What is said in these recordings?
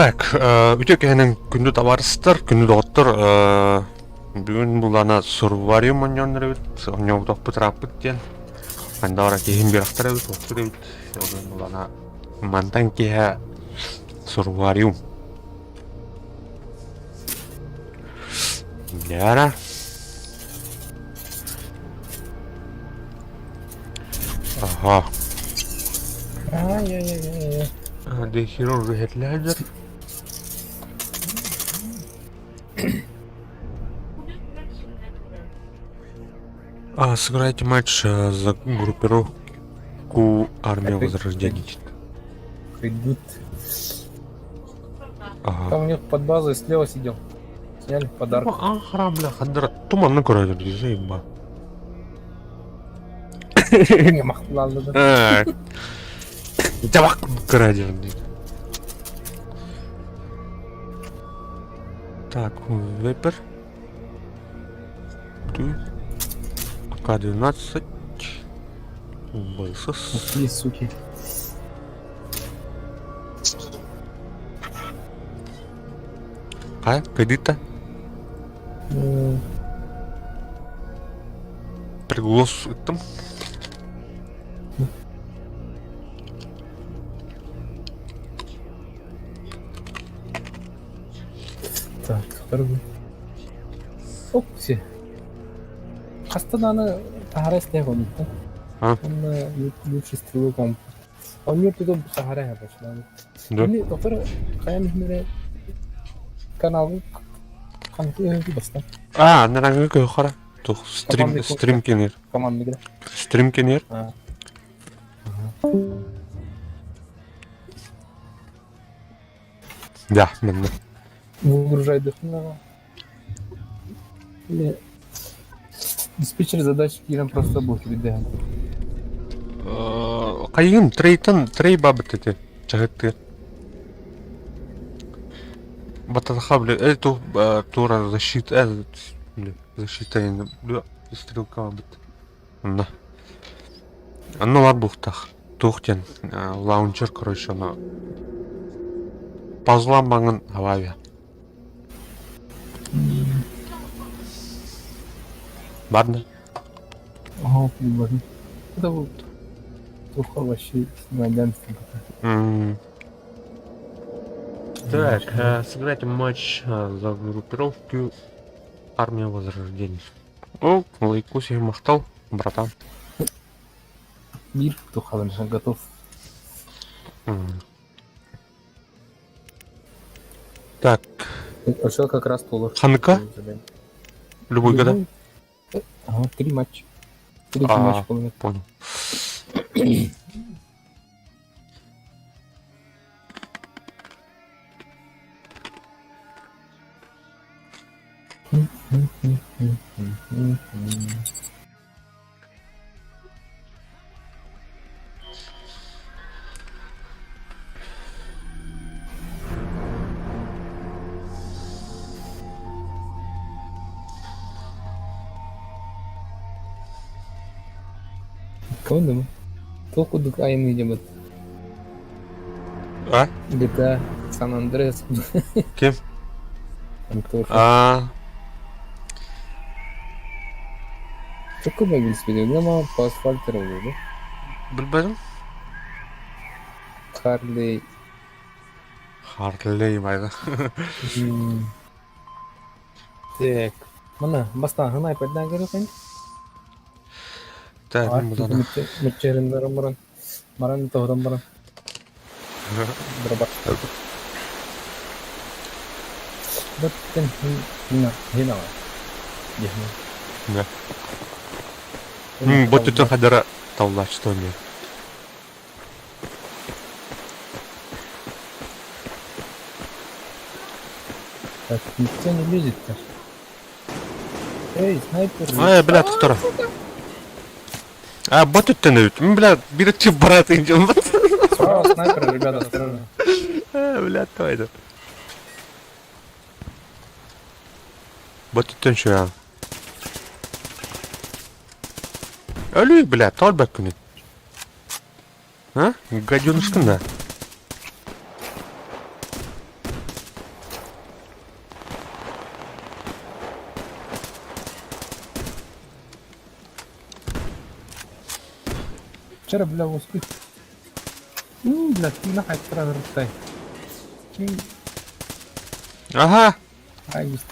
Так, үтөкенин күндү табарыстар, күндү доктор, бүгүн бул ана сурвариум оньоннор бит, оньооток бутыраппыт диен. Анда ора кийин бирактар бит, оттур бит. Бүгүн бул ана мантан кия сурвариум. Яра. Ага. Ай-яй-яй-яй. Де хирург хетләдер. Сыграйте матч за группировку Армия Возрождения. Идут. Ага. Там у них под базой слева сидел. Сняли подарок. Храм, бля, хадра. Туманны көрөдүр, заебба. Не мақталды да. Жабак көрөдүр. Так, вейпер. АК-12. БСС. Ушли, суки. Кредита. Приглас там. Так, второй. Окси. Астананы Сахара істеп оны. Он лучший стрелок он. Он мне туда Сахара пошла. Да. Мне доктор каян мире канал канты баста. Нарангы көйхара. Тух стрим кенер. Команда игра. Стрим кенер. Да, мен. Выгружай дыхание. Или диспетчер задач кирен просто будет видео. Кайын трей бабыт эти чагытты. Батаха, бля, эту тура защита, защита енді, бля, стрелка бит. Да. Аналар бухтах. Тухтен лаунчер, короче, она пазламаңын ававия. Барды? Ага, приборно. Это вот туха вообще майданство. Так, сыграть матч за группировку Армия Возрождения. О, лайкус я махтал, братан. Мир туха уже готов. Так. Пошел как раз полор. Ханка? Любой года? Ага, 3 матча. 3 матча полный. Понял. Кого думаю? Толку дук айны идем. GTA San Andreas. Kim? Çok kolay bir ama по асфальту oluyordu. Bilmedim. Harley bayda. Так. Mana баста хынай пайда көрөк кайын. Так, мына. Мечерин маран тоодон барам. Дробак. Баттен хина. Да. Вот тут хадара талла что мне. Так, никто не лезет-то. Эй, снайпер. Бля, тут второй. Вот тут ты, бля, берите брат идем. Справа снайпер, ребята, осторожно. Бля, то это. Вот тут что? Ölü bile tal bakını. Ha? Гадюнышкында. Вчера, бля, успел. Бля, ты нахай сразу растай. Ага. Ай, есть.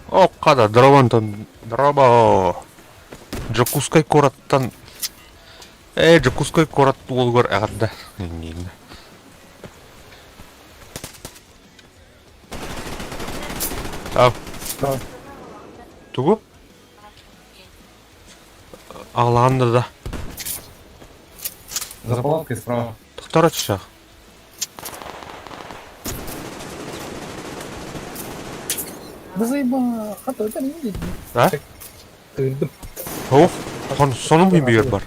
О, када, дровантан. Дроба. Джакускай кораттан. Джакускай корат олгор ағырда. Нейді. Ау. Справа. Тугу? Ағылағанда да. За палаткой справа. Тоқтар атшақ. Да заеба. Хата, это не видит. А? Кырдым. Оу, соның бейбегер бар.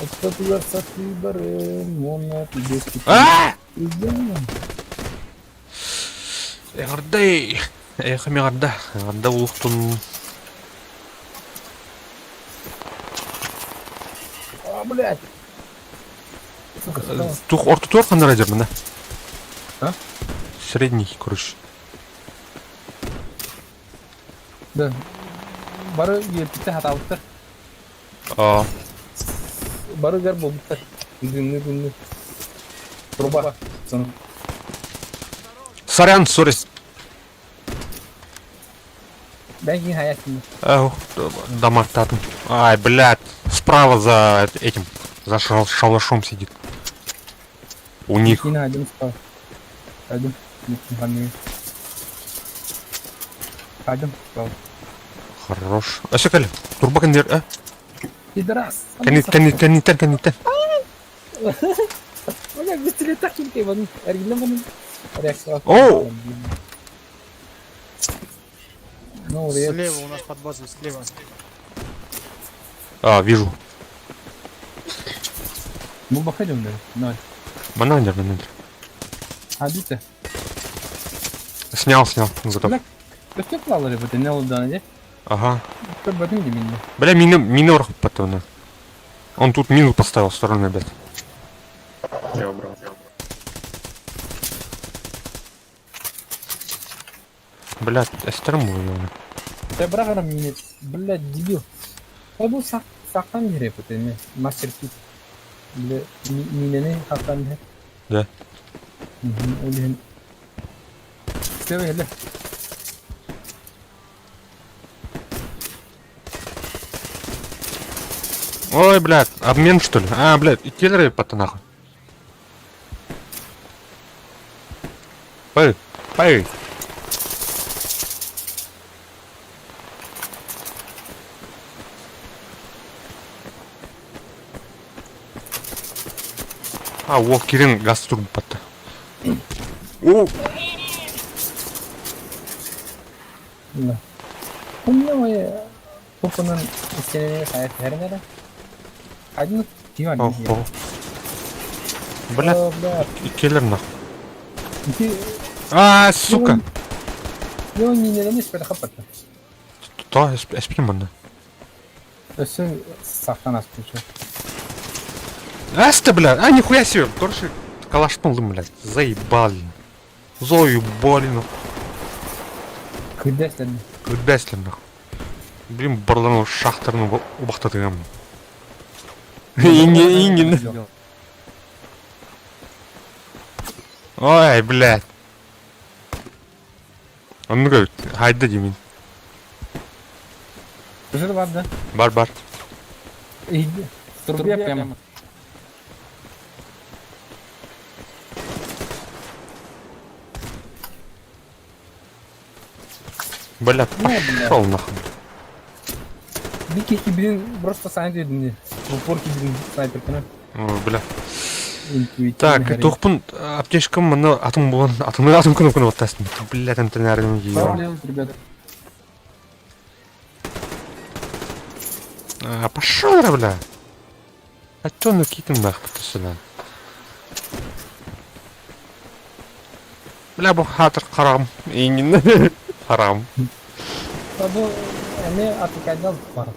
Отстатылар сатты барын. Монна, түйдес кетті. А! Үйден. Ағырдай. Аяқым ағырда. Ағырда ұлықтың. А, блядь. Сука, справа. Тух орта туар қандай радер мына? А? Средний, короче. Да. Бары ертікті хата алыптыр. А, Бары гар болыптыр. Күнді. Труба. Соны. сорян, сорис. Бән кейін хаясында. Ау, домартатым. Ай, блядь. Справа за этим. За шалашом сидит. У них. Кейін айдым справа. Айдым. Айдым справа. Хорош. Асекали. Турба кандер, а? Пидорас. Канитен. Бля, быстрее так не кайван. Оригинально реакция. Оу! Ну, Слева у нас под базой, слева. А, вижу. Мы походим, да? Ноль. Манандер. А, бите. Снял. Готов. Бля, да что плавали бы ты, не удана, не? Ага. Кто бы один меня. Бля, минор потом. Он тут мину поставил в сторону, ребят. Я убрал. Блядь, астером его. Да брага меня, блядь, дебил. Я был сақтан бере бите, не? Мастер кит. Бля, минене сақтан бере. Да. Олен. Слева, бля. Ой, блядь, обмен что ли? А, блядь, и киллеры по нахуй. Пэй. А, о, Кирин газ турб потта. О, Да. Помню, мы тупо истинные сайты хернера. Один диван. охо. Блядь, Бля. и киллер нахуй. Ты А, сука. его не ненавидишь, это хапата. То, эспим банда. То есть сақтан асып получил. Аста, блядь, а, нихуя себе. Короче, калаш полдым, блядь. Заебали. Заебали, нахуй. Күрдәсләр. Күрдәсләр, нахуй. Блин, барлану шахтарны убақтатыгам. Иңген. Ой, блядь. Он говорит, хайда деймін. Жыр бар да? Бар. Иди. В трубе прямо. Блядь, бля. пошел нахуй. Бики блин, просто сайт едім. В упорке блин снайпер кіні. Ой, бля. Так, тоқпын аптечкам мұны атым болған, атым күні оттасын. Блядь, әмтін әрінің дейін. Проблем, ребята. А, пошел, бля. А чё ну кикін нахуй сюда? Бля, бұл хатыр қарам. Иңін. Харам. Бұл әне атыкайдан бар.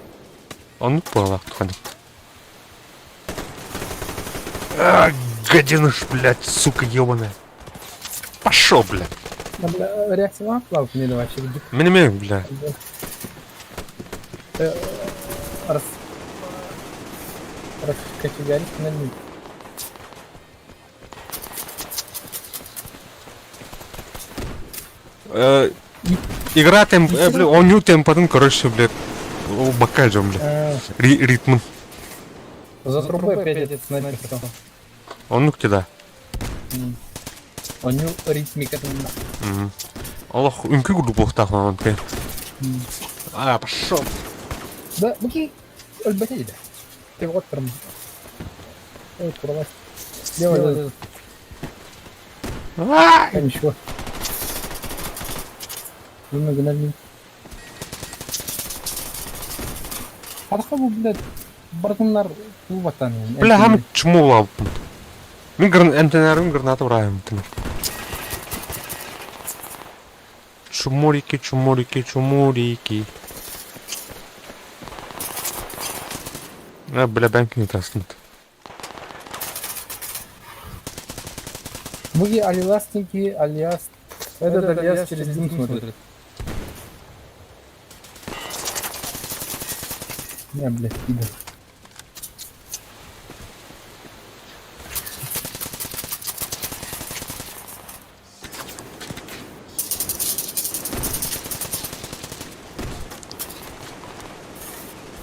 Он понял, кто. А, гаденыш, блядь, сука ебаная. Пошел, блядь. Реакция вам плавк не давай, через дик. Меня, бля. Раз. Раскочегарить на мид. Игра темп, бля, он темпадан, короче, блядь, бакал же, блядь, ритм. За трубой опять этот снайпер стал. Он где да? Он ритмика там. Аллах, үнкі күлі боқтақ маман кәй. Пошел. Да, баки. Альбатей, да. Ты вот прям. Ой, куралась. Лево. Ничего. Немного на мид. Архабу, блядь, бартынлар туылбаттан. Бля, хамы чмол алыппын. Мен әмтенәрім гранаты ұрайым. Чуморики, чуморики, чуморики. Бля, бәнкін етасынды. Буги алиастенький, алиас. Этот алиас через дым смотрит. Не, блядь, пидор.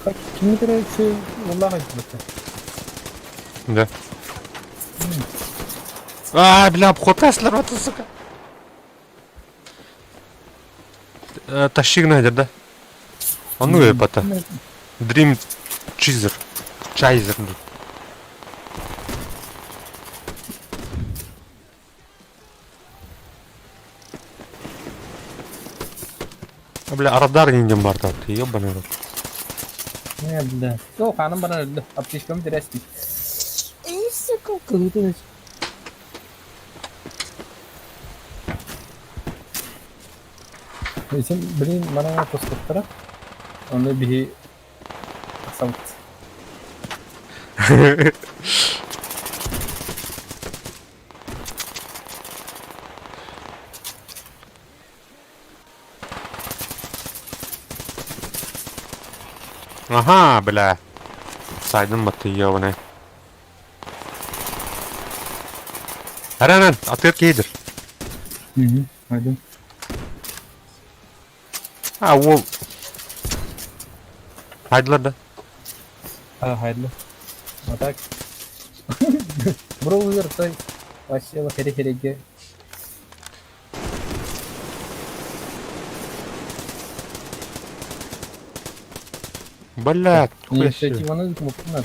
Как кимдер все валлага айтты. Да. Бля, обхотасылар баты, сука. Тащик найдер, да? Он ну бата. Dream Chaser. Chaser. Бля, радар нинден бар тат. Ёбаный рот. Не, бля. О, ханым бана öldü. Аптечкамı diresti. Ey, сука, круто. Sen bilin bana toskutlara. Onu bir assault. Ага, бля. Сайдın batı ёбаный. Аран, ответ кейдер. Hadi. Ол. Haydılar da. Ha, hayırlı. Atak. Bro uyar say. Başlayalım here. Блядь, хуя себе. Инициативаны мутно.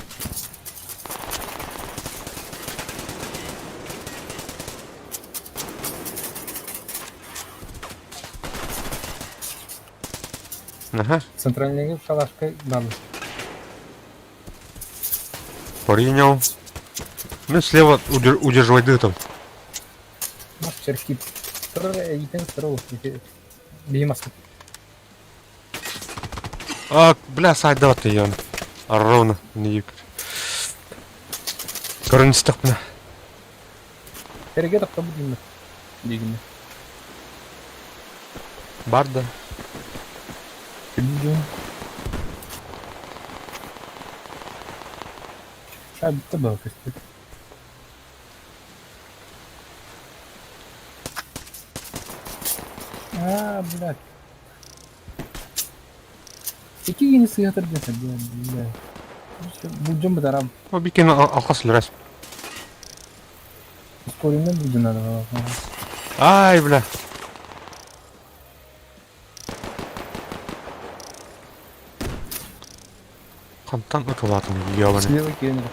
Ага, Центральный шалашка дали. принял. Ну, слева удерживать дытом. Маш черки. Итен второго. Беймаска. Бля, сайда ты ён. Ровно, не юк. Көрініс тақпына. Тереге тақта будем. Дегенде. Бар да. Видео. Сейчас это было, кстати. Блядь. Какие инициаторы блядь. Будем бедарам. Бикин алқасыл рәс. Ускоренно будем надо. Ай, бля. Қантан ұтылатын, ёбаный. Слева кенер.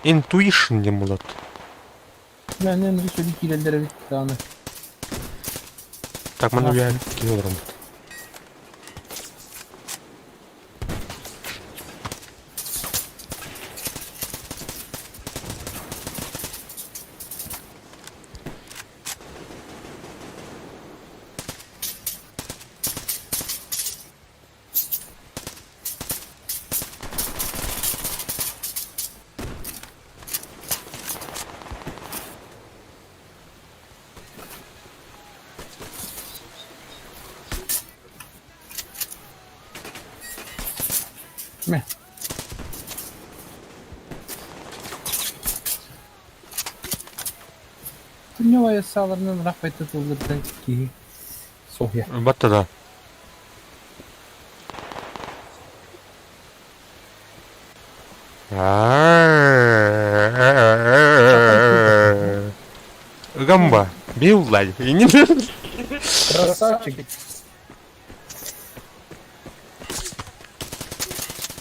Intuition не болады. Ne şöyle kirellere bir tane. Так, мана я килором. Мә. Тунневая саларынан рахпайты толдырдан ки Софья. Батта да. Гамба, бил лай. Красавчик.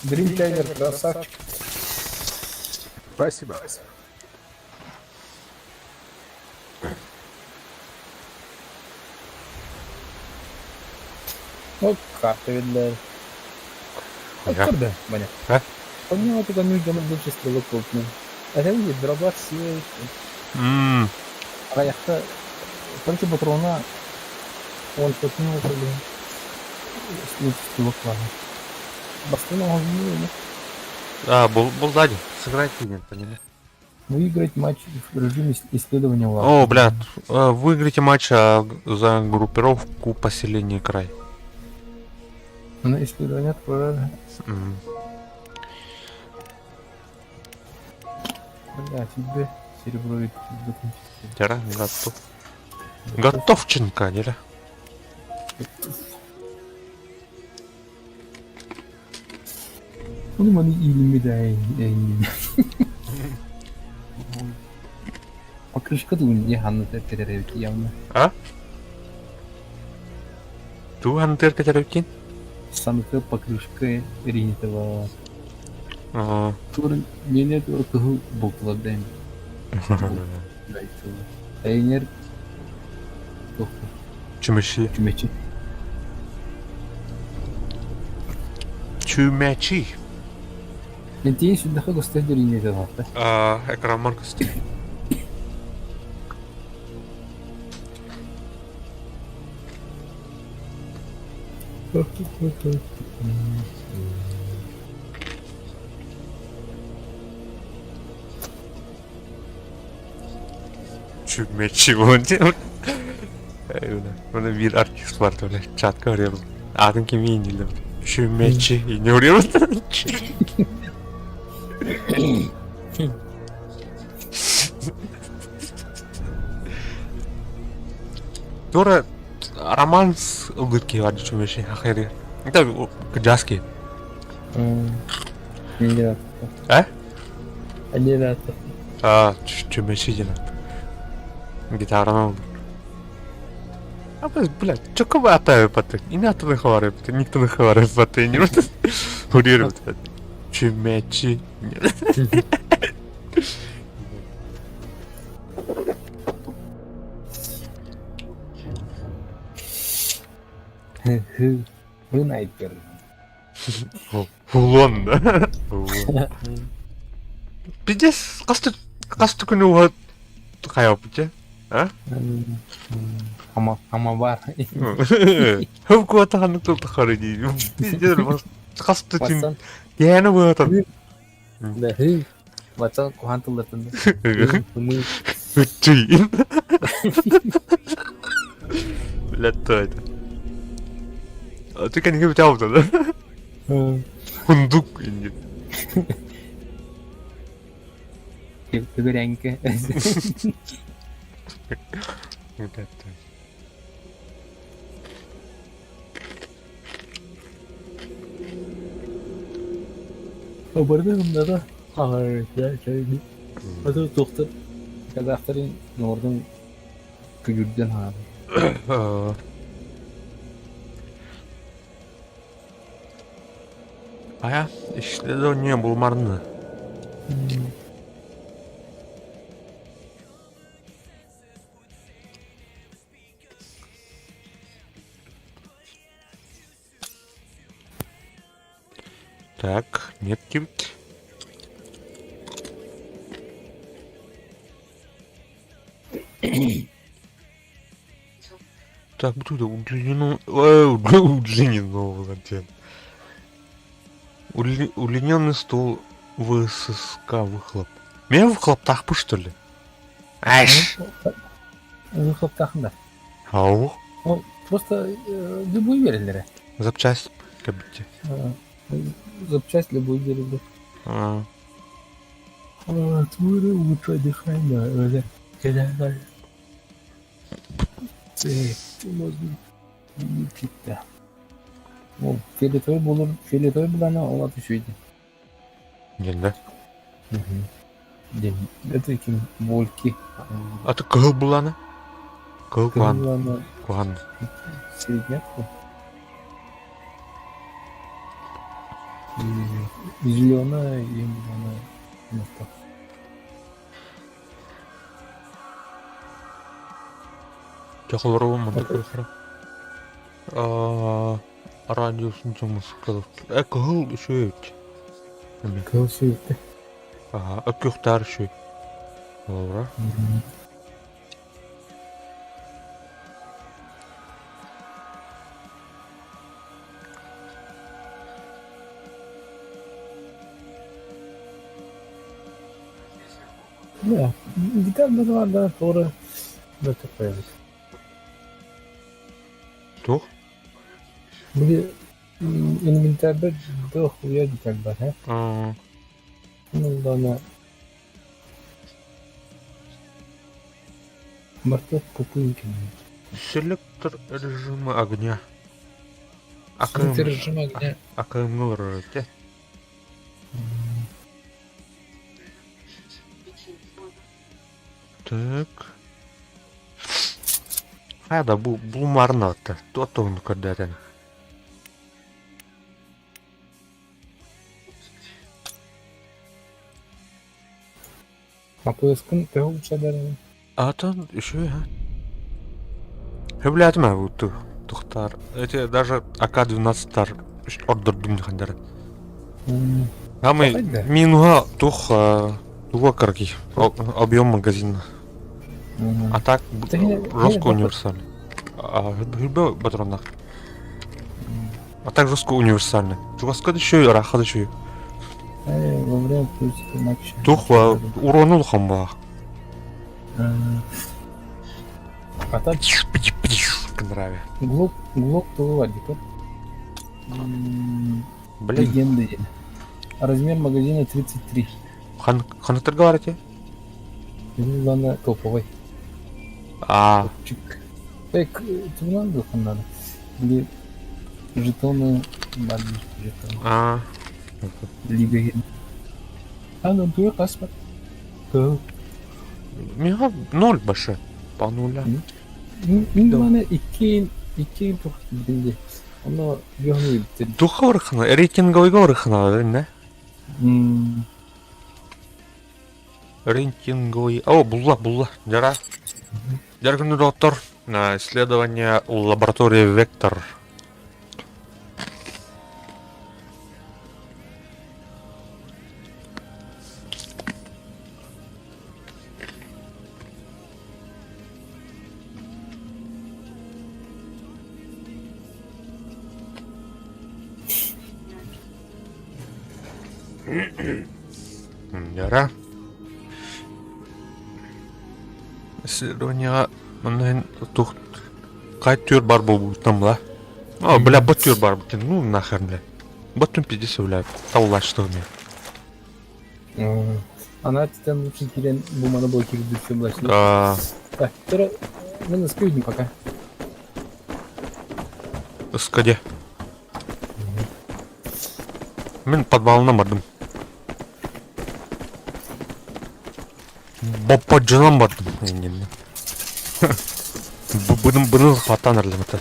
Дрим Тайгер, красавчик. Спасибо. Вот карта видно. Откуда, Маня? А? У него только нужно больше стрелок крупный. Это видит, дробаш силы. Аяқта қанша патрона он шотный отырды. Стрелок var. Баскана возьми. А, был сзади. Сыграть нет, поняли? Выиграть матч в режиме исследования лава. О, блядь, выиграйте матч за группировку поселения край. На исследование отправили. Бля, тебе серебро и Тера, готов. Готовченко, не ли? Ну, мы или да, покрышка думаю, не ханна тереревки явно. А? Тухан тырка теревкин? Санка покрышка ринитова. Ага. Тур мене тур каху букладен. Эйнер тоқты Чумачи. чумечи. Чумачи. Мен тейін сүрдіқі көстәдер ринитова вақты. Экран маркасты. Чумачи вот. Ona bir artist var öyle çatka arayalım. Adın kimi indirdim. Şümmetçi iniyorum. Doğru romans ılgırki vardı şümmetçi. Ahiri. Tabii o kıcaski. Не рад. А? Не рад. Şümmetçi canım. Гитараны алды. А біз, блядь, чё кого атаю потом? И НАТО не хварит, никто не хварит потом, не вот хурирует. Чумячи. Вы найпер. Улон, да? Пиздец, касты күні оға қаяу бітте, а? Ама бар. Хөбкі атағаны тұлды қары дейді. Пиздец, касты түн. Ватсан. Яны бұл атан. Да, ватсан кухан тылдыртынды. Мы Үттей. Блядь, то это. Ты кәнеге біте ауыда, да? Хундук инде. Төгерәңкі. Обырды ғымда да ағыр жайды. Аты тоқтыр. Қазақтарын нордың күгірден ағыр. Aya, исследование булмарны. Так, нет кибит. Так, burada удлинено... Удлинено, Валентин. Удлиненный стол ВССК выхлоп. Мен выхлоп тақпы, что ли? Айш! Выхлоп тақында. Ау? Просто любой верілдері. Запчасть, как будто. Запчасть любой деревья. А, Твори лучше дыхание, öyle şeyler. Gitti. O Felitoy bulana ona düşüydü. енді. Это ким? Вольки. Аты кыл буланы? Кыл куан. Булана Куан. середняк. Зеленая и она. Жақылары болмады көрсірі. Радиосын жұмыс қылып. Кыл үшөйт. Кылсыйты. Өкіқтар үшөй. Олара. Да. Гитарда var da sonra da koyarız. Тух? Bir inventerde de huya gitar var ha. Bundan Марта Кукуйкин. Селектор режимі огня. Селектор режимі огня. АКМ рööte. Так. Да, бұл марнатты. Туатуын көрдерін. Апояскын тәу ұшадарының. Атын үші, Хөбләдім әу тұқтар. Эти даже АК-12-тар ордырдым дұқандары. Амы минуға туға кіргі. Объем магазина. А так жестко универсальный. Хүлбе батроннақ. А так жестко универсальный. Чуғасқа да шөй, рақа да шөй. Во время пульсика матча. Тух урону лұқам ба. А так Нраве. глок тулыва дикор. Блин, Легенда. Размер магазина 33. қанықтыр говорите? Она топовый. Чик. Туман был надо. Или жетоны, жетоны. Лига. Ну дуя каспа. Мега 0 başı. По нуля. Бана 2 тух билди. Оно ёгны битти. Духа вархана, рейтинговый вархана, не? Рейтинговый. О, булла. Жара. Жаргын доктор на исследование лаборатории Вектор. Жара. Исследование мындай тух кайт төр бар болу тамла. Бля, бот төр бар бутен. Ну нахер, бля. Ботун 50 бля. Таулаштыгы мен. Она титан лучше кирен бумана блоки ведущий блащ. Так, тора мы на скрюдни пока. Скаде. Мен подвалына бардым. Боппаджынан бардым. Бұны хваттан әрліміті.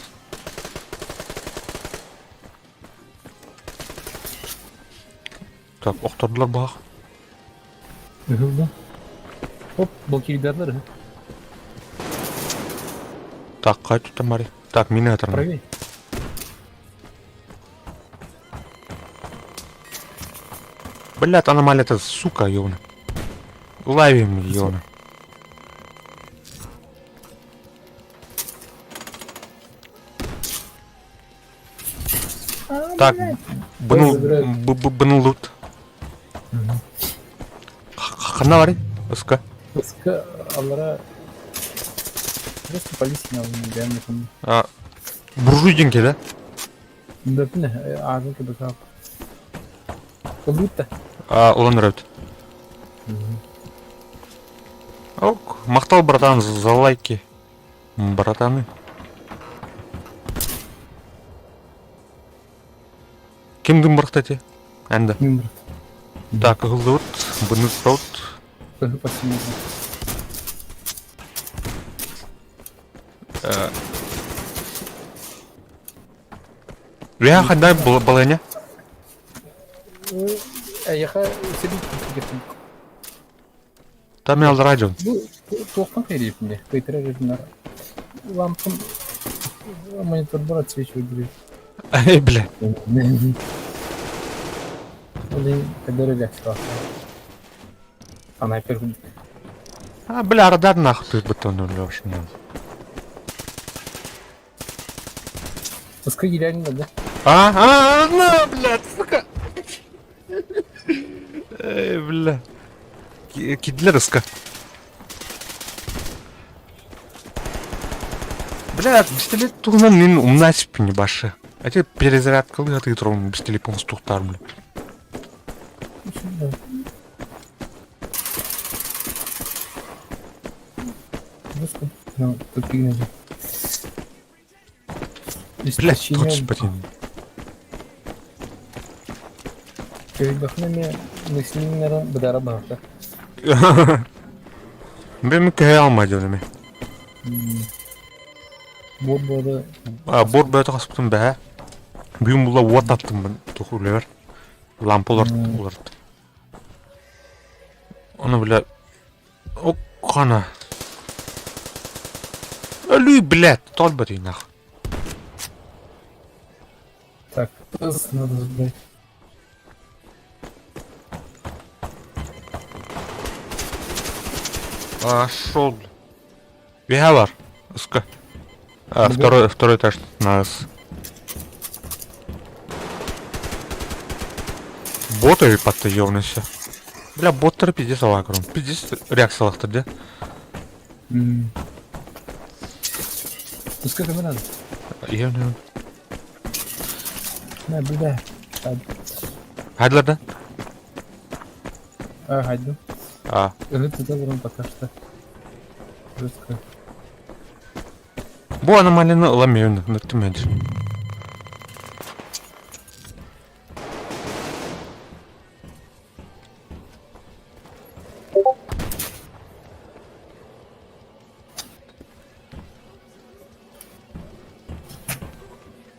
Так, оқтардылар бағ. Uhuldu. Оп, блоки giderler. Так, қайт тұттам бари. Так, мені әтірмі. Правей. Блядь, аномалия-то, сука, ёвна. Ловим, ёвна. Так, бұны лут. Қана бари? Ыска. Ыска алара. Просто полиция алынды, бәріне кім. Буржуй деньги, да? Бәпіне, ағын кебі қап. Кабута. Уланыр өт. Ок, мақтал братан, за лайки. Братаны. Кімдің мұрқтати? Әнді. Мимбр. Так, ғылды өт, бұны тұраут. Спасибо. Веха қандай балайне? Аяха сәбит кеткен. Там ялды радион. Bu тоқтан қайрепінде. Қайтыра жердің лампым монитор бар отсвечивать будет. Эй, бля. Блин, когда релякс снайпер. Бля, радар нахуй ты бетон улёшь. Пускай реально, да? На, блядь, сука. Эй, бля. Кидлерска. Блядь, без телефона мен умнасып не башы. А тебе перезарядка а ты трон без телефона стухтар, бля. Господи, ну, тут фигня же. Блядь, тут спатин. Передохнуме мысленнерін бідара бағыта. Мен көй алмайды өлеме. Бор боды. Бор бөті қасыптым бә. Бүгін бұла от аттым мен тұқ өлевер. Лампы оларды. Оны бля... О, қана. Өлі, блядь, тол бәді нах. Так, пыз надо забрать. Шел, бля. Вега бар. Ска. Второй этаж на нас. Боты патты ёвнысы. Бля, боттары пиздец алакрон. Пиздец реакциялықтыр, да? Пускай тебе надо. Ёвны. На, бля. Хайдлар, да? Хайду. Это добрым пока что. Жестко. Бу аномалияны ыламеуін, нүттімеді.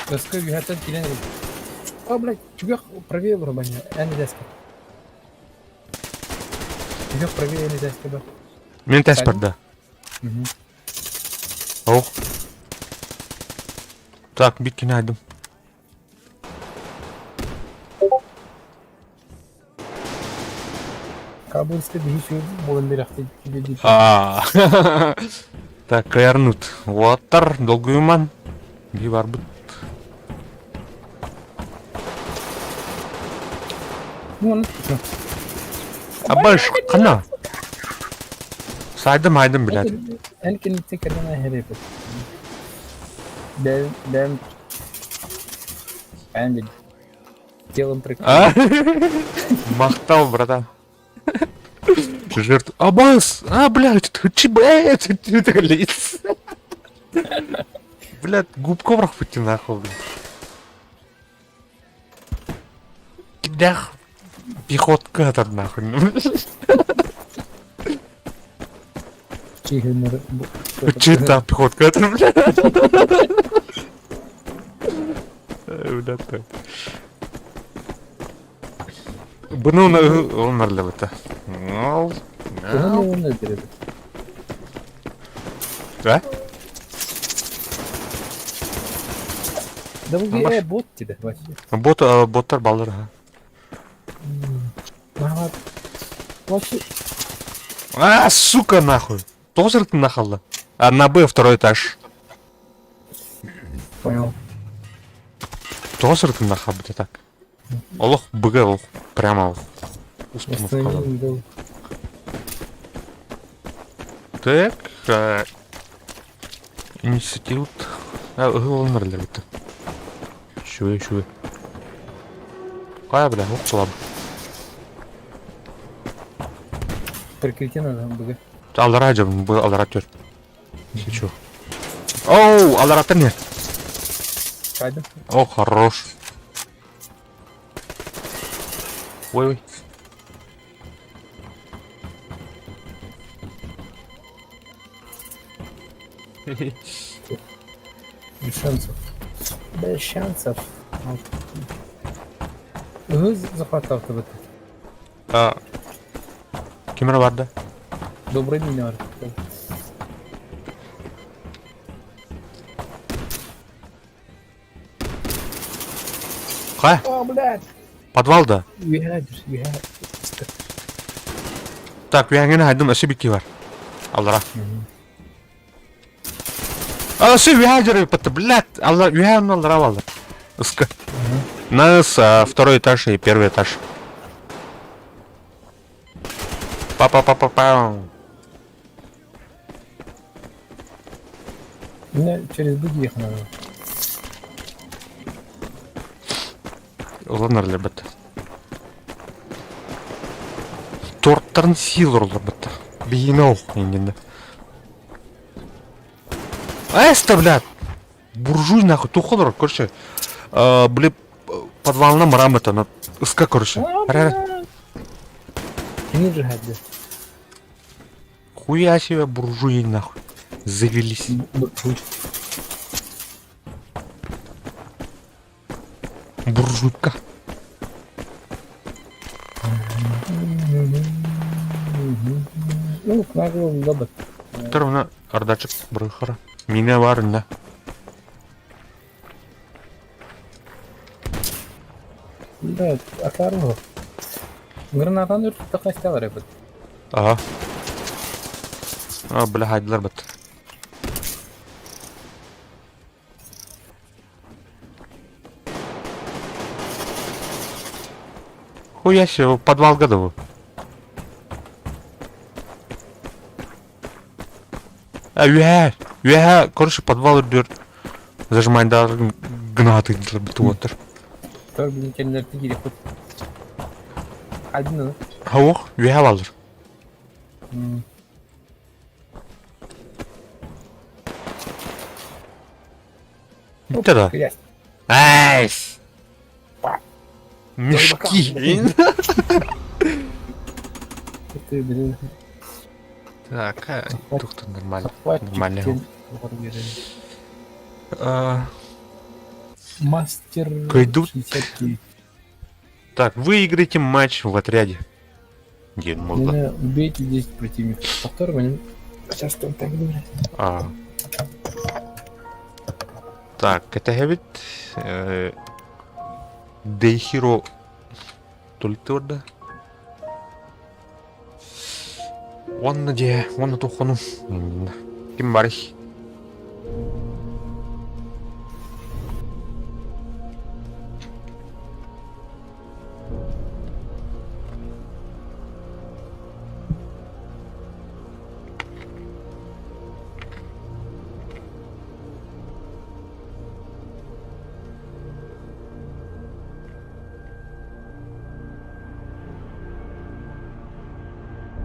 Жестко вихатан келен рейд. Блядь, чубек правее вырубание. Әні дәскі. Чубек правее әні дәскі бар. Мен тәс бар, да. Оу. Так, биткini aydım. Кабульский дегиші болын берақты дейді. Так, каярнут. Уаттар, долгуйман. Би бар бұд. Ну, оны тұтын. Абаш, қана. Сайдым, блядь. Әлкен етсе кәрген әйір епет. Бәм... Бәм... Делом прикольно. Мақтал, братан. Жертв... Абас! Блядь, ты блядь, ты лиц. Блядь, губком рахпути нахуй, блядь. Кидах. Пехотка этот нахуй. Чигенер... Чита пехотка это, блядь. Блядь, так. Bunu onlarla bata. Al. Onu öldürüyordu. Ha? Да bu bot dedi. Bottар балдар ha. Вообще... Сука, нахуй. Тоже ты нахала. На Б второй этаж. Понял. Тоже ты нахал, блядь, так. Олох, Б, прямо. Установка. Так. Институт. Ғылымырлар бітті. Шуе. Қая, бля, оқ сұлабы. Прикрытие надо было. Алдара жабын, бұл алдара төр. Сечу. Оу, алдараттар не? Кайда? О, хорош. Ой-ой. Без шансов. Без шансов. Hız захватал ТВТ. А, кемер барды? Добрый меня var. Қай? О, блядь! Подвалда. Үйәдір. Так, үйәңені айдым, өсі біткі бар. Алдара. Өсі үйәң жүріп бітті, блядь. Үйәңін алдара алды. Үскі. Нас второй этаж и первый этаж. Па-па-па-па-па. Мне через других надо. Оланарлар бітті. Торттарын силырлар бітті. Бейінау еңгенді. Эста, блядь! Буржуй нахуй, тухылыр, көрші. Блядь, подвалына мырам это, на ыска, короче. Не жигать, Хуя себе буржуи нахуй. Завелись. Буржуйка. Ну, нагло, лобот. Тұрмына ардачық бұрықыра. Мine var ne? Да, оторвал. Гранатаны өртіп тақайста бар ебіт. Ага. Бля, хайдылар біт. Хуя себе, подвал годовой. Короче, подвал идет. Зажимай, да, гнаты бітіп отыр. Төр білінкенлерді керек қой. Қайдың еді? Хауық, балдыр. Бітті да. Айс! Мешки! Ты, блин, Так, тух-то нормально. хватит. Нормально. Мастер Пойду. 69. Так, выиграйте матч в отряде. Дед Молда. Меня убейте 10 противников. Повтор, блин. Сейчас что так говорит? Так, это говорит Дейхиро Тульторда. Онна де, онна тухану. Ким барих?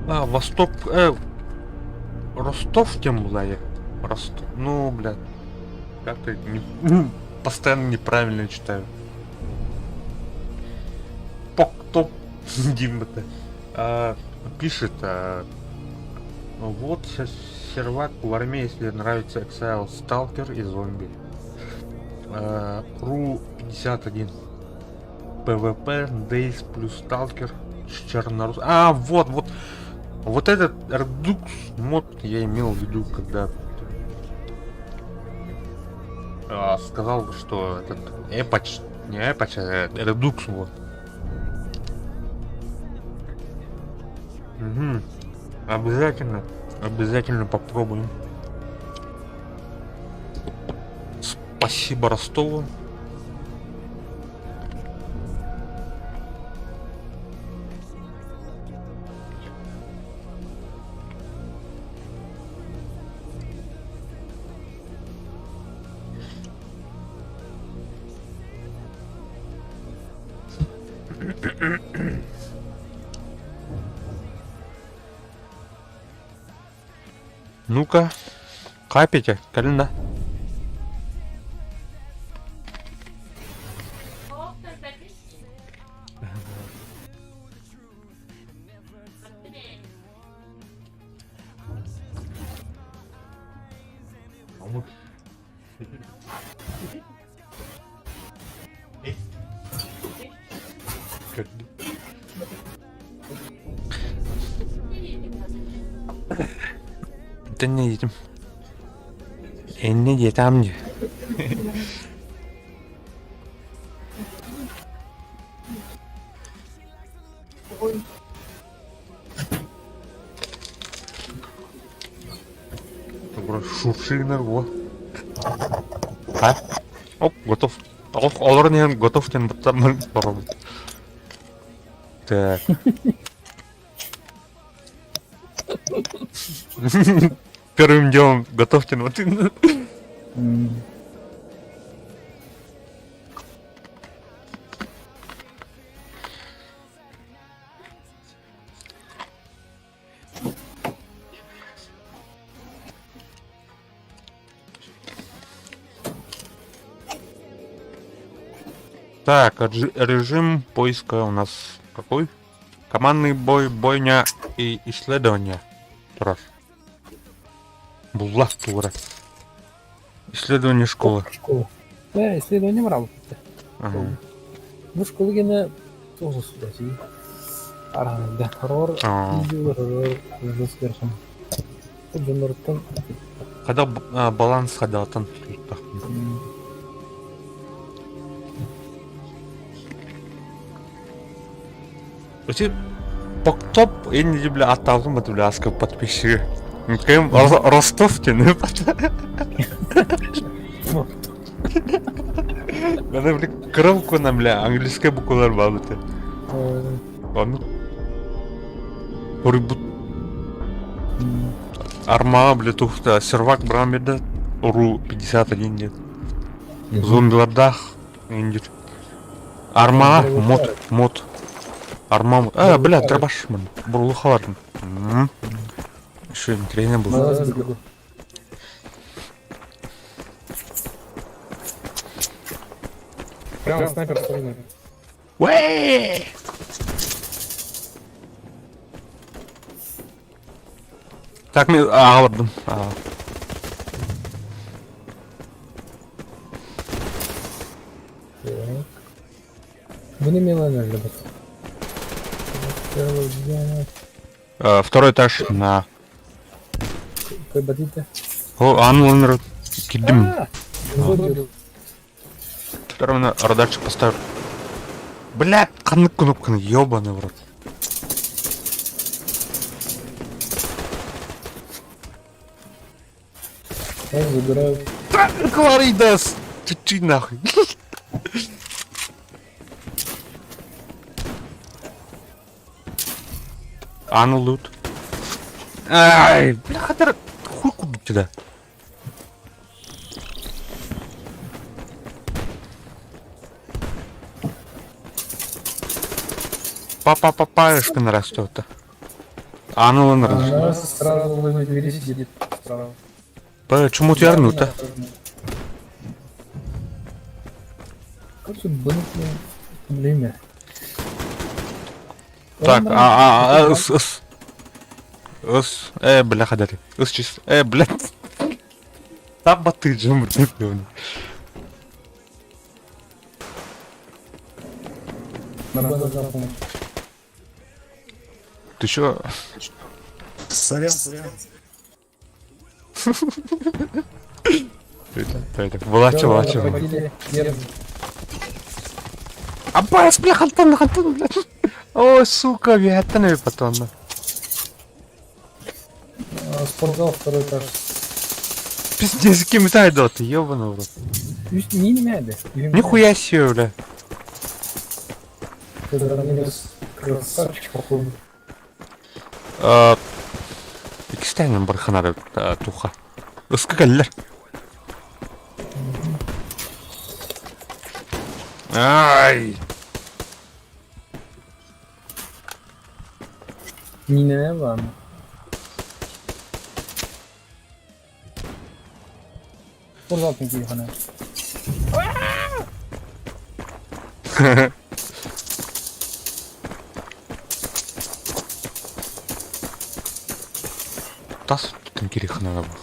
Восток, Ростов тем была я. Ростов, ну, блядь. Как-то постоянно неправильно читаю. Поктоп Димбата. Пишет, вот сервак в армии, если нравится Exile, Stalker и зомби. Ру 51. ПВП, Days плюс Stalker, Чернорус. Вот этот Redux мод я имел в виду, когда сказал, что этот Эпач, не Эпач, а Redux вот. Угу. Обязательно попробуем. Спасибо Ростову. Ну-ка. Капите, калина. Да не едем. Не едем мне. Шуршинер, во. А? Оп, готов. Олар не готов, тен бутам попробуй. Так. Первым делом готовьте вот. Так, режим поиска у нас какой? Командный бой, бойня и исследование. Раз. Буллах тура. Исследование школы. Школа. Да, исследование брал. Ага. Bu şkolu gene to'g'ri sudasi. Aramizda qaror Aa. o'zgarishim. Jumurtdan Когда баланс ходатан. Өте поктоп энди биле аталган ба биле аска подписчиги. Кем Ростов тени. Гана биле кырылку на биле английский буквалар бар бите. Onu Орибут Арма, бля, тухта, сервак брамеда, Ору 51 нет. Зомбилардах, индир. Арма, мод. Арма, мод. Бля, трабаш, ман. Бурлы хавардым. Еще интересно было. Прямо снайпер стоит. Уэй! Так, мен алырдым. Bu ne melanlar bak. Второй этаж на... Какой батита? О, анланер. Кидим. Выходит. Второй на радарчик поставил. Бля, қаны кнопканы, ёбаный в рот. Я забираю. Говори, да, чуть-чуть нахуй. А ну лут. Ай, бля, хатер, хуй кубить тебя. Папа-папаюшка нарастет-то. А ну он раз. Она сразу возле двери сидит. Справа. Почему тянут-то? Короче, было время. Так, бля, ходили. Чисто. Бля. Там баты джембр, не понял. Нормально запомнил. Ты чё? Сорян. Это, волачу. Проводили нервы. Аббас, бля, хантон, бля. О, сука, вятаный потом. Спортзал, второй этаж. Пиздец, кем зайдет, ёбаный в рот. Не мяды. Нихуя себе, бля. Красавчик, походу. Пакистанның бір ханары туха. Ысқы кәлілер. Ай! Не var mı? Спортзал кирхана. Тас түтін керек қанада бұл.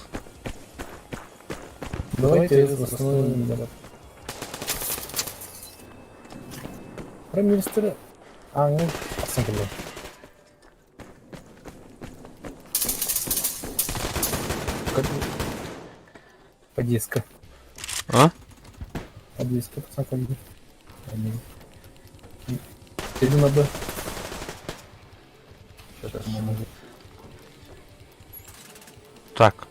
Давайте восстановим дебат. Премьер-министр аңын ақсын келді. Подеска. А? Подеска, пацан келді. Иди на Б. Сейчас мы можем. Так.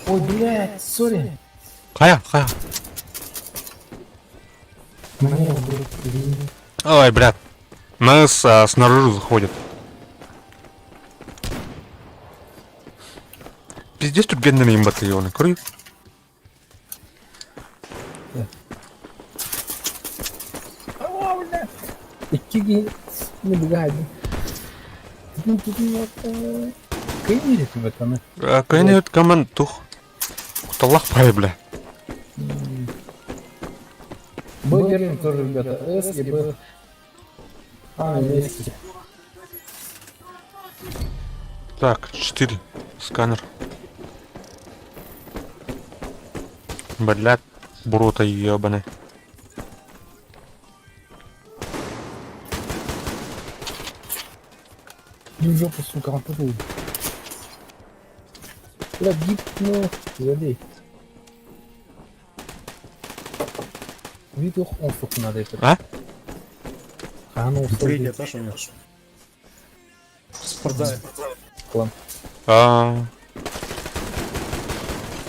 Ой, блядь, сори. Қая? Мне вдруг извини. Ой, блядь. Нас снаружи заходят. Пиздец, тут бедные им батальоны. Куры. Aa, блядь. İki ne bu galiba? Gidin yaptı. Kıyım yürütü vatanı. Кайны өт команд тух. Куталлах пай, бля. Б держим тоже, ребята. С и Б. А, вместе. Так, 4. Сканер. Блядь, бурота ебаный. Не в жопу, сука, антуру. Бля, гипно. Залей. Видох, он сука надо это. А? А ну, Третий этаж у меня. Спортзал. Клан.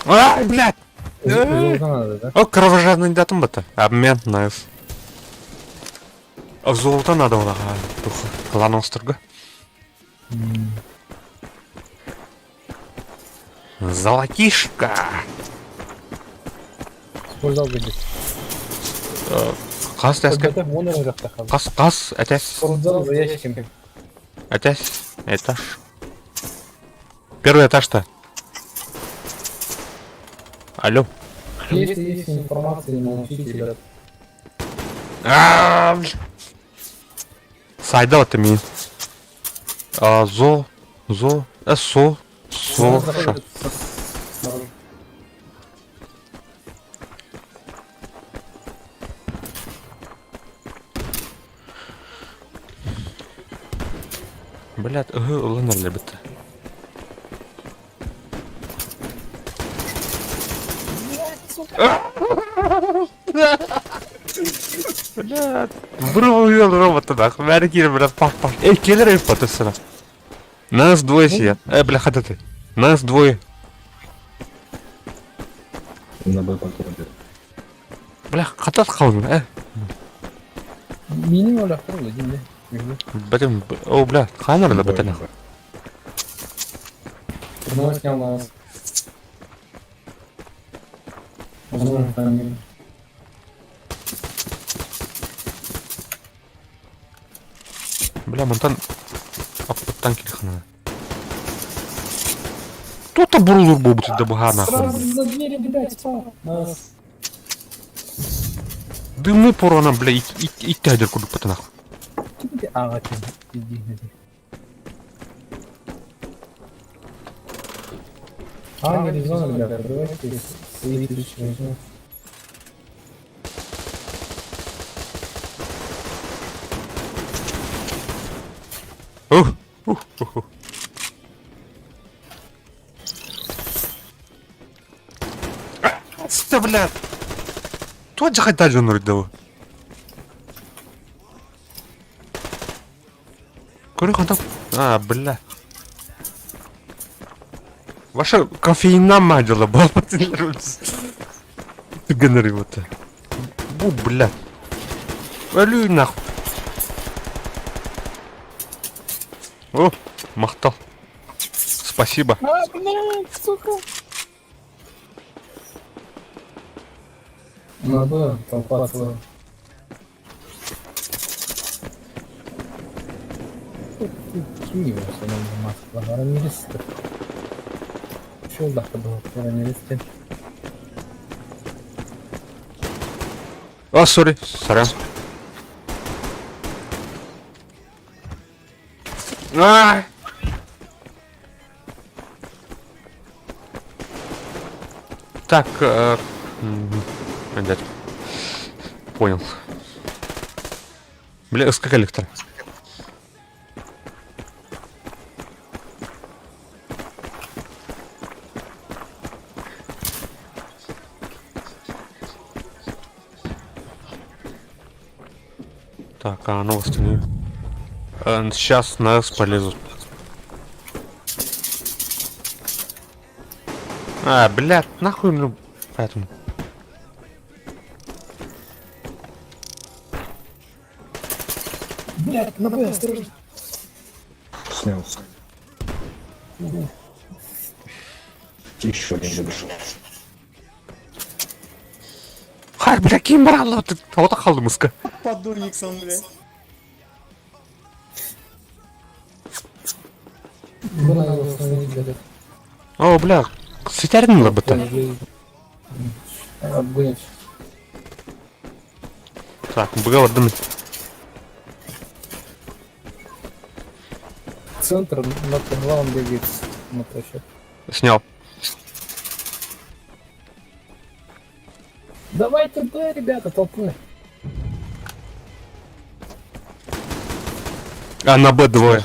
Ай, блядь! Золото надо, да? О, кровожадный датум бата. Обмен, найс. А золото надо у нас. Клан острога. Золотишко! Спортзал где? Қас дәске. Спортзал вон он жақта қалды. Қас, әтәс. Спортзал за ящиком. Этаж. Первый этаж-то. Алло. Если есть информация, не молчите, ребят. Сайда вот ми. Со. Ша. Блядь, уланар бітті. Блядь. Бұрыл үйел роботы нахуй. Бәрі келі, блядь, пах-пах. Келер ей потысына. Нас двое сидят. Бля, ходи ты. Нас двое. На Б патруль. Бля, қатат қалдың, Минимум олақ тұр ғой, деймін. Бәтім, о, бля, қайнар да бәтіні. Одного снял на нас. Возможно, фамилия. Бля, монтан... Аптан келіхана. Кто-то бұрылыр бұл бұты дабыға нахуй. Сразу за дверью, блядь, спал. Нас. Дымны порона, бля, итті әдер күдік бұты нахуй. Тебе ага, иди. А, не резон, ребята, давайте свои ключи возьмем. Сті, бля. Туа жақай дәл жон ұрыды дәуі. Көрі қантап? Бля. Ваша кофеинна мадила, балпатынлар өтсіз. Түгінір өті. Бұ, бля. Өлі нахуй. О, мақтал. Спасибо. А, блядь, сука. Надо толпа твоя. Kim gibi olsa önemli Moskva. Рамирестер. Шел да был Рамирестер. А, сори, сорян. Ай! Так, дядь. Понял. Бля, СК коллектор. Так, а ну восстанови. Сейчас на С полезут. А, блядь, нахуй, ну, поэтому. Блядь, на Б, осторожно. Снял. Еще один вышел. Хай, бля, ким брал, ты вот ахал мыска. Подурниксон, бля. Была его остановить. О, бля, светярин лабыта. Обгонять. Так, быга одним. Центр на главном бегает на площадь. Снял. Давайте Б, ребята, толпой. А на Б двое.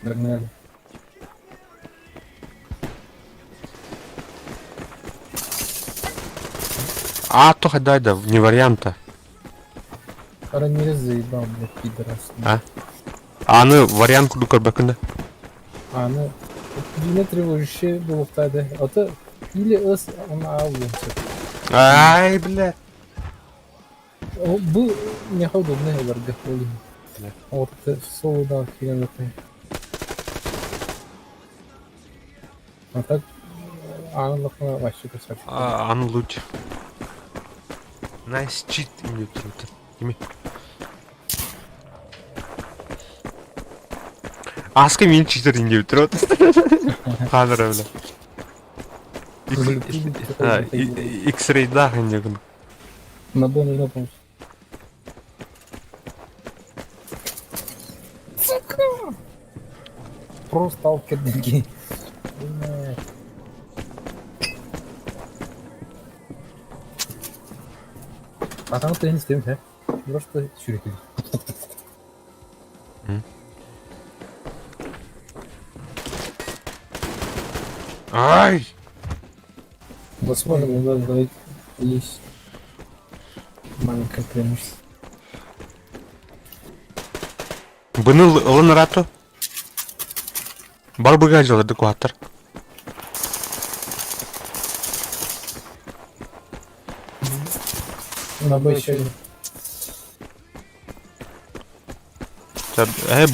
Догнали. А, то хоть дай, да, не варианта. Рамирес заебал, блядь, пидорас. А? А ну вариант куду көрбөкүндө. А, ну, yine тревожащее было тогда. А то или С, он аулился. Ай, бля. Был неудобный варга. Да. Вот это соло дал километры. А так, анлахна вообще красавчик. А ну лучше. Найс чит имеет. Аска мен читер инге битирип атат. Казыр эле. X-ray да ханжагын. На Б нужна помощь. Сука! Просто алкадники. А там ты не с тем, да? Просто чурики. Ай! Возможно, надо говорить, есть маленькое преимущество. Буны ылынырату. Бар быга жол эвакуатор. На Б еще один.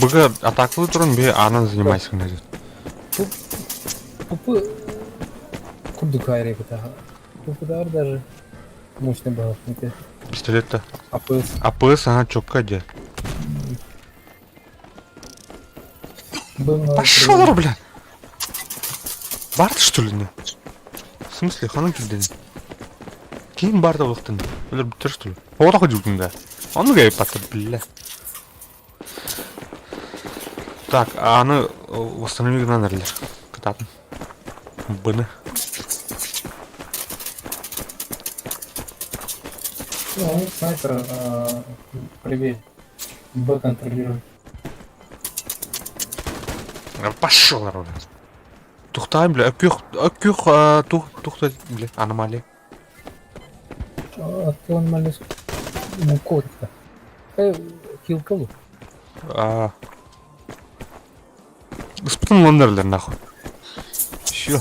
Быга атаклы турун бе анан занимайсың деді. Тупо курдук айрепта. Туподар даже мощный был. Пистолетта. АПС. АПС ана чокка де. Был на Пошёл, бля. Барды что ли не? В смысле, ханым келден? Кейін барды уақытын. Өлер бітір что ли? Ода ходил да. Он гайып патыр, бля. Так, а аны восстанови гранарлер. Кытатын. Быны. Ну, снайпер привет. Б контролирует. Пошёл, бля. Тухтай, бля. Акюх, тухтай, бля. Аномалия. А ты он малюс. Ну, кот-то. Килл колу. Испытан лондерлер нахуй. Всё.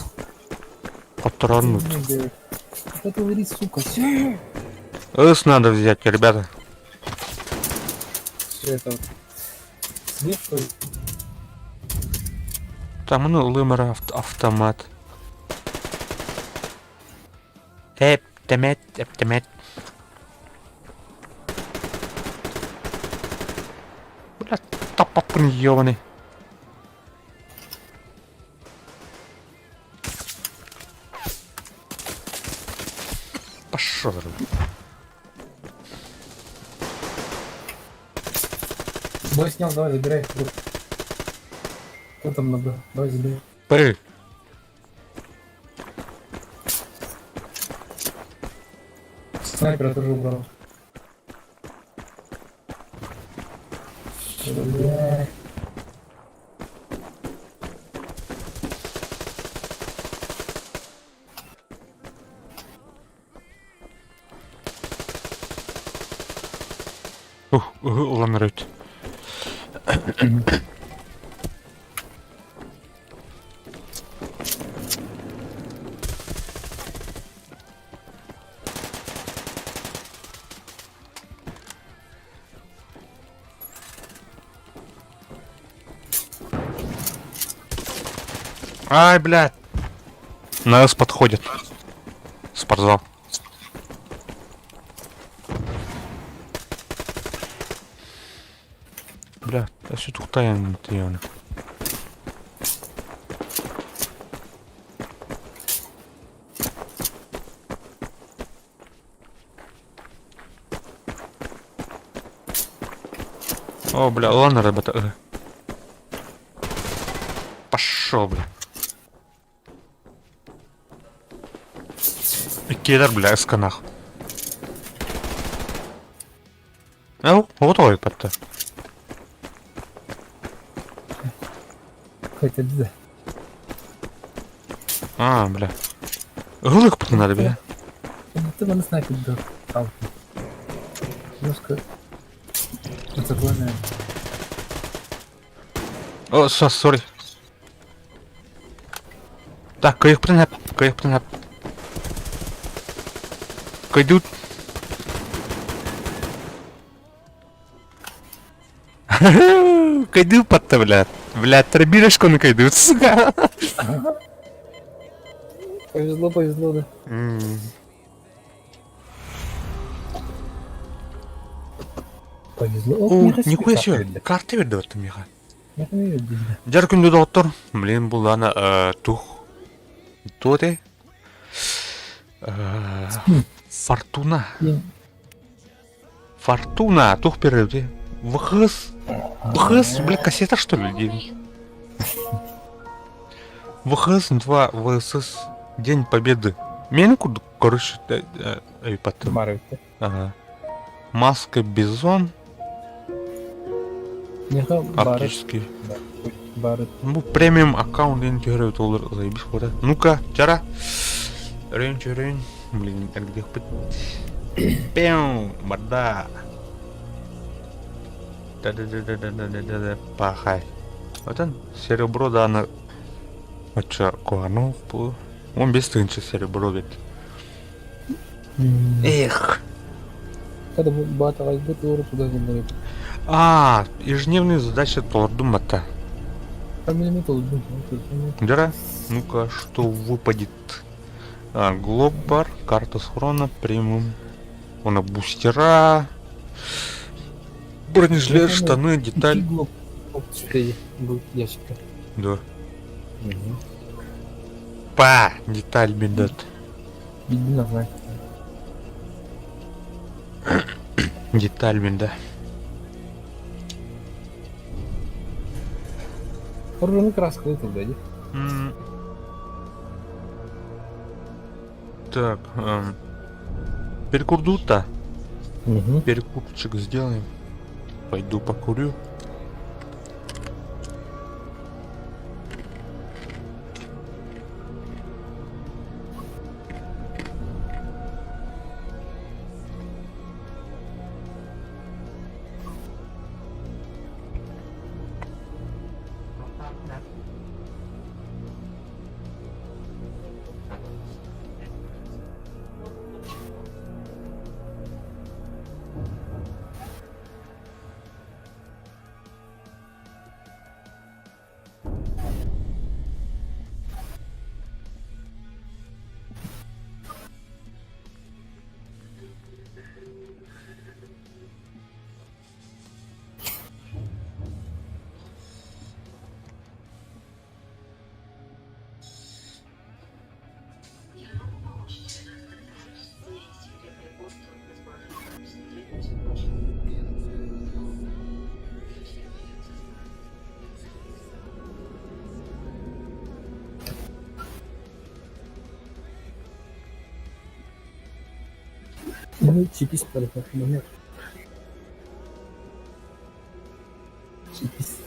Подтронут. Это говорит, сука, все. Эс надо взять, ребята. Все это вот. Свет, что ли? Там, ну, лымара автомат. Эптемет. Блядь, топапын ёбаный. снял, давай, забирай. Кто там много? Давай, забирай. Пэй. Снайпера тоже убрал. Бля. Ulan röt. Ай, блядь. На нас подходит. Спортзал. Бля, да все тухтаем ты явно. О, бля, ладно, ребята. Пошел, бля. Кидар, бля, эсканах. Ау, вот ой, патта. Хотя да. А, бля. Гылык патта надо, бля. Ты на снайпер да. Алты. Немножко. Это главное. О, сори. Так, кайык принап. Кайдут. Кайду патта, блядь. Блядь, тробирочку на кайдут, сука. Повезло, да. Повезло. О, нихуя себе. Карты берді өтті меға. Жар күнді де оттыр. Блин, бұл ана тух. Тоде. Фортуна. Тух берді. ВХС, блядь, кассета что ли, девять? ВХС 2 ВСС День Победы. Мен курдук, короче, потом. Ага. Маска Бизон. Оптический. Ну, премиум аккаунт интегрирует доллар, заебись, вот это. Ну-ка, чара. Рейн. Блин, а где Пяу, морда. Да, пахай. Вот он, серебро, да, она... А чё, ну, он без тынча серебро, ведь. Эх. Когда баталась бы, то туда не. А, ежедневные задачи Тордумата. Дара? Ну-ка, что выпадет? Глоббар, карта схрона, премиум. Он бустера. Бронежилет, штаны, деталь. Ящика. Да. Па, деталь бедат. Иди на. Деталь беда. Оружие краска это дали. Так, перекурду-то. Перекурчик сделаем. Пойду покурю. Ini cipis pada benar. Cipis.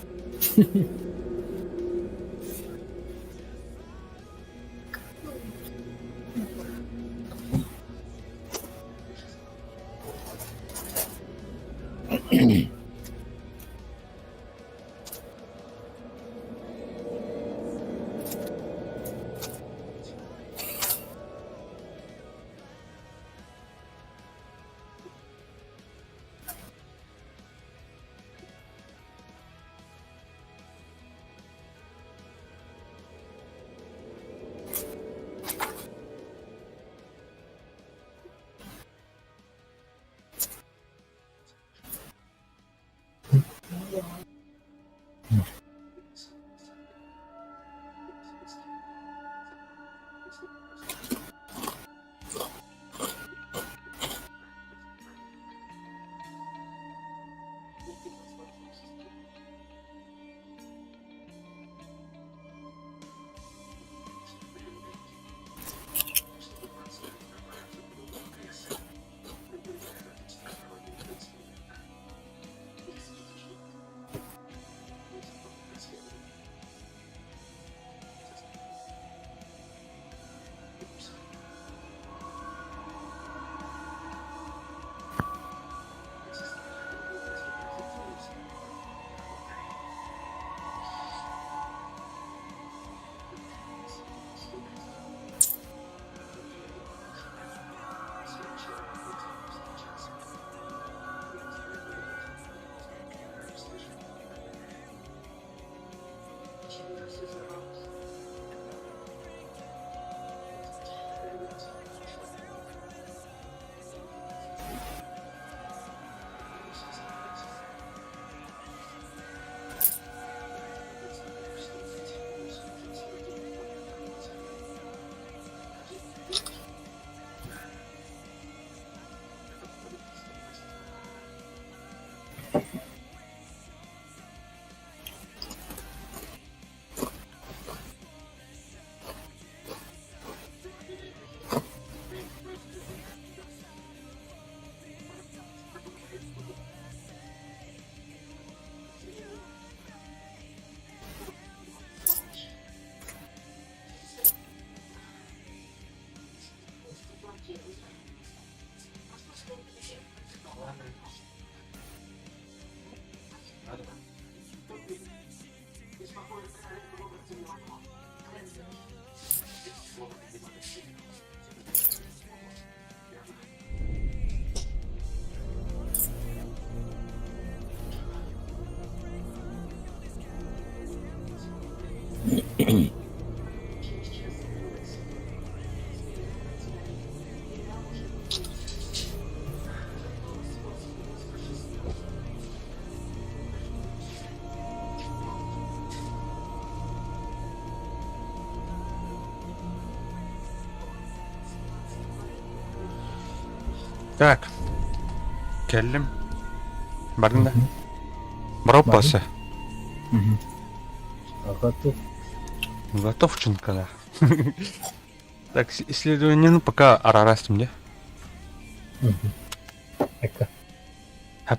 Так. Келдим. Бардың да? Бұрап басы. Готов. Готов, чунка, да. Так, исследование, пока арарастым, да? Ека.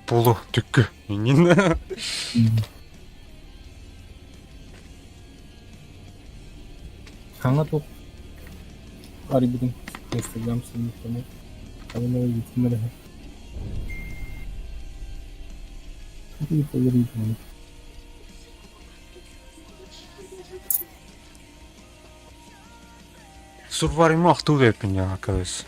Полу, түккі. Нені? Kanka top. Ari bugün Instagram seni sana. Ama ne gitmedi. Hadi gidelim yani. Сурвариму Ақтауда екен жаңа, оказывается.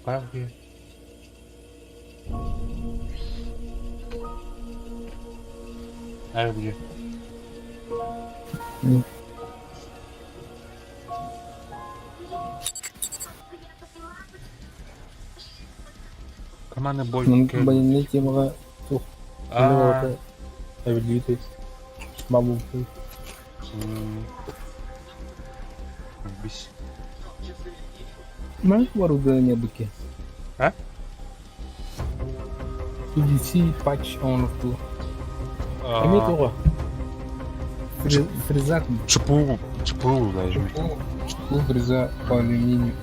Правда. Где? Команда бой. Военные темы тух. Эвелиты. Маму. Бис. Mana waruga nya buke. А? PVC patch on to. Кроме того, фреза, ЧПУ даже. фреза по алюминию.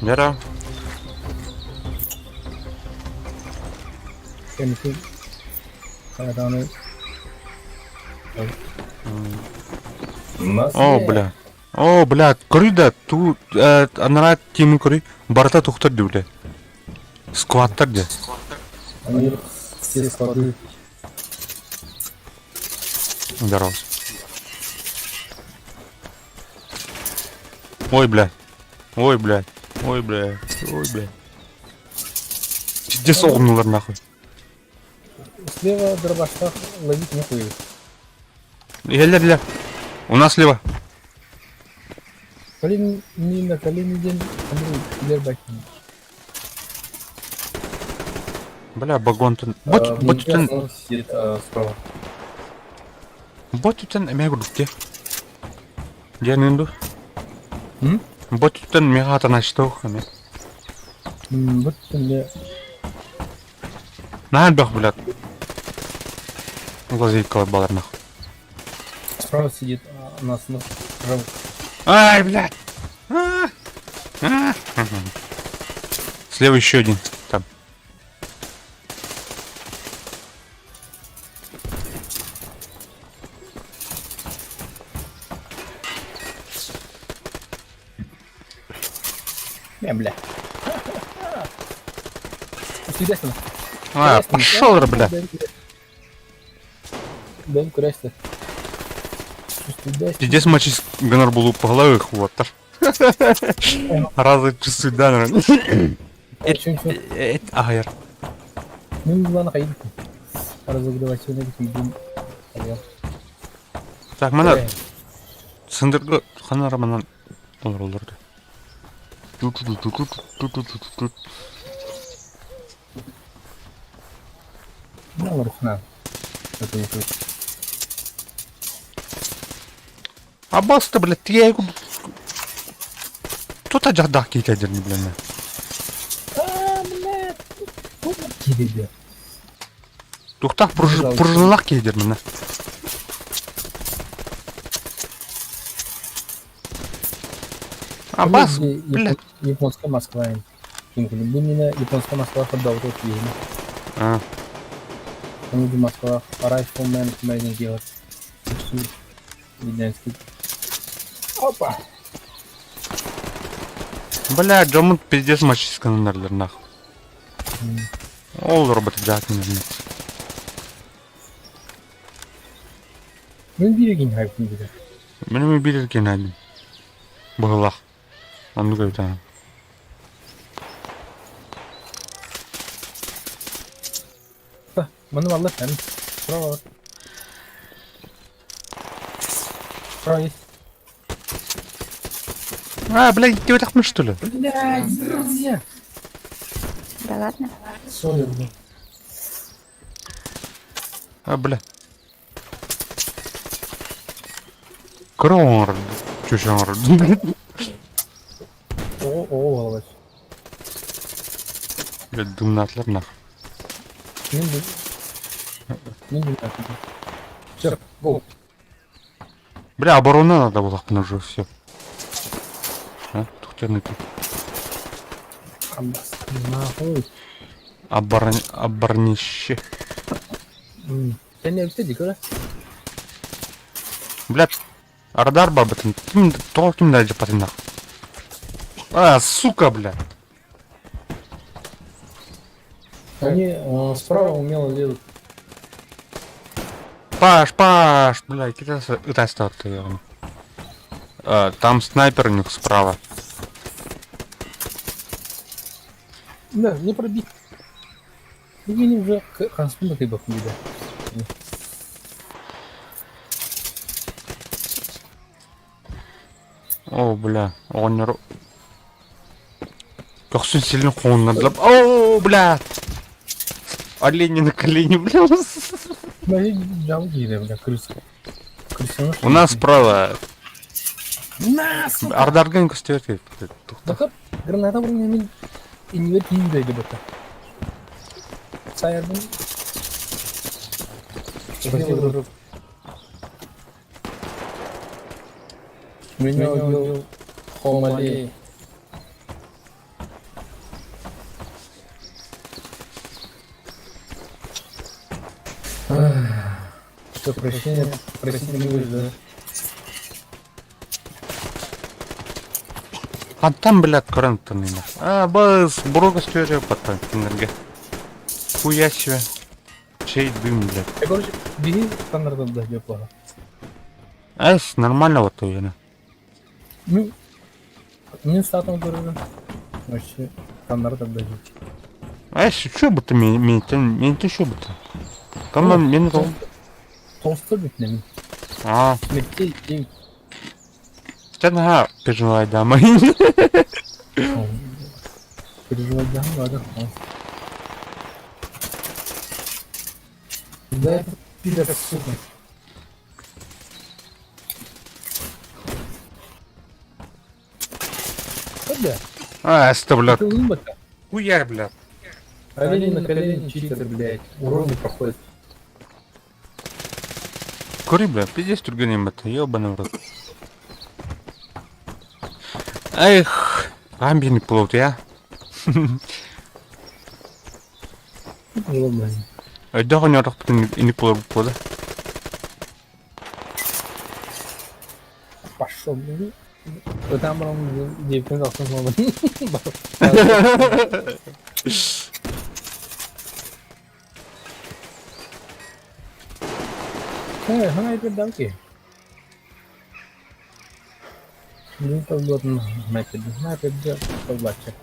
Вера. Chemical. Ayağını. О, бля, көрүй да, ту, анара теми көрүй, барата тухтар ди, бля. Скваттар ди. Они все склады. Здорово. Ой, бля. Ой, бля. Ой, бля. Ой, бля. Где согнулар, нахуй? Слева дробашка ловить не хуй. Ля. У нас слева. Колени на колени день, Андрей, баки. Бля, багон-тын. Ботутын, сидит справа. ботутын эме гудукте. Генинду. М? Ботутын мегатан аштаух, эме. Вот мне Нахуй бах, блядь. Глазейка балар, нахуй. справа сидит нас на справа. Ай, блядь. Слева еще один. Там. Бля. Интересно. А, пошел, бля. Дэн курясты. Пиздец мочись гонор был по голове хватар. Разы часы, да, наверное. Агайр. Мен бұланы қайдым. Разогревательный күйдім. Так, мана сындырғы қана раманан оларды. Ну, варфна. Это не тут. А баста, блядь, я его... Тут ажардақ кейтәдер не білемін. Кирилля. Тоқтақ пружынлақ кейдер мені. А бас, блядь. Японская Москва. Именно японская Москва поддал вот фильм. А, Они в Москва. Райфлмен можно делать. Видянский. Опа. блядь, жамын пиздец мочись каналдар нахуй. Ол робот жат не знаю. Мен бирегин хайп не билет. Менің билерген әлім. Бұғылақ. Анды көйтән. Маны аллах тән. Справа. Справа есть. А, блядь, тебе так мы что ли? Блядь, друзья. Да ладно. Сори, блядь. А, бля. Кроңыр. Чушаңыр. О, головач. Блядь, дымнатлар нахуй. Не знаю. Все, гоу. Бля, оборона надо было на уже все. А, тухтяны тут. Нахуй. Оборнище. Sen ne yaptın dikkat? Блядь, радар бабытын. Ким дальше патина. А, сука, бля. Они справа умело лезут. Паш, блядь, это остался явно. Там снайпер у них справа. Да, не пробить. Они уже конспиры ты бы видел. О, бля, он не... Как сын сильно хон надо... О, бля! Олени на колени, бля. Ну, жалкие, бля, крыса. Крыса. У нас справа. На, сука! Ардарган көстөбөт керек. Bakıp granata vurun hemen iniyor TV'deydi bakın. Sayardım. Vurup. Menyo komali. Что прощения, простите, не выжил. Кантан блядь көрініп мені. Біз бұру көстөбөт баттан кинерге. Хуя себе. Чей дым, блядь. Я, короче, беги стандартом дойдет плохо. Нормально вот уверен. Ну, мен статом көрдім. Вообще, стандартом дойдет. Что будто менті что будто? Кімнен мені тол? Толстой бит немен. Мектей, ей. Сен переживай, да, мои. Переживать да, ладно. Да это пидор, сука. Да, Это, блядь. ты улыбка. Хуяр, блядь. Олень на колени, читер, блядь. Урон не проходит. Кури, блядь, пиздец турганем это, ёбаный в рот. Эх, амби не плот, я. Ладно. Да, у него так и не плот, да? Пошел, блядь. Вот там он девятый раз снова. Снайпер дамки. Ну, то вот снайпер делал, побачив.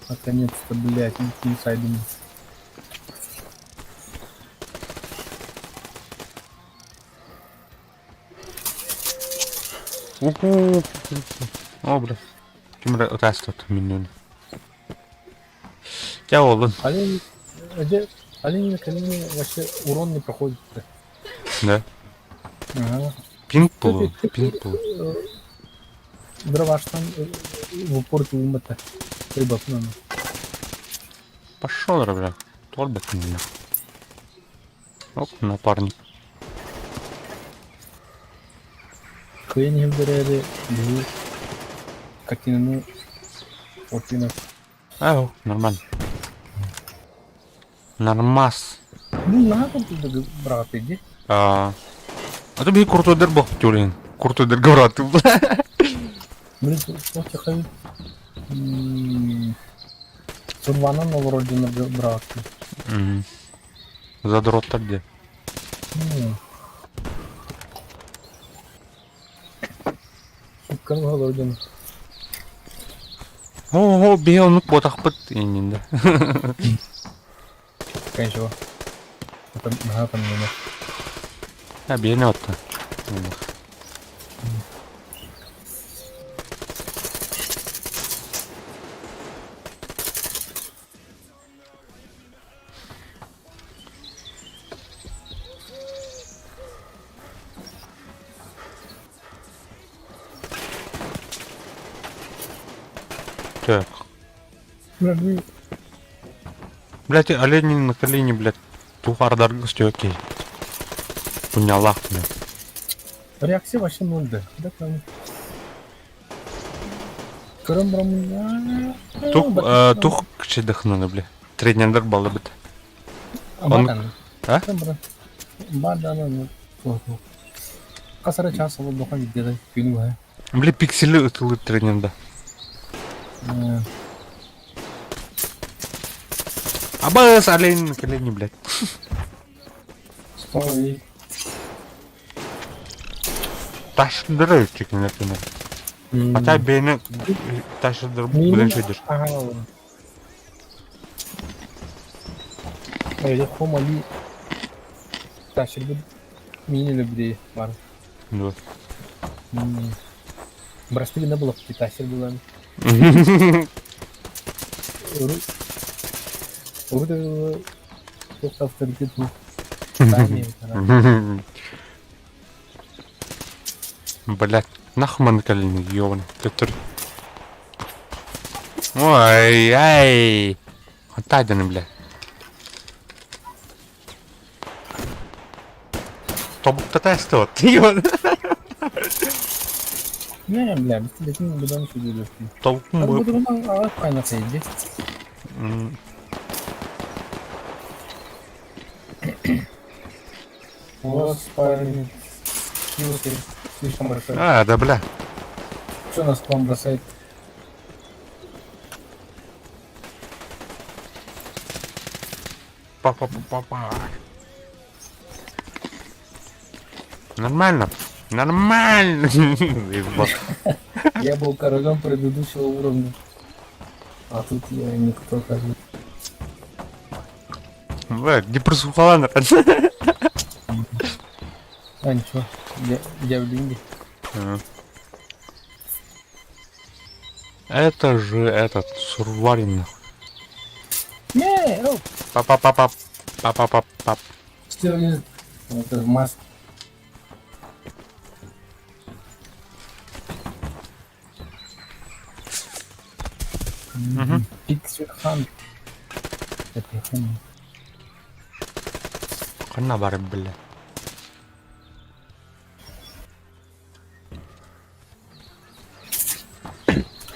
Наконец-то, блядь, не сайдом. Уху. О, блядь. Кимре отастат минут. Я олын. Олень на колени вообще урон не проходит. Да. Ага. Пинг-пул. Дроваштан в упор тулмата. Рыбак надо. Пошел, бля. Торбек меня. Оп, напарник. Кыйын хилдерери бу картинаны отинат. Ау, нормально. Нормас. Ну нахуй ты брат иди. А то би куртодер бо тюрин. Куртодер говорат. Блин, просто хай. Сурвана новорожденный брат. Задрот где? Сука, новорожденный. О, бел, ну потах инде. Конечно. Это нага там не. А бенёт-то. Так. Блять, олени на колени, блять. Тухардар гостёки. Пунялах, блять. Реакция вообще нульда. Да там. Кырым-бырым. Тух кичи дыхнаны, бля. Тренендер балы бит. Бадан. А? Бадан. Касара часа бол дохан гиде фильм है. Бля, пиксели ытылы трененда. Абас олень на колени, блять. Ой. Таштырдыр чеkin например. Хотя бeni таштырдыр bilen şeydir. Öyle homali taşırdı mineli bir var. Вот. Бросили не было, таşır bulan. Orada çok avtoritet bu. Сами, да. Блять, нахуй man колени, ёбаный. Ой, ай. Отдадены, блядь. Тобукта тесто, ёбаный. Не, бля, bütün buradan söylüyorsun. Тобук Abi bu mu? durumdan ağır kaynataydı. У вас парень хилки слишком большой. А, да, бля. Что нас к вам бросает? Па-па-па-па-па. Нормально. Нормально. Ебать. Я был королем предыдущего уровня. А тут я никто, оказывается. Бля, не прослухала на А, ничего. Я в деньги. Это же этот сурварин. Не, оп, Па-па-па-па. Па-па-па-па. что лезет? Это маск. Пиксерхан. Это хуйня. Кана бар, бля.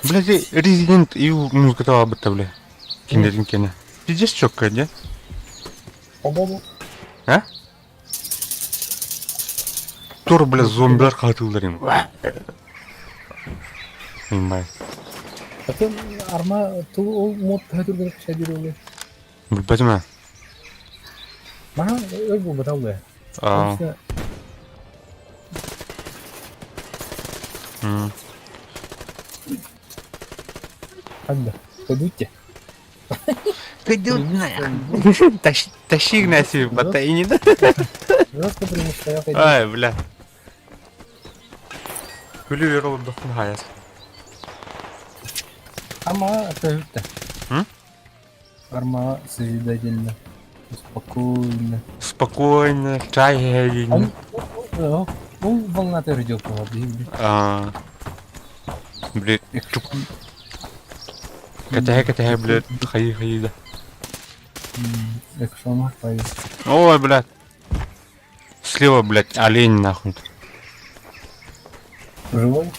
Блядь, Resident Evil музыка об этом, бля. Киндеринкина. Пиздец чокка, да? Оба-оба. А? Тур, бля, зомбилар катылдырым. Понимаю. Bakın arma tu o mod hadir bir şey değil oluyor. Bilmem. Bana öyle bu bedava ya. А, İşte hadi. Pойдите. Тащи на себе батареи, да? Просто потому что я пойду. Ай, бля. Кулюверал дохная. Ama это. М? Арма созидательно. Спокойно. Спокойно, чай. Он волнатый радио проводил. Блядь, катая, блядь, ходи, да. Экшон поедет. Ой, блядь. Слева, блядь, олень, нахуй. Живой?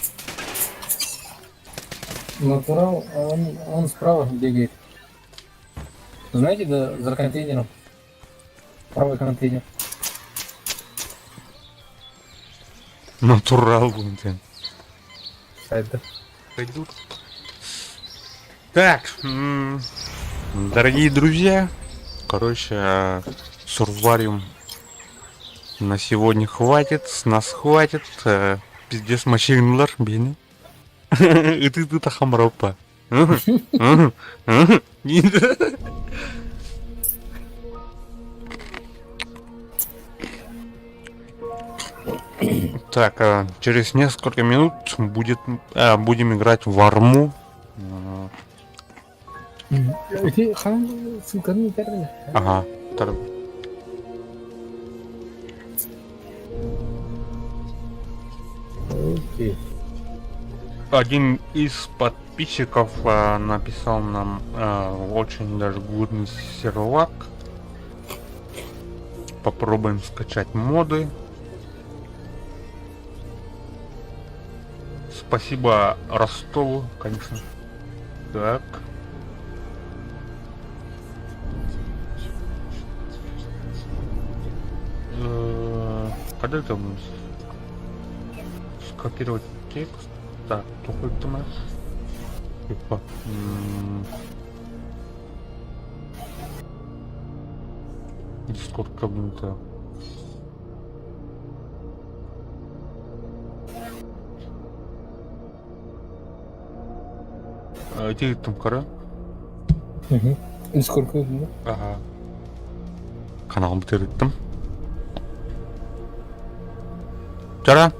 Натурал, он справа бегает. Знаете, да, за контейнером. Правый контейнер. Натурал, блядь. Это. Пойдут. Так, дорогие друзья, короче, Сурвариум на сегодня хватит, с нас хватит. Пиздец, машинлар, бени. И ты тут хамропа. Так, через несколько минут будем играть в арму. Öte han sultanı yeterli. Ага. Окей. Один из подписчиков написал нам очень даже годный сервак. Попробуем скачать моды. Спасибо Ростову, конечно. Так. Когда это у нас? Скопировать текст. Так, какой это у нас? Типа. Дискорд кабинета. Эти там кара? Сколько было? Ага. Канал бітірдім. Жара.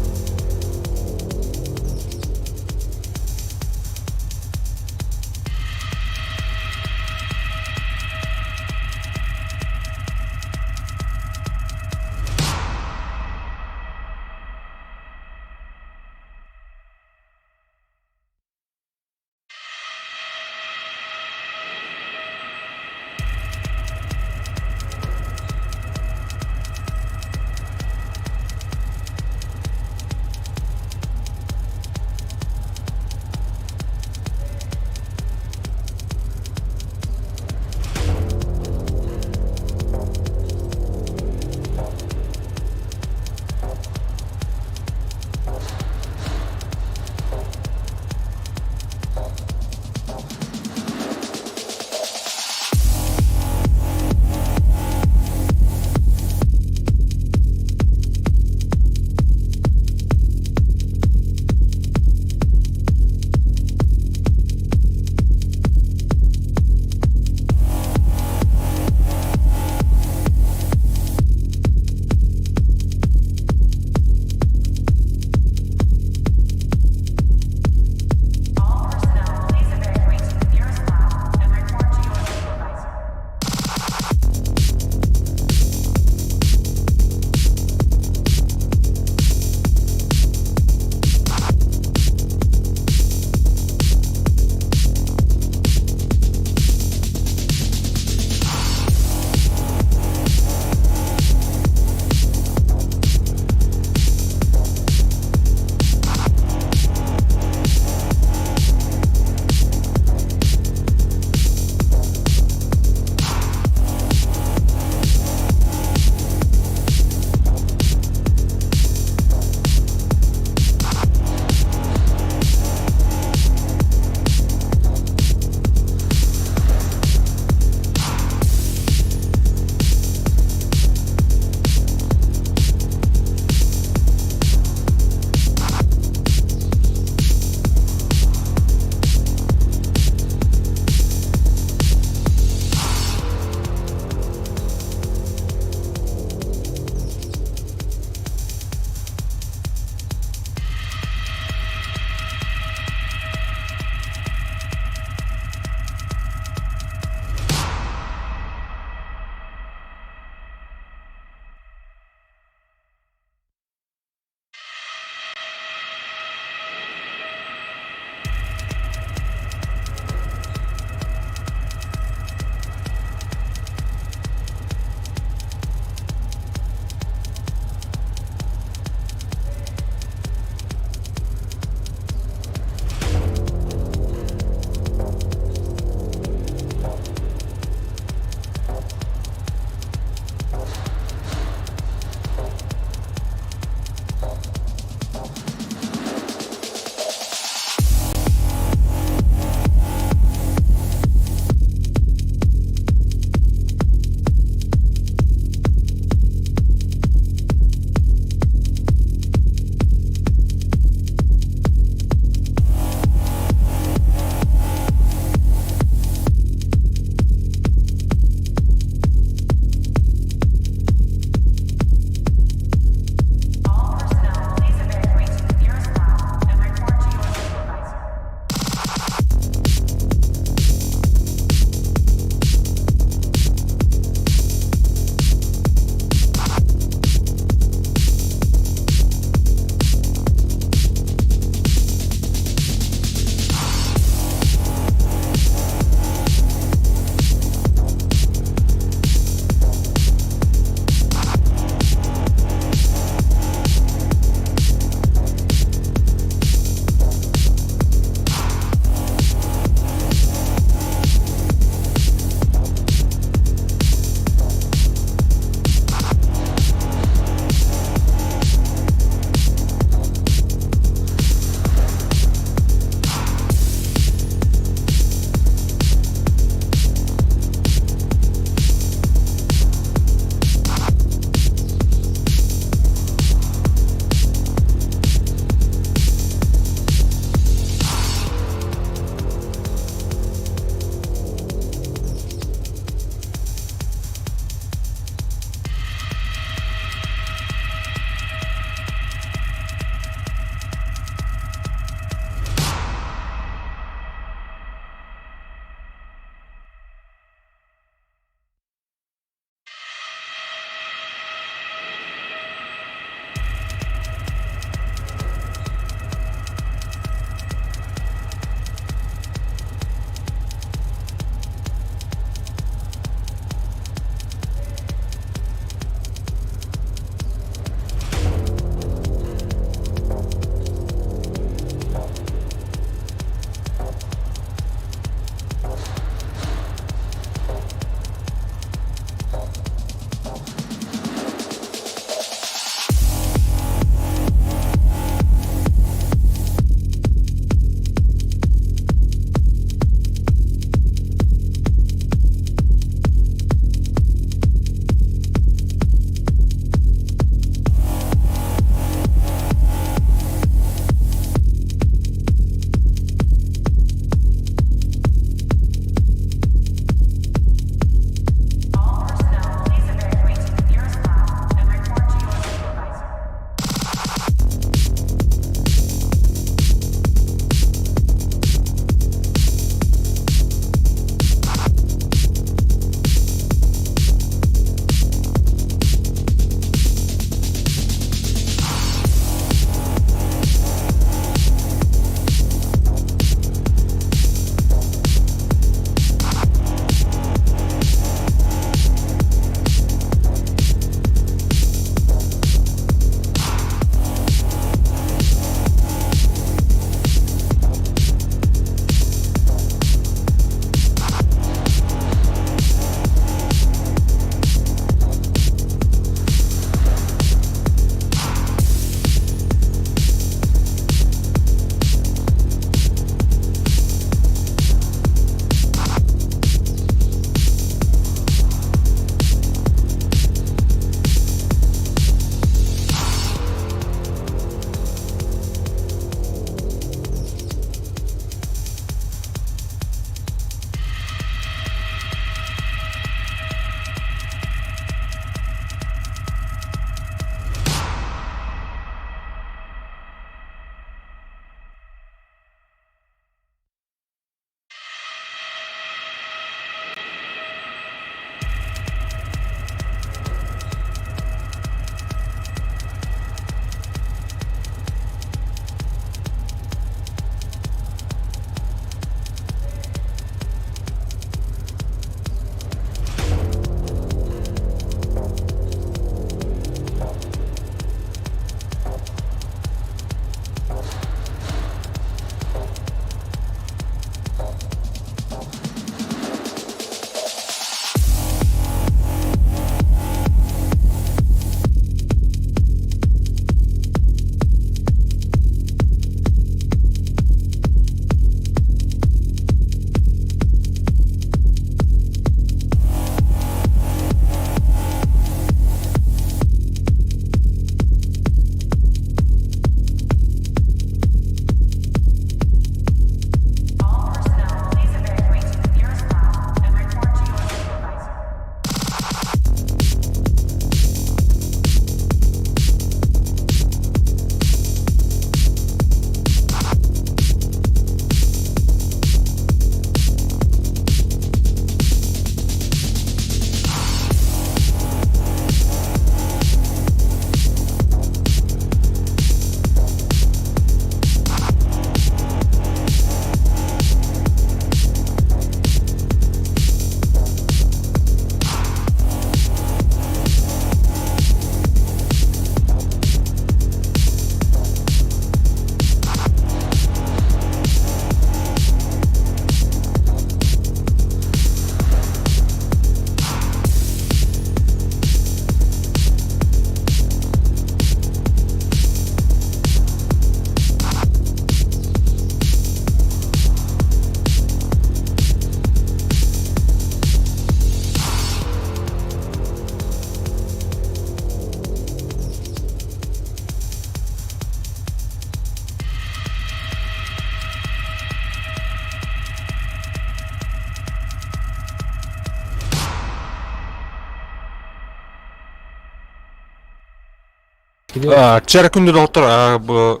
Чара күндү доктор бу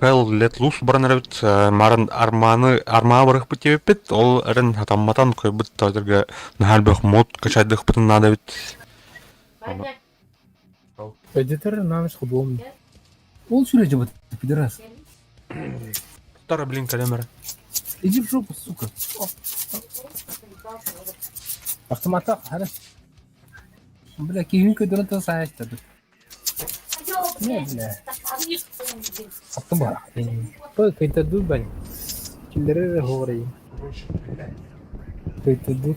Hell Let Loose баранарабит марын армаа барых бит ол эрен хатамматан көбүт тадырга нахалбах мод качайдык бутун надабит. Эдитор намеш худом. Он сюда вот пидорас. Тара блин калемер. Иди в жопу, сука. Автомата, хара. Бля, киюнка дурата саашта. Не, бля. Автомат. Пой, кайта ду, бля. Киллеры हो रही है. Кайта ду.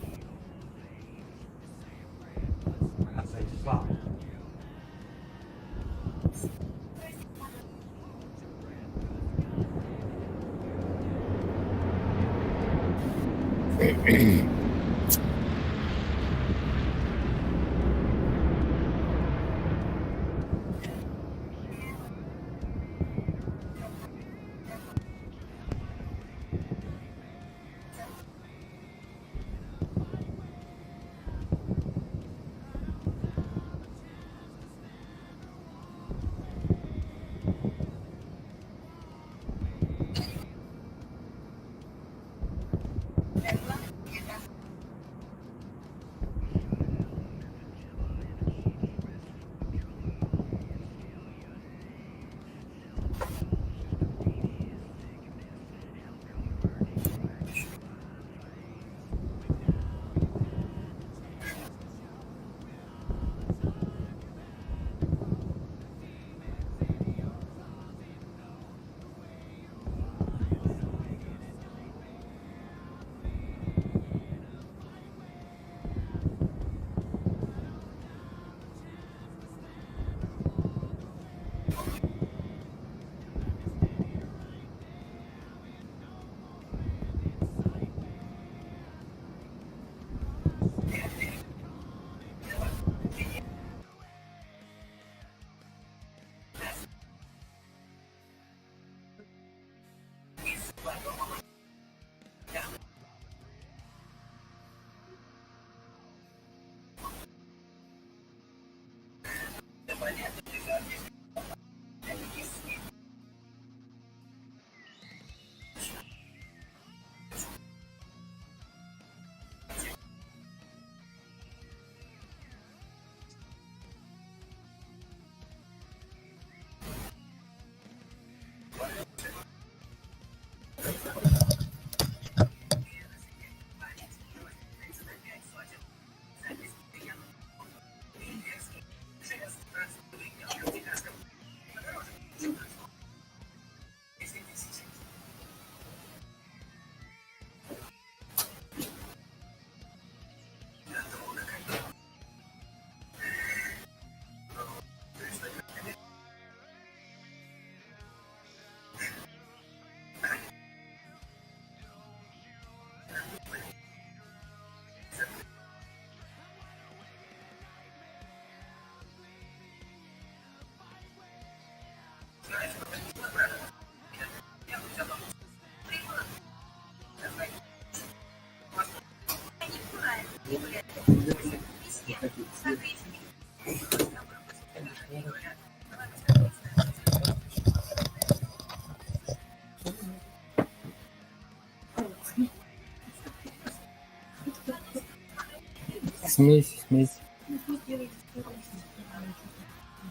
Смесь.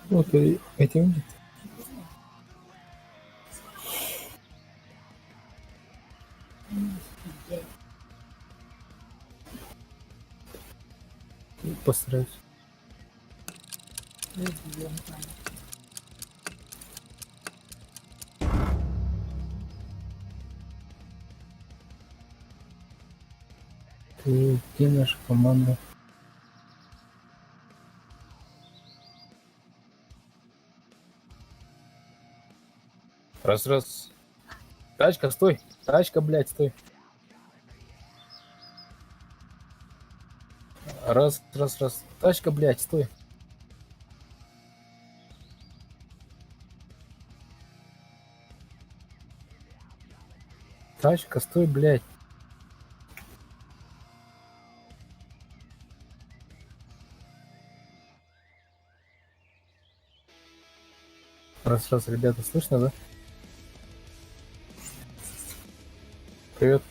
Вот этим. Постараюсь. Где наша команда? Раз. Тачка, стой. Тачка, блядь, стой. Раз. Тачка, блядь, стой. Тачка, стой, блядь. Сейчас, ребята, слышно, да? Привет.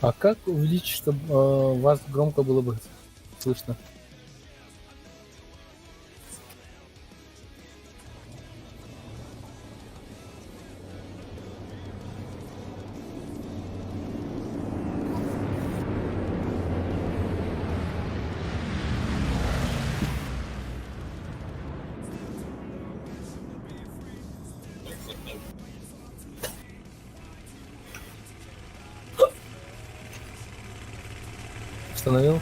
А как увеличить, чтобы вас громко было бы слышно? Установил?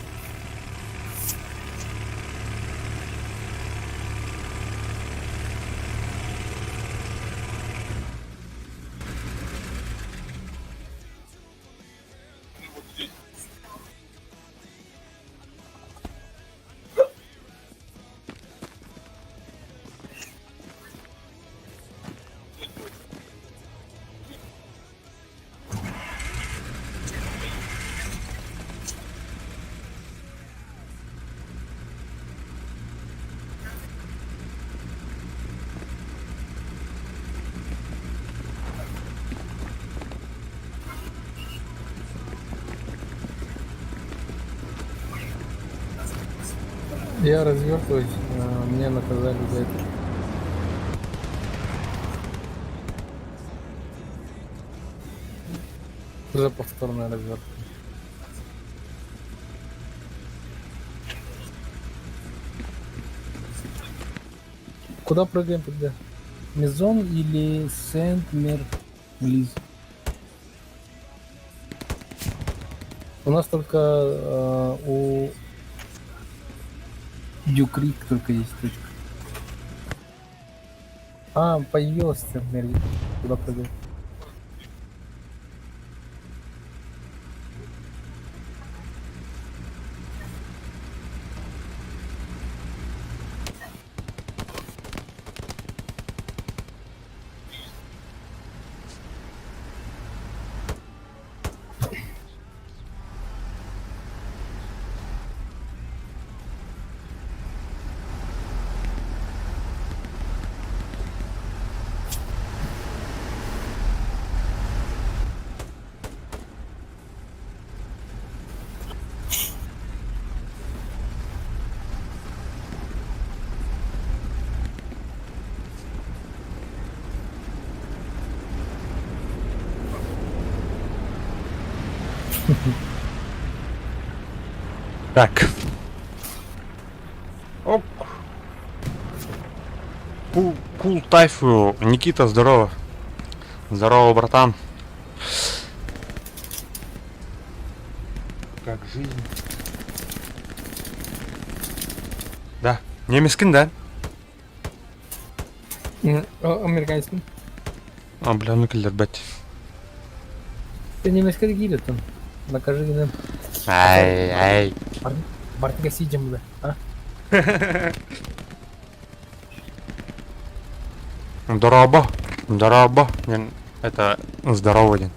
Я развертываюсь, меня наказали за это. За повторное развертывание. Куда прыгаем тогда? Мезон или Сент-Мер-Лиз? У нас только у Дюкрик только есть точка. А, появилась Сент-Мер-Лиз. Куда прыгаем? Так. Оп. Кул тайфу. Никита, здорово. Здорово, братан. Как жизнь? Да. Немецкин, да? Американский. А, бля, ну киллербет. Ты немецкий гидет там. Накажи нам. Ай. Бартика сидим, да. А? Здорово. Здорово. Это здорово день.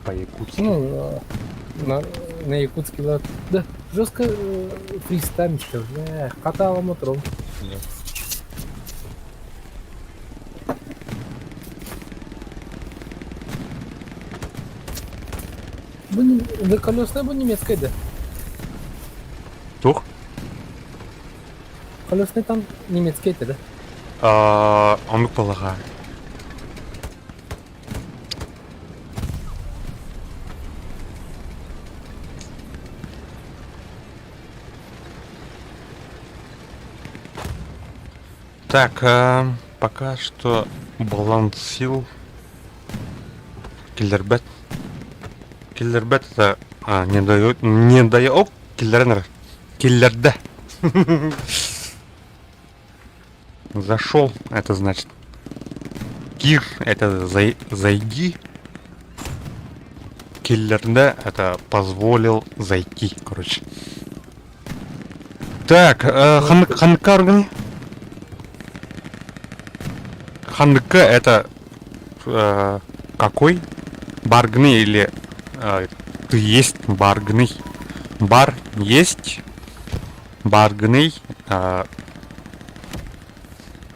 По-якутски. Ну, на якутский лад. Да, жестко фристаймчика, бля, катала мотором. Да колесная бы немецкая, да. Тух? Колесный там немецкий, да. Он полагаю. Так, пока что баланс сил. Киллербет. Киллербет это не дает. О, киллернер. Киллерда. Зашел, это значит. Кир это зайди. Киллерда это позволил зайти, короче. Так, Ханка органи. Ханка это какой? Баргны или ты есть баргны? Бар есть. Баргны.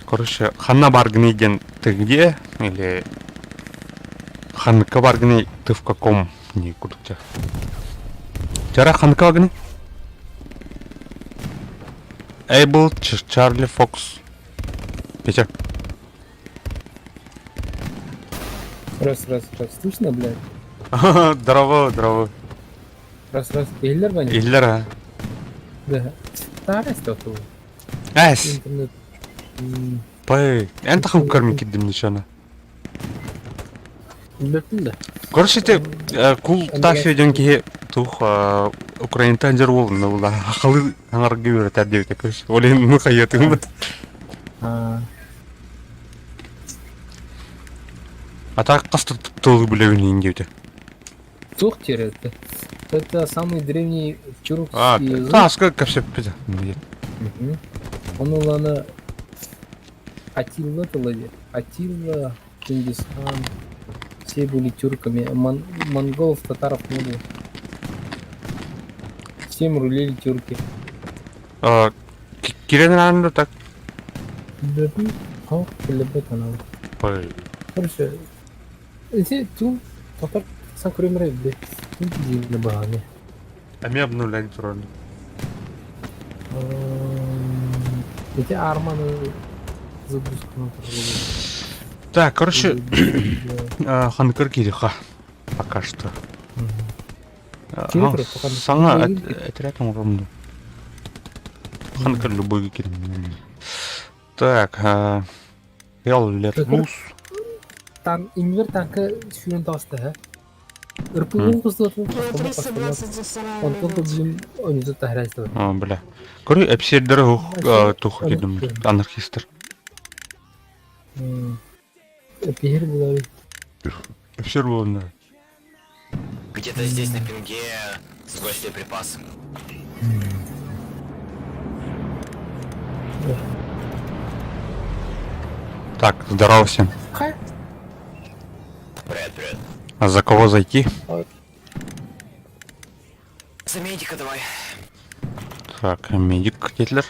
Короче, Ханна Баргниген, ты где? Или Ханка Баргни, ты в каком? Никуда у тебя. Вчера Ханка Баргни? Эйбл, Чарли Фокс. Петя. Раз. Слышно, блядь? Здорово. Раз. Эйлер бани? Иллера. Да. Старый статус. Эс. Интернет. Пэй. Энта хам кармики дымничана. Беппинда. Короче, ты кул тафи деньги тух Украинтан жер болдун да бул акылы аңарга үйрөтөр деп такой. Олен мыкаятың да. А так касты толы билебин деп. Тухтер это. Это самый древний чурукский А, язык. таска капсеп пида. Мгм. Он улана Атилла тылыды. Атилла, Чингисхан. Все были тюрками. Монголов, татаров не было. Всем рулили тюрки. Киренан так. Беппин. Хау, келебет анау. Пэй. Короче, эти ту татар сакрымры бе. Дивно багами. А меня обнуляли тролли. Эти арманы запускают. Так, короче, Ханкар Кириха. Пока что. Кирихра, пока не Саңа знаю. отряд ұрымды. Ханкар любой кирим. Так, Эллер Там инвер танка шүрен тасты, ха? Ирпулун кыздатып, он только блин, он за тахрайсты. бля. Көрі әпсердері тұқы кедім. Анархистер. Пехер булави. Әпсер болында. Где-то здесь на пинге сбрось припасы. Так, здорово всем. Привет. А за кого зайти? За медика давай. Так, медик Гитлер.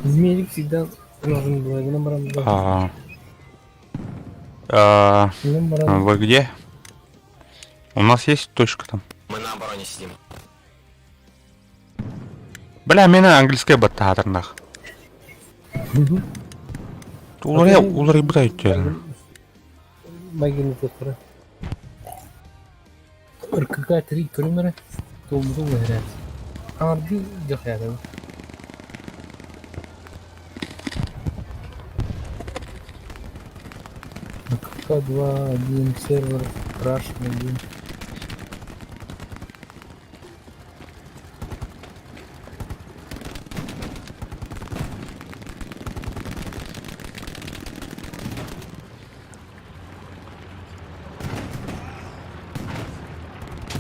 Медик всегда нужен был. Номером. Вы где? У нас есть точка там. Мы на обороне сидим. Бля, меня английская баттатор нах. Улары бытают тебя. Магин тотора. Какая три кримера? То был играть. Арди дохера. К2, 1 сервер, краш 1.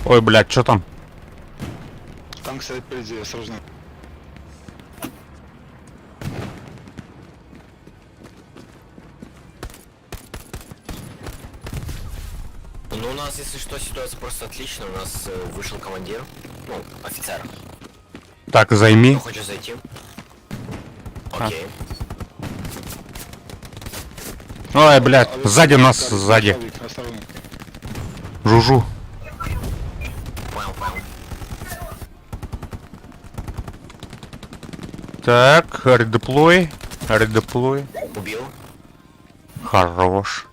Ой, блядь, что там? Танк стоит впереди, осторожно. Ну, у нас, если что, ситуация просто отличная. У нас вышел командир, ну, офицер. Так, займи. Кто хочет зайти? Окей. Ой, блядь, сзади нас, сзади. Осторожно. Жужу. Понял. Так, редеплой. Убил. Хорош.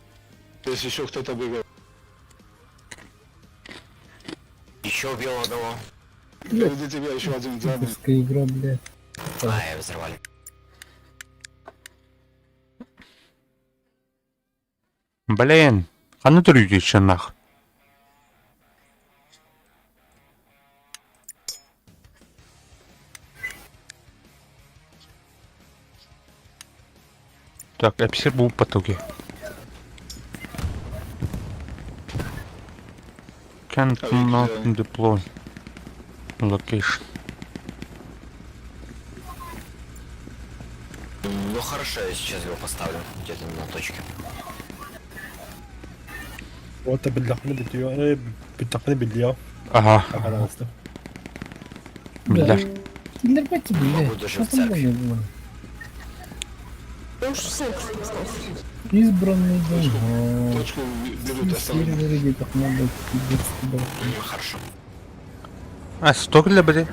Здесь еще кто-то бегал. Еще убил одного. Впереди тебя еще один сзади. Суперская игра, блядь. Ай, взорвали. Блин, а ну ты еще нах. Так, офицер был в потоке. Can't not deploy location. Ну хорошо, я сейчас его поставлю где-то на точке. وانت بتدخلني بالديو انا بتدخلني بالديو Ага, على قصدي бля. Киллербайте, бля. Могу даже в Что там, церковь. бля, избранный дом. Точку берут оставлю. Серверы где-то надо пиздец туда. Ну, хорошо. А, столько ли, бля?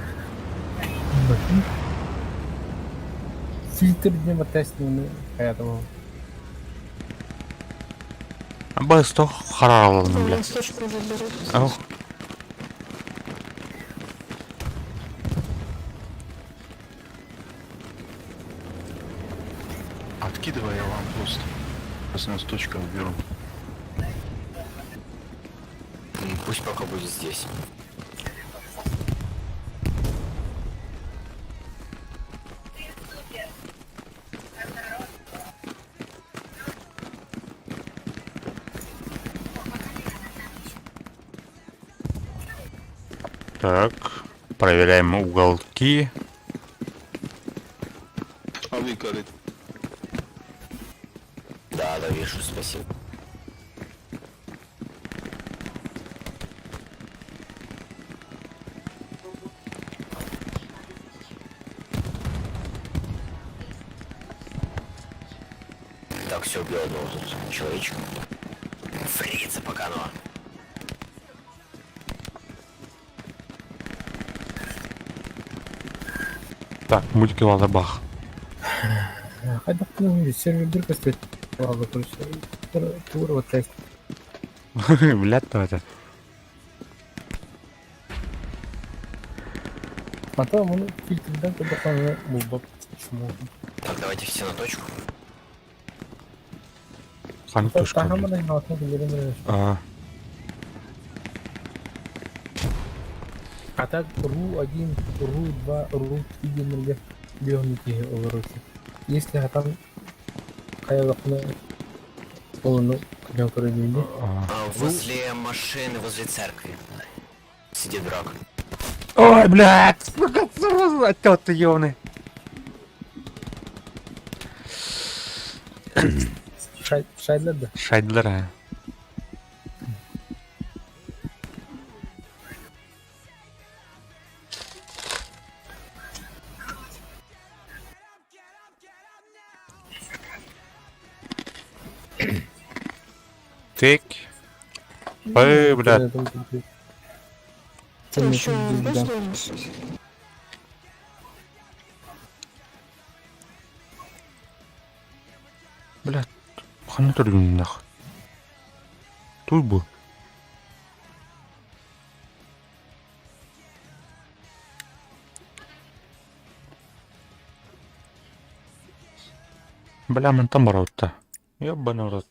Фильтр днева тестовый этого. А бы сто харал, бля. Ау. Откидывай я вам просто. Сейчас нас точка уберу. Пусть пока будет здесь. Так, проверяем уголки. А вы, корыт. Да, да, вижу, спасибо. Так, все, убил одного тут человечка. Фрица поганого. Так, мультики Лазабах. Хай ну, сервер дырка стоит. Ладно, короче. Тур вот тест. Блядь, то это. А то он фильтр да, тогда он был почему. Так, давайте все на точку. Хантушка, Там блядь. на одну говорим. А, А так РУ-1, РУ-2, РУ-3 нельзя бегнути вороте. Если там каялапна полную который не Возле машины, возле церкви. Сидит враг. Ой, блядь! Сука, сразу тёт ёвный. Шайдлер. Шайдлера. Так. Ой, блядь. Блядь. Қаны тұрдың нах. Туй бұл. Бля, мен там бар аутта. Ёбаный в рот.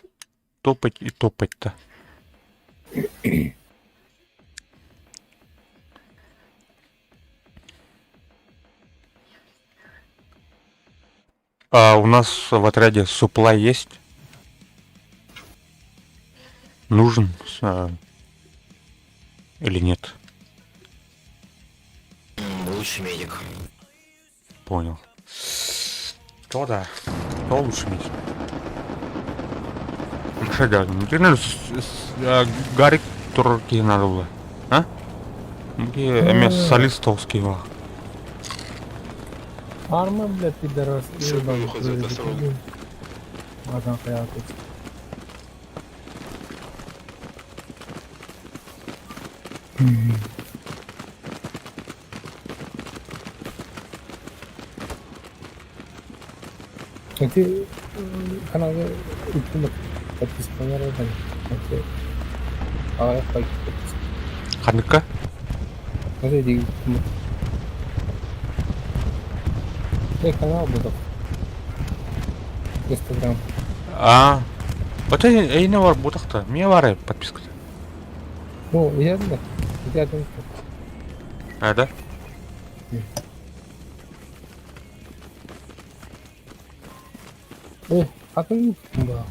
Топать и топать-то. А у нас в отряде суплай есть? Нужен? Или нет? Лучший медик. Понял. То да. То лучше медик. Что делать? Гарик турки надо было. А? Где MS солистовский ва. Арма, блядь, пидорас. Всё, выходит, осторожно. Ладно, хаяту. Nanti kanalga YouTube подписка yaradın. Nanti awalnya baik подписка. Қандыққа? Nanti di YouTube. Канал будет. Instagram. А. Вот не бар бұтақты. Мне бар подписка. Ну, я да. Я думаю. А, да? Ой, Хатын ба.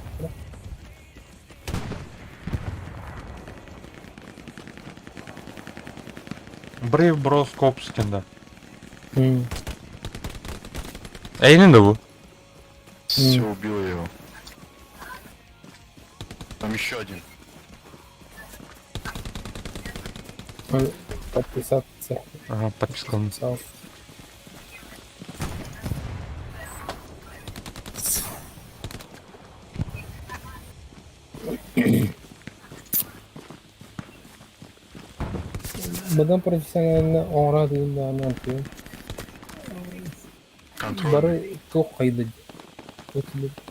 Брейв Брос Копскинда. М. Эйнен да бу? Все, убил я его. Там еще один. Подписаться. Ага, подписка. Подписал. Бұдан профессионально оңырады енді анан кейін. Контроль. Бары тоқ қайды. Өтіліп.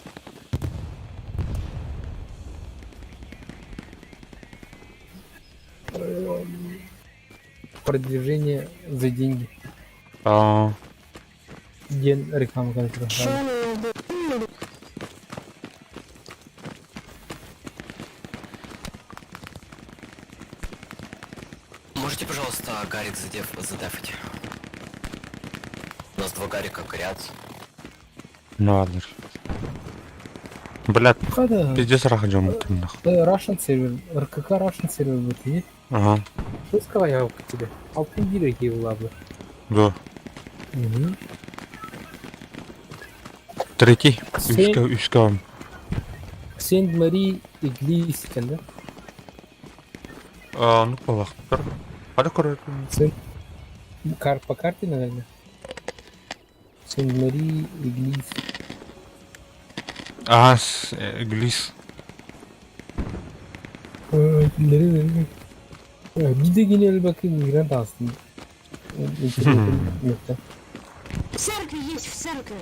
Продвижение за деньги. А, Ген реклама контракта. Можете, пожалуйста, Гарик задефать? У нас 2 Гарика горят. ну ладно. Блядь, Қада? пиздец рахаджом нахуй. Russian сервер. РКК Russian сервер будет. Ага, Пускай я к тебе. Алпендиры лабы. да. Третий. Сен- Үскә. Сент-Мари Иглис екен да? А, ну палақтар. Хadi көретін. По карте, наверное. Сент-Мари Иглис. А, Глис. Биде генерал баки мигрант астында. В церкви есть, в церкви.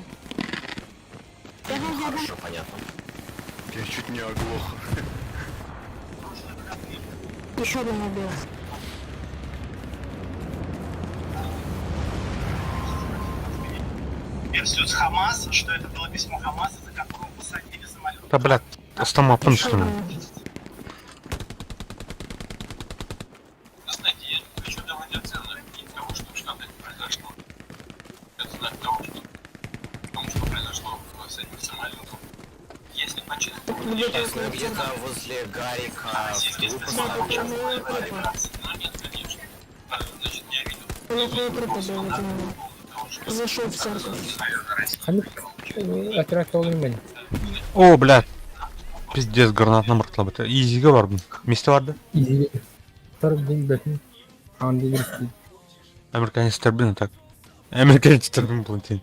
Я Хорошо, понятно. Я чуть не оглох. еще один убил. Версию с Хамас, что это было письмо Хамаса, за которым посадили самолет. Да, блядь, остамапын что ли? Знаете, я не хочу давать оценок того, что в Штатах произошло. Это знак того, что произошло с этим самолетом. Если почувствовать, Честно, где-то возле Гарика российские трупы спецслужбы стоят. участвовали в операции. Но нет, конечно. Значит, я видел. Зашел в церковь. Операция внимание. О, блядь. Пиздец, гранатны мыртылап бітті. Изиге бардым. Месте барды? Изи. Тарып день бәтін. Анды берісті. Американецтер блин так. Американецтер блин плантин.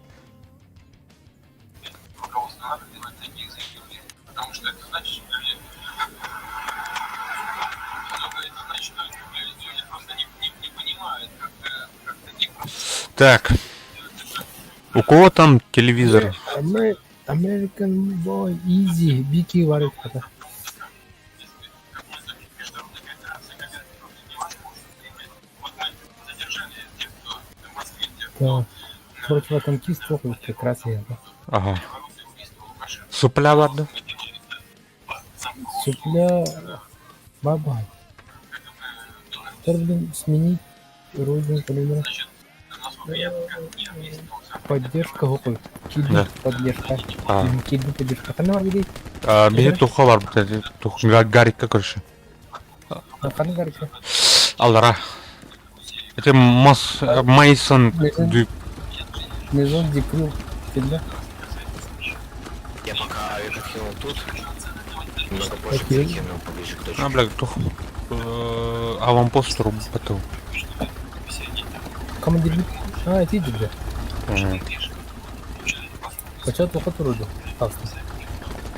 Руководство надо делать таких заявлений. Потому что это значит, что люди... Это значит, что люди просто не понимают, как таких... Так. У кого там телевизор? American boy, easy. Бики варит это. Международная кооперация, когда невозможно иметь. Вот мы задержали тех, кто в Москве, тех, кто Да. Противотанкист как раз это. Ага. революцию убийства Лукашенко. Супля барды? Супля бабай. Блин, сменить родину полимера. Поддержка гопы. Кильди Да. поддержка. А. Кильди поддержка. Қандай бар бейдей? Беде туха бар бітті. Гарикка көрші. Қандай гарика? Аллара. Это Майсон. Мезон Дикрил. Кильда. Я пока авика кинул тут. Немного позже Окей. перекину поближе к точке. А, блядь, тух. Аванпост руб потом. Командир. А, это иди, бля. Ага. Почему плохо труду?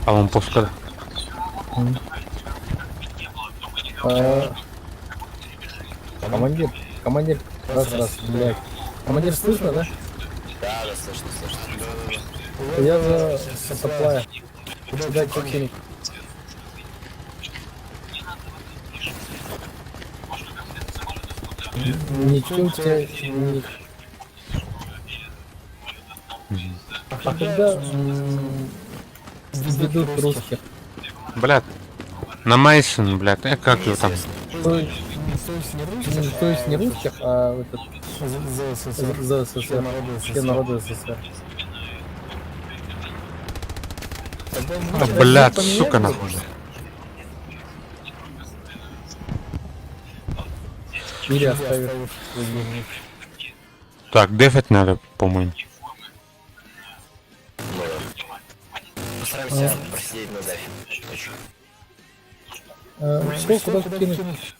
Аванпост когда? Командир. Раз, блядь. Командир, слышно, да? Да, да, слышно. Я за саплая. Дай чекинг. Ничего у тебя не... А когда ведут русских? Блядь. На Майсон, блядь. Как его там? То есть не русских, а этот... За СССР. Все народы СССР. Блядь, сука, нахуй. Или оставишь. Так, дефать надо, по-моему. Ну да. Постараемся просидеть на дефе. Точно. Что, куда кинуть?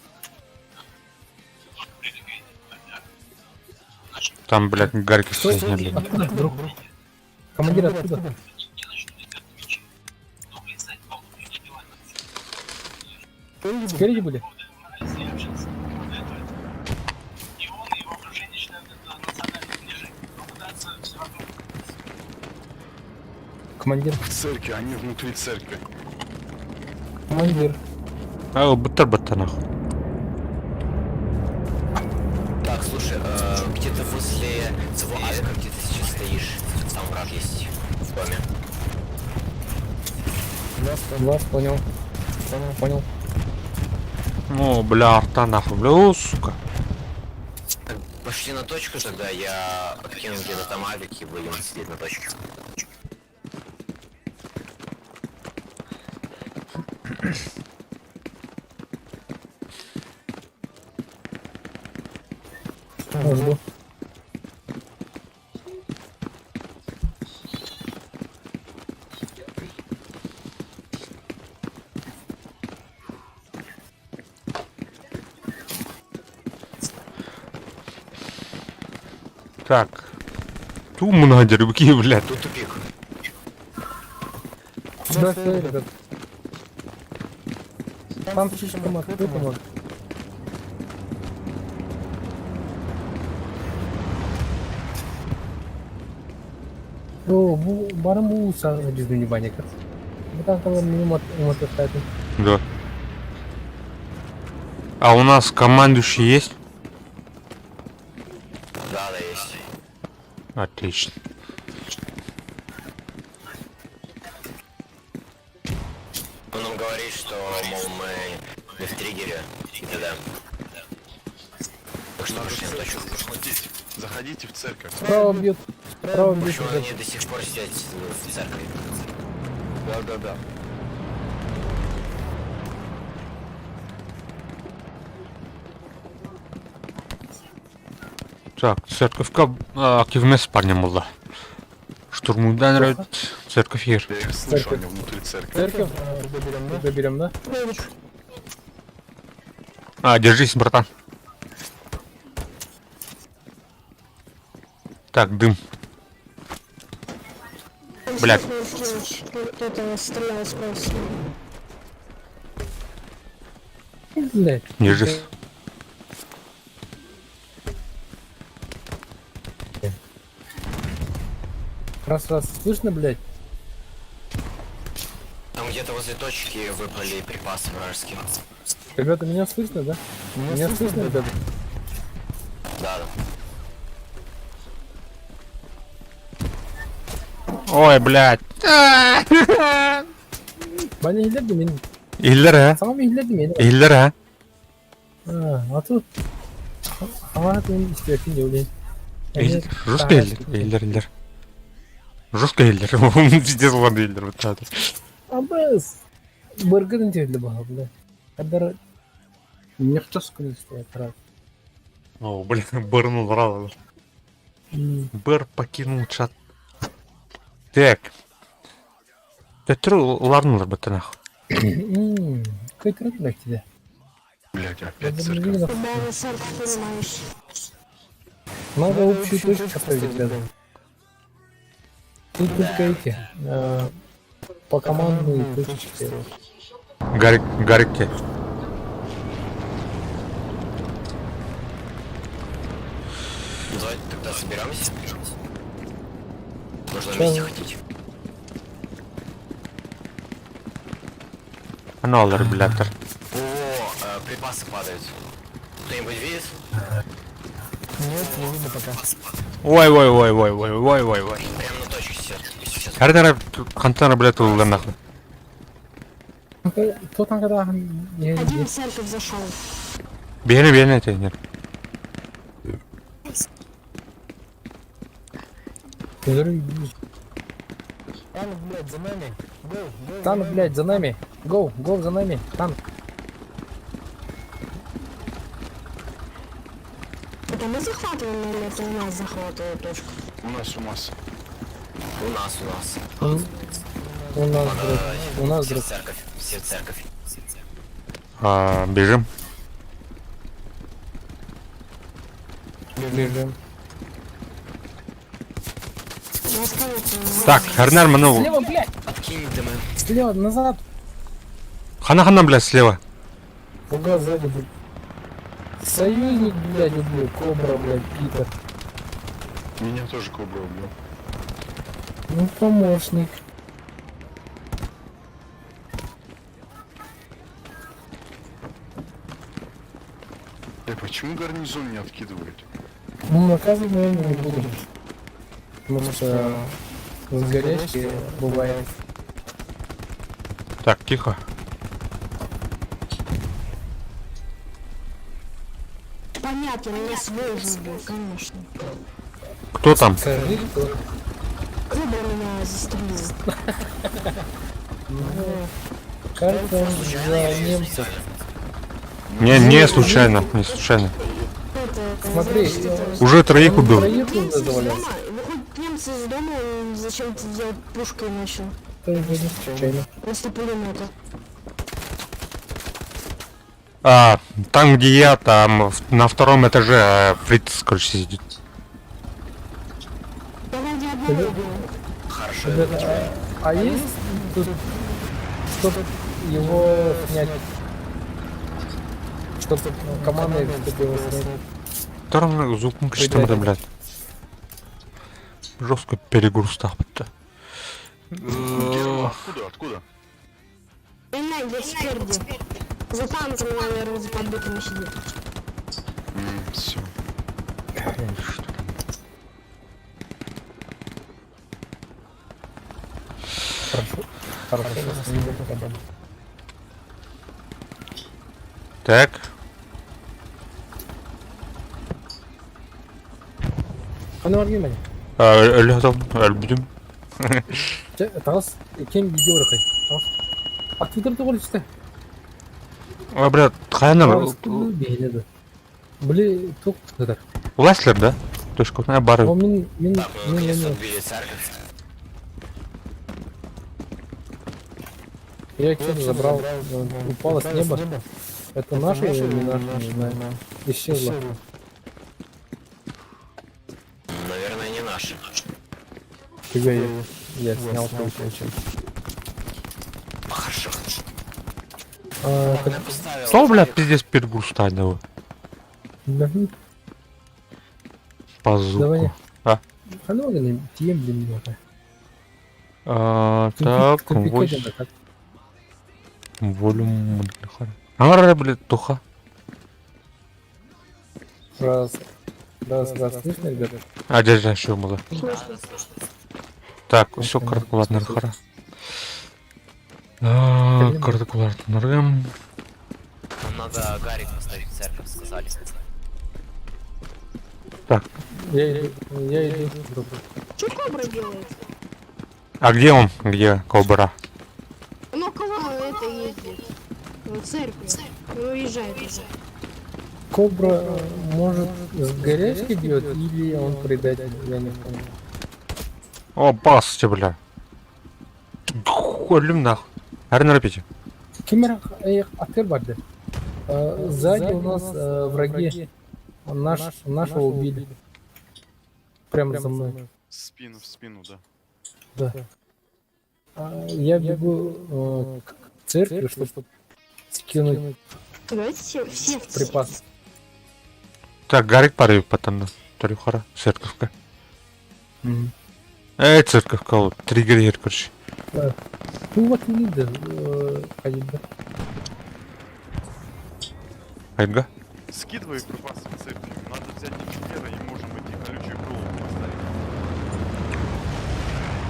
Там, блядь, гарьки Что? сняли. Откуда, друг? Командир, откуда? Спереди были? Командир, В церкви, они внутри церкви. командир. А, бутер нахуй. Так, слушай, где-то возле того Алика, где ты сейчас стоишь, там враг есть в доме. Вас, понял. Понял. О, бля, арта нахуй, бля, о, сука. Пошли на точку тогда, я откину где-то там авик и будем сидеть на точке. Жду. Так. Ту много рыбки, блядь. Тут тупик. Да, все, ребят. Там слишком открыто, может. Бар mı uçan düzgün banyak? Bu tarafa minimum мотоциклы. Да. А у нас командующий есть? Да, да, есть. Отлично. Он нам говорит, что, мол, мы в триггере и т.д. Так что пошли на точку. Заходите в церковь. Справа бьет. Справа бьет. Почему они до сих пор сидят в церкви? Да. Так, церковька активная спальня была. Штурмудан нравится. Церковь ир. Я их слышу, они внутри церкви. Церковь. Доберем, да? А, держись, братан. Так, дым. Блядь. Кто-то стрелял справа. Блядь. Держись. Раз, слышно, блядь? Там где-то возле точки выпали припасы вражеские. Ребята, меня слышно, да? Меня слышно, ребята? Да, да. Ой, блядь. Bana hillerdi benim. İller ha. Sana mı hillerdi beni? İller ha. Atı. Ama benim istiyorsun ya öyle. Жестко иллер. Жестко иллер. Пиздец ладно иллер. Вот так. Абыз. Быргын терлі баға, бля. Кадар... Нефть скрыть стоит, раз. О, блин, Бэр надрал. Бэр покинул чат. Так. Петру ларнулар бы нахуй. Какой трек на тебе? Блять, опять церковь. Бала церковь, понимаешь. Надо общую точку поставить, ребята. Тут только эти. По командные точки. Гарик. Давайте тогда собираемся. Можно Чё? вместе ходить. А ну, регулятор. О, припасы падают. Кто-нибудь видит? Ой. Прямо на точке сейчас. Her контейнер, блядь, улы нахуй. Кто там когда... Один в церковь зашел. Бейне это нет. Танк, блядь, за нами. Гоу, гоу, за нами. Танк. Это мы захватываем или это у нас захватывают точку? У нас. У нас. У нас, друг. У нас, Все в друг. церковь. Все в церковь. Бежим. Бежим. У нас кого-то... Так, Хернер, ну, Слева, блядь! Откинь дымы. Слева, назад. хана, блядь, слева. Угла сзади, блядь. Союзник, блядь, убил. Кобра, блядь, Питер. Меня тоже кобра убил. Ну, помощник. Почему гарнизон не откидывает? Ну, наказывать, наверное, не буду. Потому что с горячки бывает. Так, тихо. Понятно, меня свой же убил, конечно. Кто там? Скажи, кто. Кубер меня застрелил. Кажется, он за немцев. Не случайно, не случайно. Это... Смотри, Уже троих убил. троих уже Немцы из завалялся. дома, выходят немцы из дома, он зачем-то делать пушкой начал. Это уже не случайно. После пулемета. Там, где я, там на втором этаже Фриц, короче, сидит. Я вроде одного убил. Хорошо. Ребята, а есть тут, чтобы его снять? Чтобы команда его снять? Втором звуком что-то, блядь. Жестко перегруз так вот. Откуда? Меня здесь спереди. За танком, наверное, за подбитыми сидит. Все. Хорошо. Так. Хана var gelmedi. Öyle adam, öldüm. Тағыз, кем видео рақай. Тағыз. Активдерді ғой үсті. Блядь, қайынар, Бейледі. Біле, тоқ тұтыдар. властьлер, да? Точка, на О, бары. мен... Наконец-то убили церковь. Я что-то забрал, упало с неба. Это наше или не наше, не знаю. Исчезло. Наверное, не наши. Тебя я снял, получается. Хорошо. Так, Я поставил. Что, блядь, пиздец перегруз станет? давай, По звуку. давай. А? Хана не тем, блин, это. Так, Компьютер, 8. да, как? Волюм. Ара, блядь, туха. Раз, слышно, ребята? Дядя, что было? Так, все, картокулатный хара. Картокулатный рэм. Нам надо Гарик поставить в церковь, сказали. Так, Я иду. Что Кобра делает? а где он? Где Кобра? Ну, кого это ездит? В церковь. Он уезжает уже. Кобра может с горячки бьет или он предатель, я не помню. О, басте, бля. Ölüm нах. Арен рапите. Кемера отель барды. Сзади у нас враги. Нашего убили. Прямо за мной. В спину, да. Да. Я бегу к церкви, чтобы скинуть Давайте все в припас. Так, Гарик парю потом. Тарюхара, церковка. Мгм. Церковка, вот, триггер, короче. Ну вот не надо ходить, да? Айга. Скидывай припасы в церкви. Надо взять инженера и можем идти колючую проволоку поставить.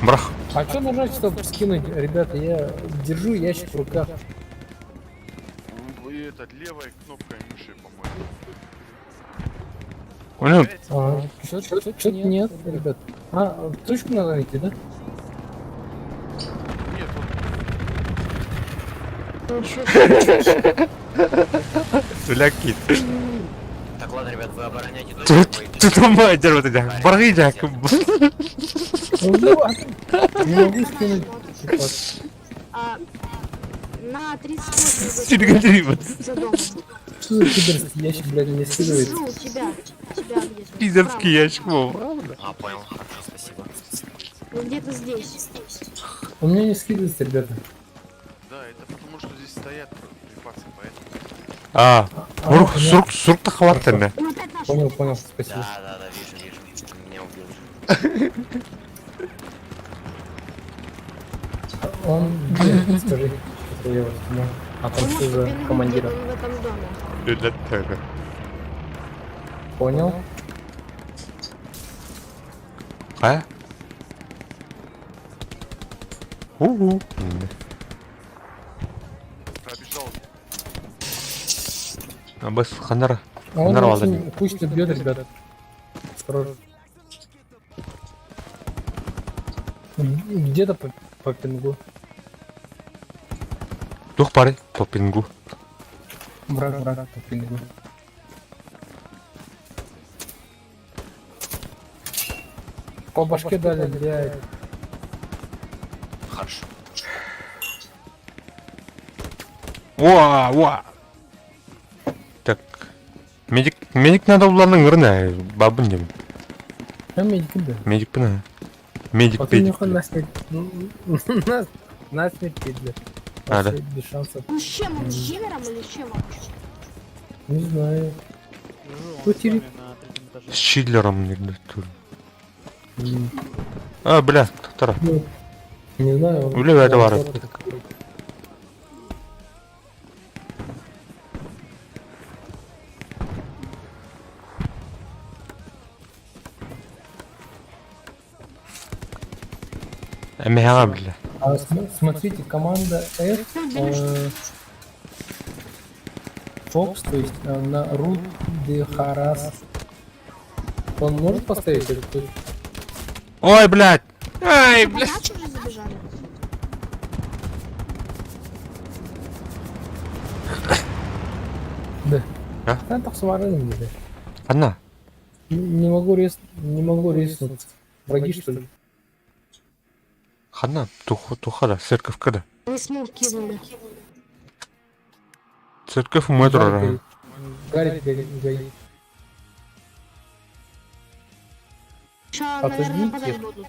Брах. А что нажать, чтобы скинуть? Ребята, я держу ящик в руках. И левой кнопкой мыши, по-моему. Понял? Что-то нет, ребят. Точку надо найти, да? Нет, вот Ничего себе. Бля, кит. Так, ладно, ребят, вы обороняйте Тут, точку, мы идем. тут мать, вот это, барыня. Ну, не могу скинуть. А, на 30 Сергей, за домом. Что за пидорский ящик, блядь, мне скидывает? Сижу у тебя. Тебя где-то. пидорский ящик, Вова. А, понял, хорошо, спасибо. Ну, где-то здесь. У меня не скидывается, ребята. Да, это потому что здесь стоят припасы, поэтому... А, сурк-то хватает. Ну, опять наш. Понял, спасибо. Да, вижу. Меня убил. Он, где? Скажи, что я его сниму. А там что за командира? В этом доме. Для tego. Понял? А? Угу. Пробежал. А без ханара. А он Ханара очень кучно бьет, ребята. Осторожно. Где-то по пингу. Дух пары по пингу. Враг по пингу. По башке дали, блядь. Хорошо. Уа. Так. Медик надо уланың ырна. Бабын дем. А медики, да. Медик пына. Медик Потом педик. нихуя насмерть пидли. А, да. Без шансов. Ну, с чем он? С Жимером или с чем он? Не знаю. Потерять. С Чидлером не тут. А, бля, Тара. Ну, не знаю. Бля, это вара. Эмега, бля. А смотрите, команда F, Фокс, то есть на Рут де Харас. Он может поставить этот точку? Ой, блядь. Ай, блядь. Понятно, уже забежали? Да. А? Да, так сварили мне. Одна. Не могу резнуться. Враги, что ли? Хана, тухада, церковь когда? Они смог кинули. Церковь у метро. Горит. Сейчас, Отожмите наверное, их. подать будут.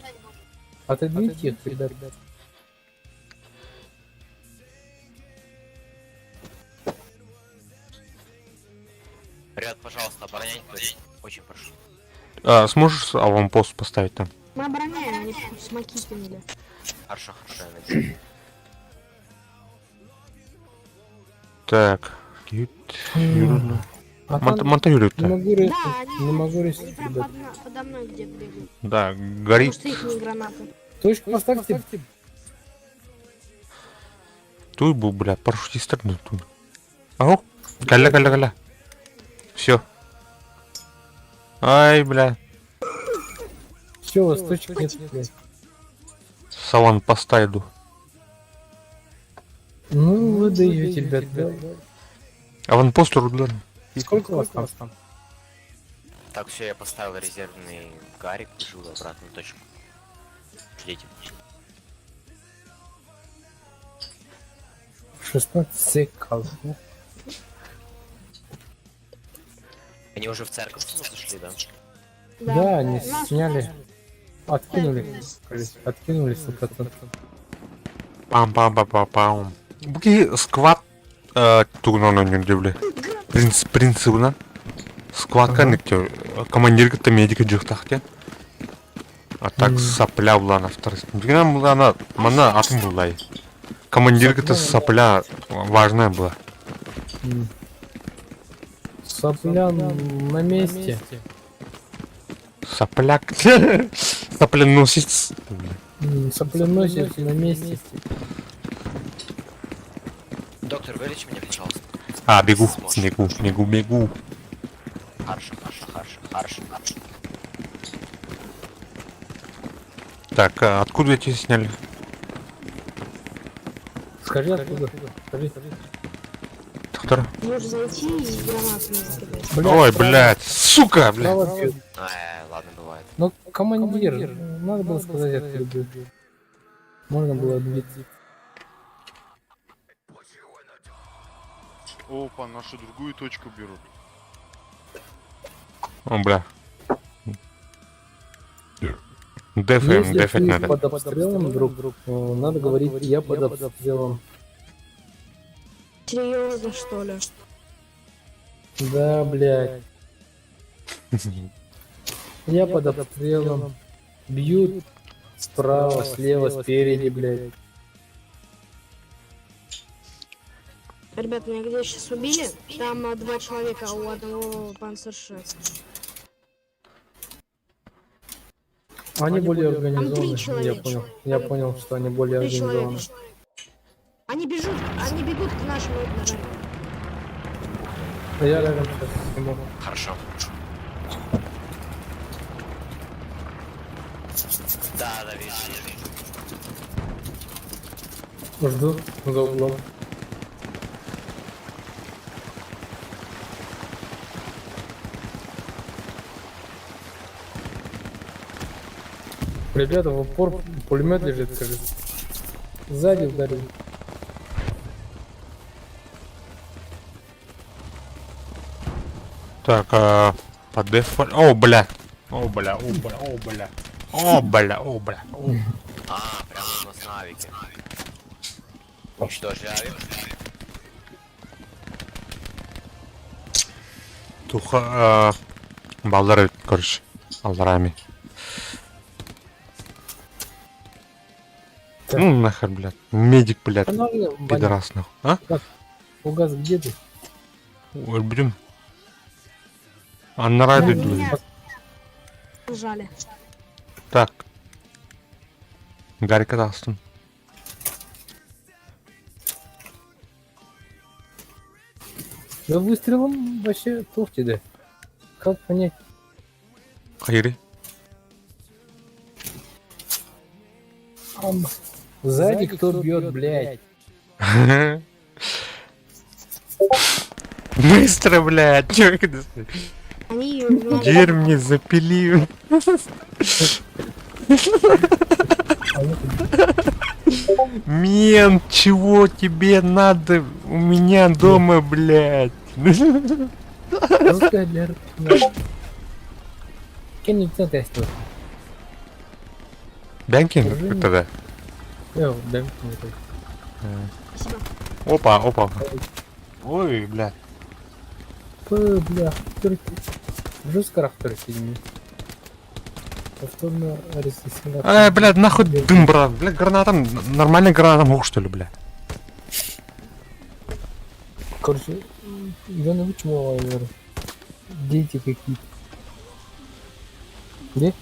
Отодвиньте их, ребят. Ребят, пожалуйста, обороняйте точку. Очень прошу. А, сможешь аванпост поставить там? Мы обороняем, они смоки кинули. Хорошо, я надеюсь. Так. Юрина. А там Манта не Юрий-то. могу резнуть, Да, они не могу они резнуть, прям ребят. подо мной где бегают. Да, Потому горит. что их не гранаты. Точку поставьте. Тут был, бля, парашютист тут. Ау. Галя. Все. Ай, бля. Все, у вас точек нет, блядь. Саван поста иду. Ну, вы даете, ребят, да. Аванпост Рудлан. Сколько у вас там? Так, все, я поставил резервный гарик, жил обратно на точку. Ждите. 16 секунд. Они уже в церковь зашли, да? Да, они Нас сняли. Откинули. Откинули 100%. Пам. Буки сквад тугнана нүрдебле. Принцибна. Сквадка никте. Командирка медика жухтахте. А так сапля булана второй. Дигнам булана мана атым булай. Командирка-то сапля важная была. Сопля на месте. Сопляк. Сопленосец. Сопленосец на месте. Доктор, вылечи меня, пожалуйста. А, бегу. Сможешь. Бегу. Хорошо. Так, а откуда эти сняли? Скажи откуда. Скажи. Можешь зайти и гранатами закидать. Ой, блядь, сука, блядь. Справа бьет. Ладно, бывает. Но командир, надо было сказать откуда бьет. Можно было отбить. Опа, нашу другую точку берут. О, бля. Дефаем, Если дефать ты надо. под обстрелом, друг, надо говорить, я под обстрелом. Серьезно, что ли? Да, блядь. Я под обстрелом. Бьют справа, слева, спереди, блядь. Ребят, меня где сейчас убили? Там 2 человека, а у одного панцерша. Они более Там 3 организованы. Я человека. понял. Я понял, что они более 3 человека. организованы. Они бегут к нашему этажу. Я рядом сейчас сниму. Хорошо. Да, вижу. Жду за углом. Ребята, в упор пулемет лежит, кажется. Сзади ударили. Так, по дефоль... О, бля. О, бля, о, бля, о, бля. О, бля, о, бля. О. Прямо у нас на авике. Уничтожили авик. Туха, балдар, короче, алдарами. Так. Ну, нахер, блядь. Медик, блядь. Нормально, Ваня. Пидорас, нахуй. А? Фугас, где ты? Ой, блин. А на райду иду. Меня жали. Так. Гарри Катастон. Да выстрелом вообще туфти, да. Как понять? Хайри. Сзади кто бьет, блядь? Быстро, блядь. Чё это? Они ее убивают. Дверь мне запилил. Мент, чего тебе надо? У меня дома, блядь. Кинь не тесту. Бянкин тогда. Да, Спасибо. Опа, опа. Ой, блядь. бля, жестко рахтер сильный. Повторно арестовать. Блядь, нахуй дым, брат. Блядь, гранатом, нормальный гранатом мог, что ли, бля. Короче, я не учу, наверное. Дети какие-то. Где?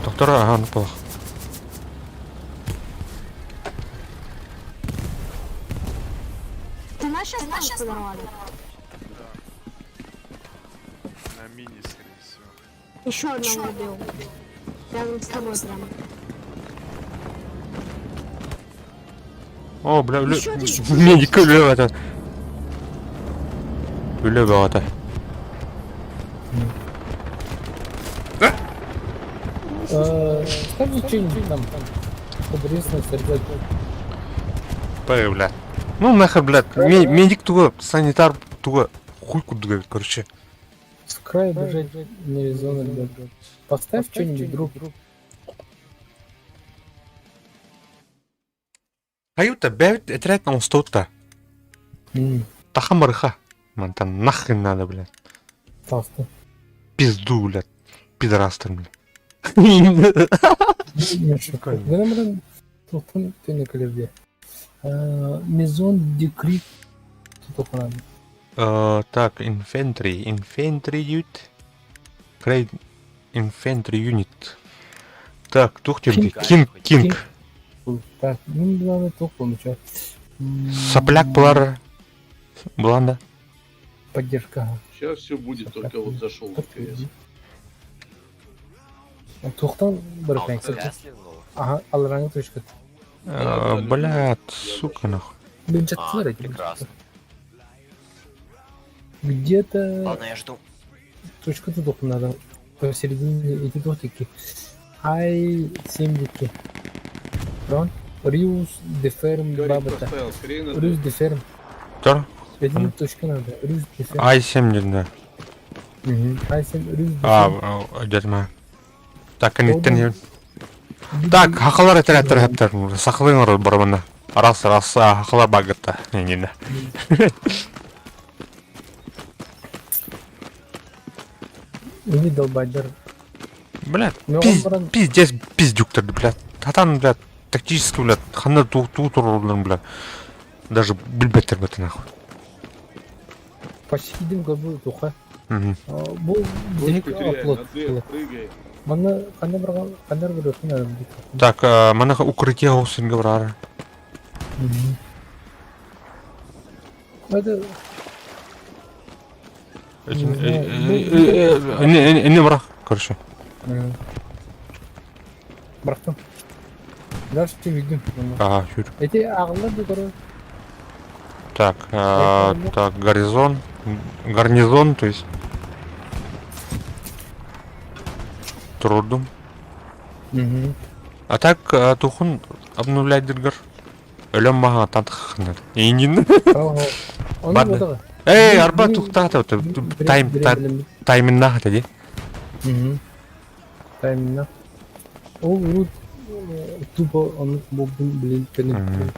Доктора, ага, ну плохо. Ты наши подорвали? На мини, скорее всего. Еще одного убил. Рядом с тобой прям. О, бля, Ещё один. медик, бля, это. Бля, это. Скажи что-нибудь там. Интересно, сердце. Бля. Ну нахер, блядь. Медик туго, санитар туго. Хуй куда, короче. С края бежать не резонно, ребят. Поставь что-нибудь, друг. Каюта, бявит, этрет на устота. Тахамарха. Мантан, нахрен надо, блядь. Паста. Пизду, блядь. Пидорастер, блядь. Генерал, ты не колебе. Мезон декрит. Что надо? Так, infantry unit. Крейд infantry unit. Так, тух тебе, кинг. Так, ну главное только начать. Сопляк плара. Бланда. Поддержка. Сейчас все будет, только вот зашел в КС. Тоқтан бір А, он пәңсі. Кэслин был? Ага, алраңы точка. Блядь, сука, нахуй. Блин, А, чаттылар эти. прекрасно. Где-то Ладно, я жду. точка-то только надо. Посередине эти дотики. Ай, 7-ки. Рон? Риус, Деферм, Бабата. Риус, Деферм. Тор? Один точка надо. Риус, Деферм. Ай 7 деді. Ай, 7, Риус, А, Деферм. дедіма. Так, әнеттен Так, хақылар әтір. Сақылыңыр бұрымына. Рас, хақылар бағытта. Нені. Не долбайдар. Блядь, Ну, пиз- он бран- пиздец, пиздюктер, блядь. Татан, блядь, тактически, блядь, ханна туутурларын, блядь. Даже білбеттер бәті, нахуй. Почти дим габу туха. Мгм. Бұл дек аплот. Мана қандай бір өтін әрім дейді. Так, мана укрытие ғосынға бұрары. Это Не бірақ, короче. Бұрақтым. Дальше ты видим. Ага, жүр. Эти ағылар да көрі. Так, так, гарнизон, то есть. Трудом. А так, тухун обновлять дыргар. Өлем маға тантыққыныр. Еңін. Оны Барды. бұдығы. Эй, арба туқтаты, таймын наға деді. Таймына. Ол ұрут тупо оны болдың білін кәлін.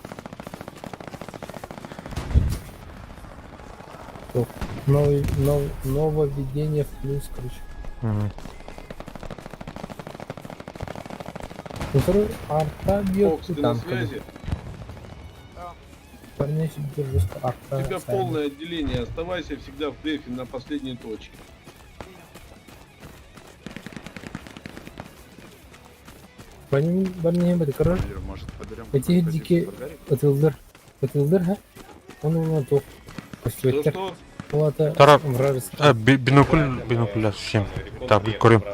Нововведение в плюс, короче. Который арта бьет Фокс, ты на танками. связи? Парней себе жестко У арта. тебя ставит. полное отделение. Оставайся всегда в дефе на последней точке. Парней бәді көрір. Может, подберем Эти дикие отылдыр. Отылдыр, ха? Он тоқ. Көстөттер. Что? Олата Тарап. вражеский. Бинокль, всем. Так, көрем.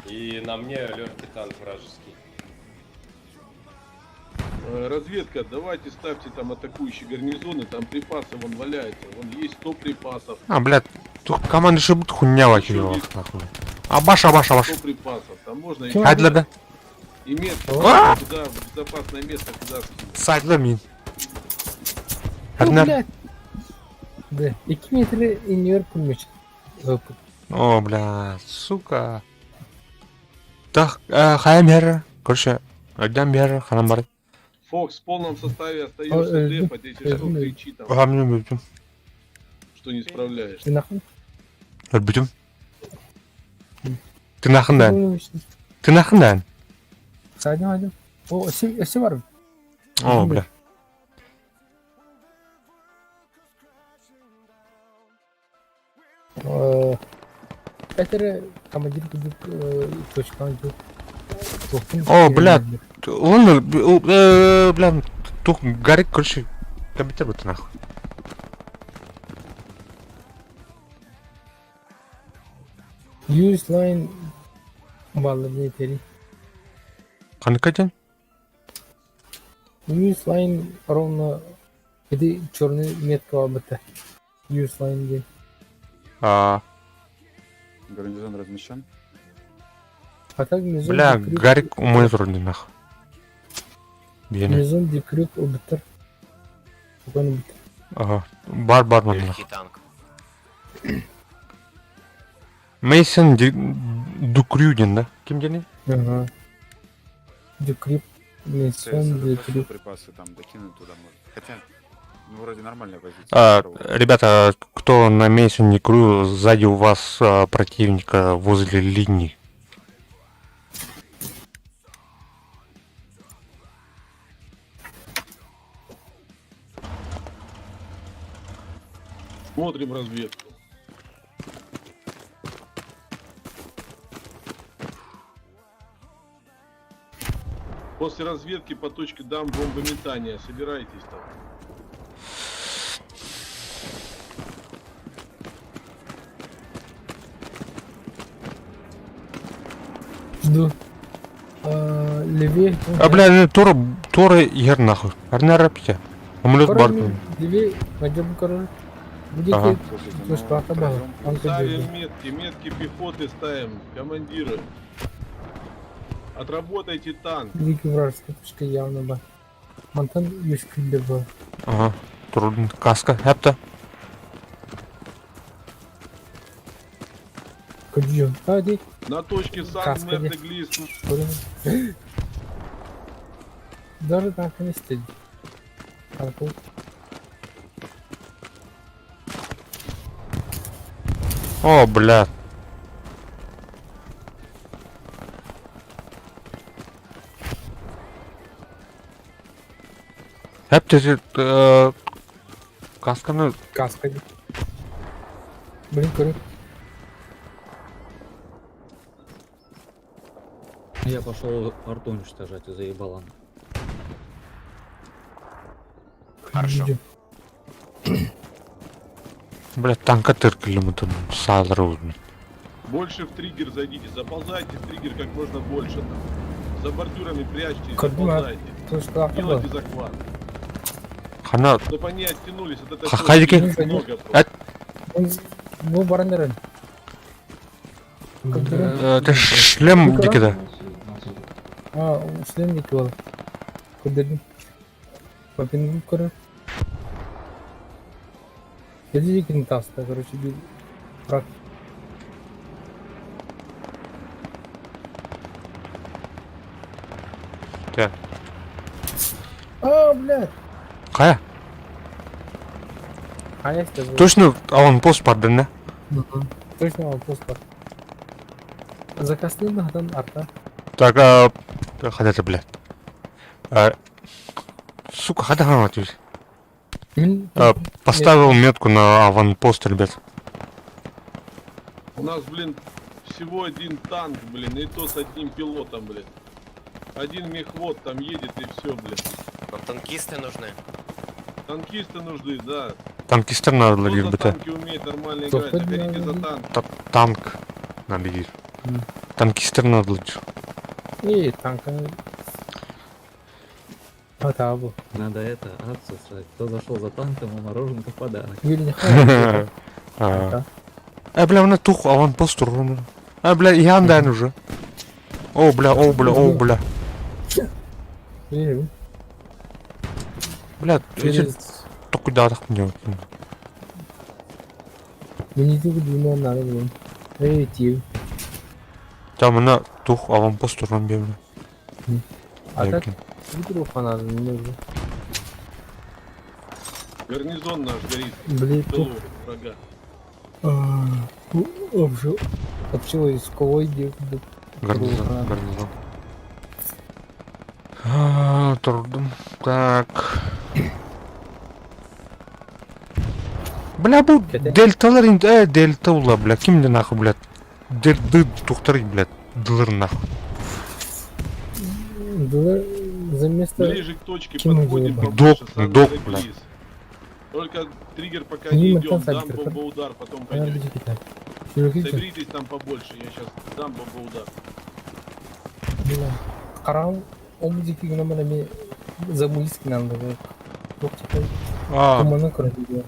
И на мне легкий танк вражеский. Разведка, давайте ставьте там атакующие гарнизоны, там припасы вон валяются. Вон есть 100 припасов. А, блядь, тут команда еще будет хуйня вакивала, нахуй. Абаш. 100 припасов. Там можно Чё? Хайдлерда, и место, А! куда, в безопасное место, куда скинуть. сайтлер мин. Ну, Хернер. блядь. Да, 2 метрі инер пулмеч. О, блядь, сука. Так, хаям бер, короче, отдам бер, ханам бар. Фокс, в полном составе остаешься дефа, если что, кричи там, Гамню бютüm. что не справляешься. Ты нахуй? Бютüm. Ты нахындан. Ты нахындан. Сайдым. О, öse var mı? О, бля. Это командир кубик точка. О, блядь. Он, блядь, тут горит, короче, компьютер будет нахуй. Use line баллы тери. Қаныққа Use line ровно где черный метка обыта. Use line где. Гарнизон размещен. А так мезон Бля, гарик умой вроде нахуй. Бені. мезон декрюк обытыр. Какой-нибудь. Ага, бар ман нахуй. Легкий танк. Мейсон Дукрюдин, да? Кем дені? Ага. Декрюк. Мезон декрюк. Припасы там докинуть туда можно. Хотя, ну, вроде нормальная позиция. Ребята, кто на Мейсоне Крю, сзади у вас противника возле линии. Смотрим разведку. После разведки по точке дам бомбометания. Собирайтесь там. Ду. Левее. Бля, тура ер нахуй. Арна рапите. Амулет бар. Левее. Пойдем, короче. Будет Ага. бесплатно было. Он Ставим метки пехоты ставим, командиры. Отработайте танк. Великий вражеский пушка явно бы. Монтан юшкилли бы. Ага. Трудно. Каска. Хепта. Куджу. Хadi. На точке Каска, Сан-Мер-де-Глис. Даже так не стыд. Танку. О, бля. Хепта, касканы Каска. Блин, короче. Я пошел арту уничтожать и заебал он. Хорошо. Блядь, танка тыркали мы там сразу. Больше в триггер зайдите, заползайте в триггер как можно больше там. За бордюрами прячьтесь, Координат. заползайте. Слушай, как Делайте было? захват. Хана, Чтобы они оттянулись от этой Хадики? точки много просто. Bu baranların. это шлем дикий-то. А, шлем дикий. Куда? Попингу, короче. Jadi bikin tas, короче, бил. Прак. Да. А, блядь. Кая? А я скажу. Точно аванпост бардын, да? Точно вопрос бар. Закасты надан арта. Так, хадата, блядь. Сука, хада ханатюсь. Мен Поставил метку на аванпост, ребят. У нас, блин, всего один танк, блин, и то с одним пилотом, блин. Один мехвод там едет и все, блин. Нам танкисты нужны. Танкисты нужны, да. Танкистер надо Кто ловить, за БТ. танки умеет нормально Кто играть, хоть заходите не за надо. танк. Танк надо ловить. Танкистер надо ловить. и танка. А табу. Надо это, акцию строить. Кто зашел за танком, ему мороженка в подарок. Вильня. Бля, на тух аванпост урон. Бля, я андайн уже. О, бля. Бля, эти то куда так мне? Мне тут думаю, надо было. Эй, тил. Там на тух аванпост урон бил. А так, видео надо, не нужно. Гарнизон наш горит. Блин, В тылу врага. Обчего из кого идет? Гарнизон. Трудно. Так. Бля, бу дельталар инде, дельта ула, бля, кимди нахуй, блядь. Ды тухтары, блядь, дылыр нахуй. За место... Ближе к точке Кем подходим его? побольше, Док, Сан-Мер-де-Глис. бля. Только триггер пока Не, не мы идем, там дам сами переходим. бомбоудар, потом Надо пойдем. китать. Чуваки, Соберитесь там побольше, я сейчас дам бомбоудар. бля. Карам, омузики гына мана мен замуис киналды. Ток чекай. Туманы көрөдү.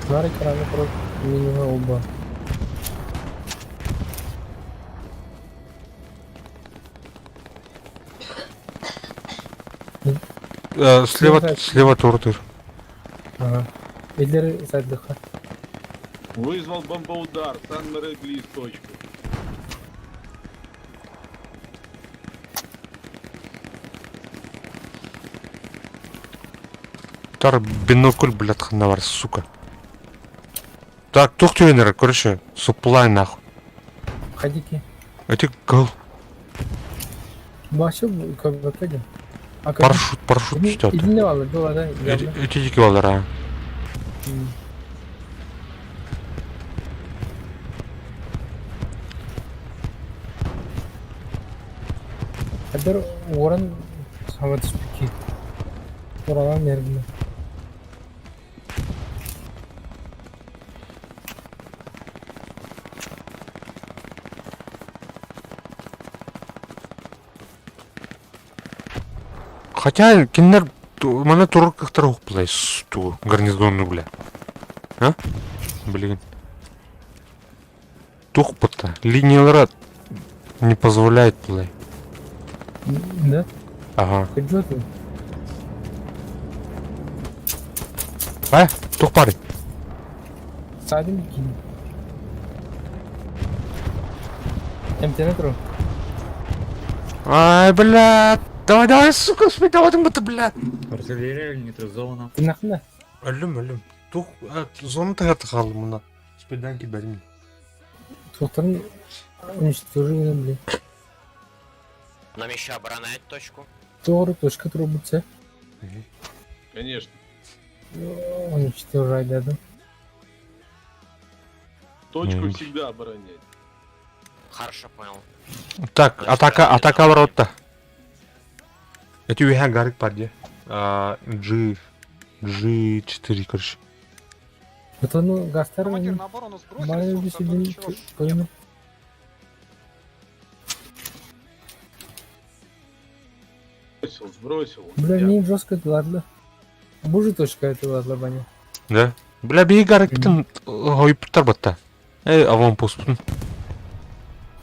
Нары караны көрөп, менина оба. Слева туртыр. Ага. Элдери сайдыха. Вызвал бомбоудар, Сан-Мер-де-Глис точку. Тар бинокль, блядь, ханавар, сука. Так, тух тюнер, короче, суплай нахуй. Ходики. Эти гол. Башы как бы пойдем. Парашют ждет. Иди не валы, было, да? Эти дики балдара. Адыр орын сама түспекке. Оралан мергіні. Хотя, кинер, мана туркахтар хук булай ту гарнизонну, бля. А? Блин. Тух пота. Линиялар не позволяет булай. Да? Ага. Ты что ты? Тух парень. Садим кинь. МТ-метро. Ай, бля. Давай, сука, давай, бля. Артиллерия нейтрализована. Ты нахуй? Ölüm. Тух, зона тагаты қалды мұна. Спидан кибермей. Туқтарын уничтожили, блин. Нам еще оборонять точку. Doğru точка трубится. Конечно. Уничтожай, да. Точку всегда оборонять. Хорошо понял. Так, атака ворота. Эти уйха гарик паде. G4, короче. Это ну гастер Командир, на оборону маленький сбросили, себе ничего ж понял. нет. Сбросил. Бля, Я- не жестко, ладно. Бужи точка это ладно, Баня. Да? Бля, бей гарик бітін ғойыптар батта. Аван постын.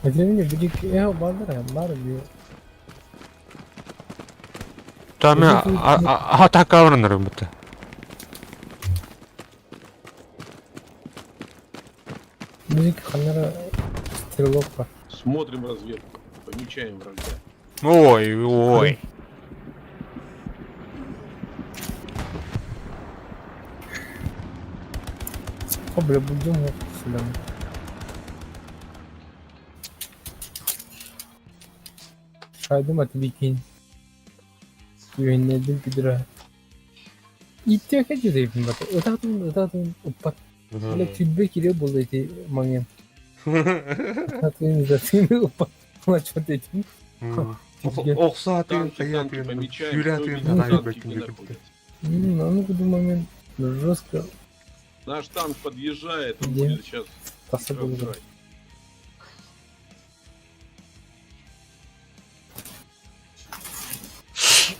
Это мне будет бандера, бар диyor. Таме атака варанар бітті. Müzik ханера стрелок бар. Смотрим разведку. Помечаем врага. Ой. О, бля, будем сюда. Şaydım atı bikin. Güvenledim pidra. İtti kaçı da yapayım bak. Ötatın upat. Böyle tülbe kire bulduydu manyan. Ötatın zatını upat. Ulan çok dedim. Оқса Танки помечаем. Юля кто ответ видит на танки, наебать где не находятся. Ну, куда момент. Жестко. Наш танк подъезжает, он Где? будет сейчас Посадил. разбирать.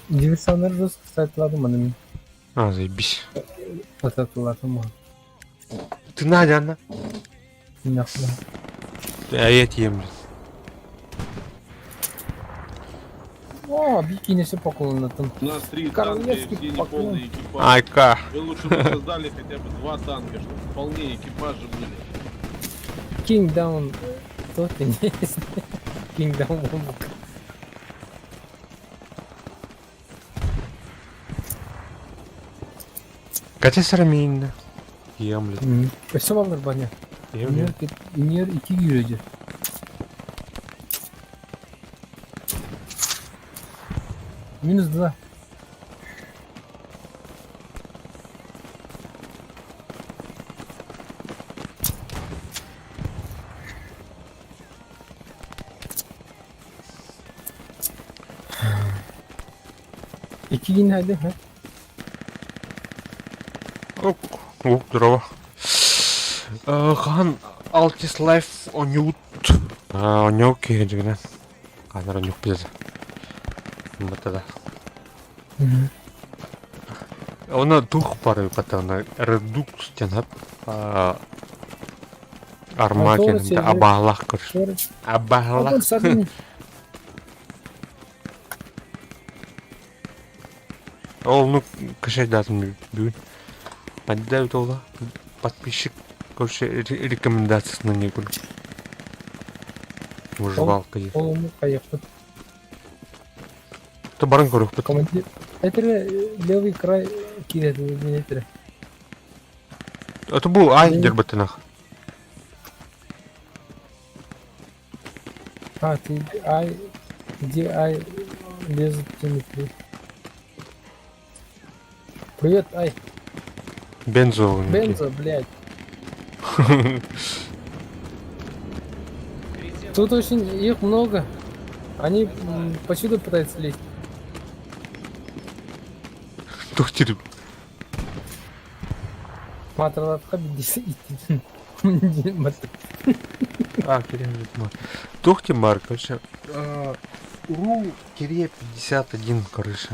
Диверсионер жестко сайтладым анымен. Заебись. Ататылатым маған. Ты Надя, она? Нахуй. Я тем. О, бикинесі поклонатым. У нас 3 танка и Королевский все поклон. неполные экипажи. Айка. Вы лучше бы создали хотя бы 2 танка, чтобы вполне экипажи были. King Down. Кто ты не знаю. King Down бомбук. Kaça sıra miyim? Yiyem lan. Kaçta alır bana? Yiyem. İniyor 2 yürüyecek. -2. İki gün hadi ha. Здорово. Хан Altis Life онют. Онёк кегенжигинен. Канар онёк биз. Мытада. Она дух пары катана редукс тянап. Армакен абалах кырш. Абалах. Абон садын. Ол ну кышай датым бүгүн. Анда тола подписчик короче рекомендациясына не күн. Выживалка есть. Олуму каяқты. То баран көрөк. Командир. Это левый край кидет минетре. Это был айдер бытынах. А, ты ай... Где ай лезет Дмитрий? Привет, ай. Бензо. Бензо, блядь. Тут очень их много. Они повсюду пытаются лезть. Тухтир. Матрлатқа бидесі иттен. Керемет. Тухти Марк, короче. Ру Кире 51, короче.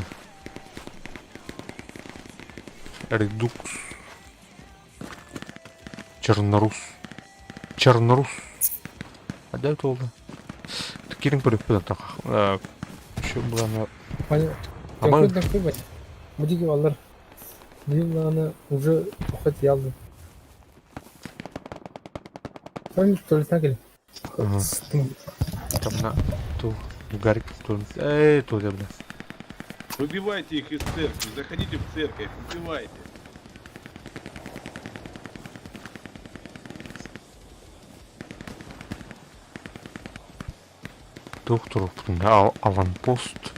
Редукс. Чернорус. Чернорус. Ада это oldu. Текерин көріп пе так. Şu буланы. Ama Такой, бать. Мудики алар. Дивланы уже ухат ялды. Sen tuvalete gel. Ага. Там на ту Гарик тут. Тут я, блядь. Выбивайте их из церкви, заходите в церковь, выбивайте. Доктор, аванпост.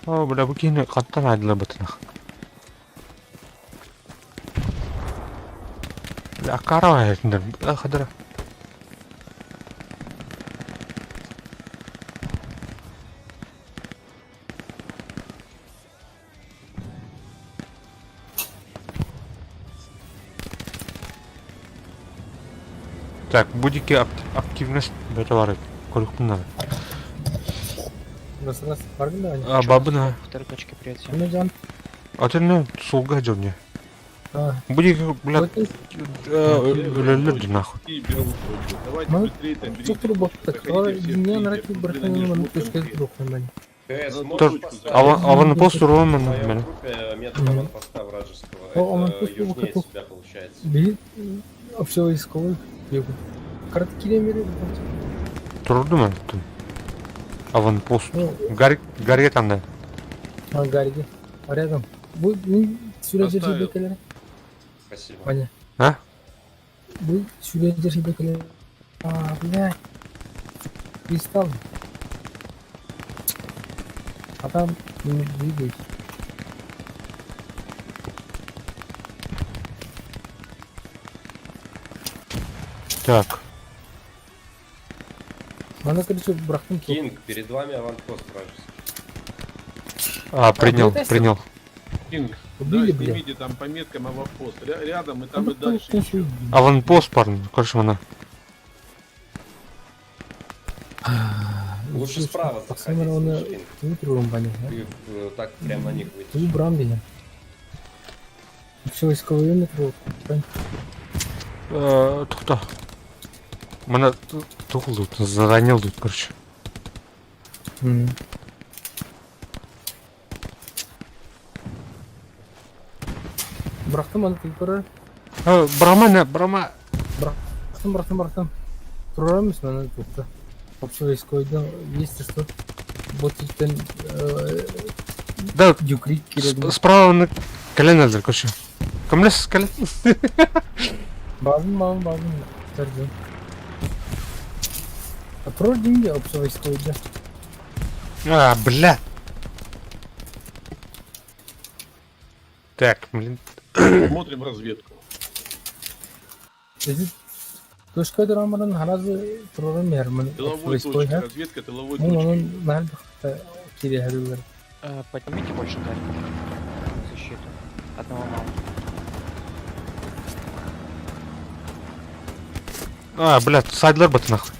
Бля, bu kiyini qattan aydilar bitini. Bля, qaravay shundan. Xidra. Так, будики активность беталары. Көрүктүн надо. Раз, баргын да. Бабына. Второй точки приятия. Ну, Жан. Атырны солга жонне. Будики, блядь, өлөлөр нахуй. И берут трубку. Давайте Ну, быстрее там берите. Çok turu baktık. Заходите все Dünya в naratif церковь, bırakın блин, onu они bana жмут gösterip там. bırakın ben. КС, Тор, можешь поставить аванпост в урон моем мене. группе метод аванпоста вражеского? О, Это аванпост южнее готов. себя получается. Bir общевойсковой бегу. Короткие меры. Турду мен. Аванпост. Ну, Гарри там да. Гарри. Рядом. Bu süredir Поставил. bekeleri. Спасибо. Ваня. А? Bu süredir bekeleri. Блядь. Кристалл. Adam не двигает. Так. Она, короче, брахнул. Кинг, перед вами аванпост вражеский. Принял, это принял. Кинг, Убили, да, бля. снимите там по меткам аванпост. Рядом и там и дальше еще. Аванпост, парни. Короче, она. Лучше справа заходить, Пацаны, оны слышь, Кинг. вытруем, Ваня. Ты так прям на них Ты выйдешь. убрам меня. Общевойсковой метро. Тоқта. Мана тухлдут, заранил тут, короче. Бырақтым аны тегіп Брама. Бырақтым. Тұрамыз аны тоқты. Общевойсковойдан есть что. Ботиктен Да, юкрик керегін. справа на коленелдер, короче. Кімлес колен? Базым. Тәрден. Тұр деймде общевойсковойда. Бля. Так, блин. Смотрим разведку. Если Тошкой драмадан харазы тұрарым ярмын. Тыловой Общевойсковой, точка, ха? разведка тыловой Mun точки. onun nerede kiri herüller. Поднимите больше защиту. Одного мало. Блядь, сайдлер бат нахуй.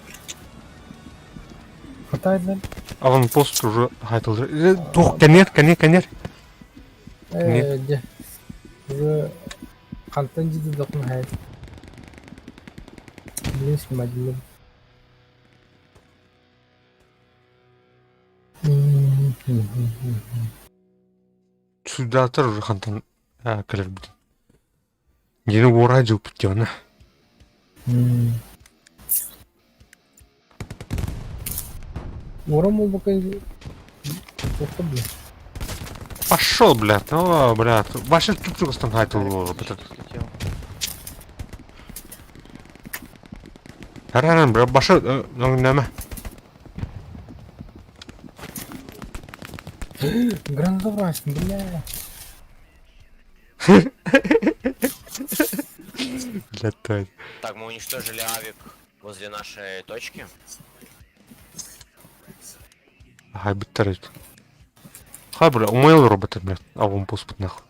Hataylar. Аванпост уже хайтылды. Тух, конер. De. Уже kantan ciddi dokun hayat. Biliyorsun ki macilleri. Судатор уже хантан калер бит. Yeni uğrayacak bitti ona. Орам ол бакай. Тоқта бля. Пошел, блядь. Блядь. Ваши тут стан хайтыл. Хараран, блядь, башы нәме. Граната брашын, бля. Летает. Так, мы уничтожили авик возле нашей точки. Хай біттерет. Хай, бля, умойл роботи, блядь. Аванпост нахуй.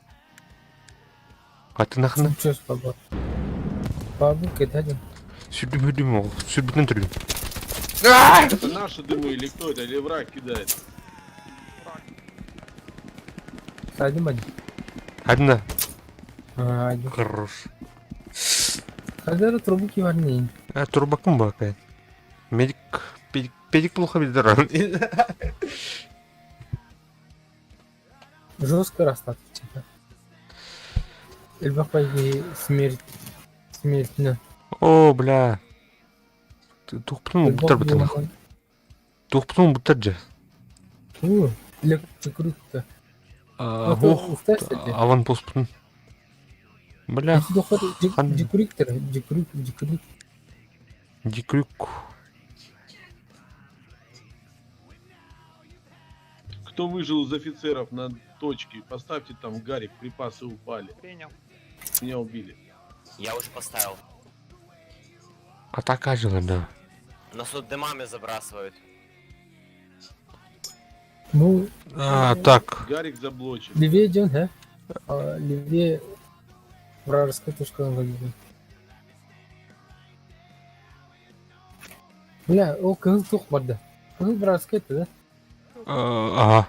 Қайты нақына? Чёс баба. Бабу кидали. Сүрдім ол. Сүрбітін түрген. Это наши дымы или кто это? Или враг кидает? Садим бани. Хадна. Haydi. Хорош. Kadar трубки варни. Турбакым ба кай. Педик плохо бедер. Жестко расстаться. Типа. Эльбахайги смертно. О, бля. Тухпнул бұттар бұттар нахуй. Тухпнул бұттар же. Электрикрутка. Ох, аванпост бұтын. Бля, Дикуриктор. дикрюк. Кто выжил из офицеров на точке? Поставьте там Гарик, припасы упали. Принял. Меня убили. Я уже поставил. Атака жила, да. Нас тут дымами забрасывают. Ну, Так. Гарик заблочен. левее идем, да? Левее вражеская точка вроде. Бля, о, кызыл тух барды. Кызыл вражеская, да? Ага.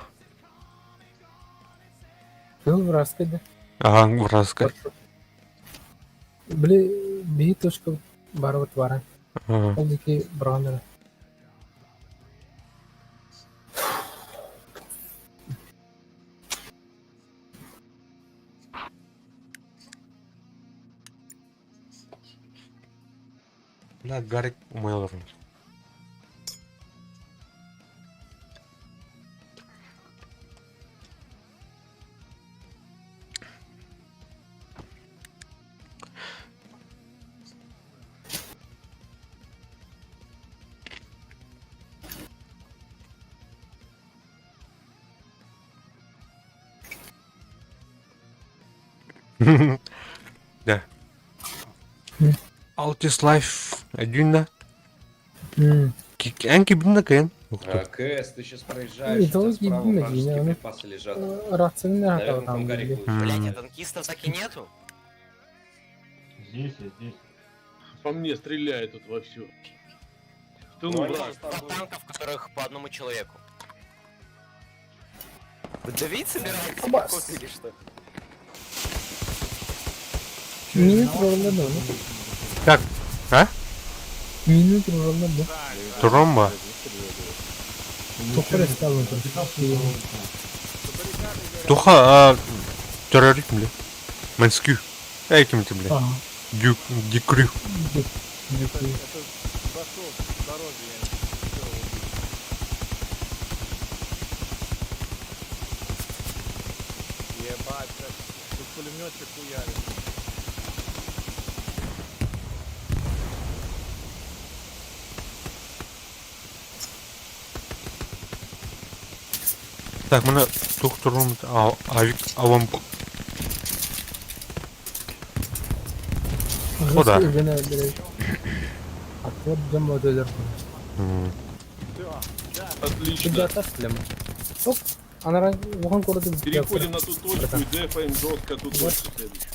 Кызыл вражеская, да? Ага, вражеская. Бля, бей точка барова твара. Ага. Ол деке бранера. Бля, Гарик умел вернуть. Да. Altis Life 1 да? Энки бинна кен. КС, ты сейчас проезжаешь, Это у тебя вот справа ебаный, вражеские я, ну, припасы лежат. Рацины Наверное, там там Гарик были. будет. Блять, а танкистов так и нету? Здесь. По мне стреляет тут вовсю. В тылу Ну, они враг. Два танка, в которых по одному человеку. Вы давить собираетесь? Абас. Кот или что? Минут роллады, ну. Так, а? Минут роллады. Тромба. Топор стал он там. Туха, террорист, бля. Манскю. Этим ты, бля. Ага. Дикрю. Дякую. Ебать, тут пулеметчик хуярит. Так, мына тухтурум авик авам. О, да. Вот джамма дөлер. Отлично. Ребята, слема. Оп, она вон куда-то Переходим на ту точку и дефаем жестко ту точку следующую.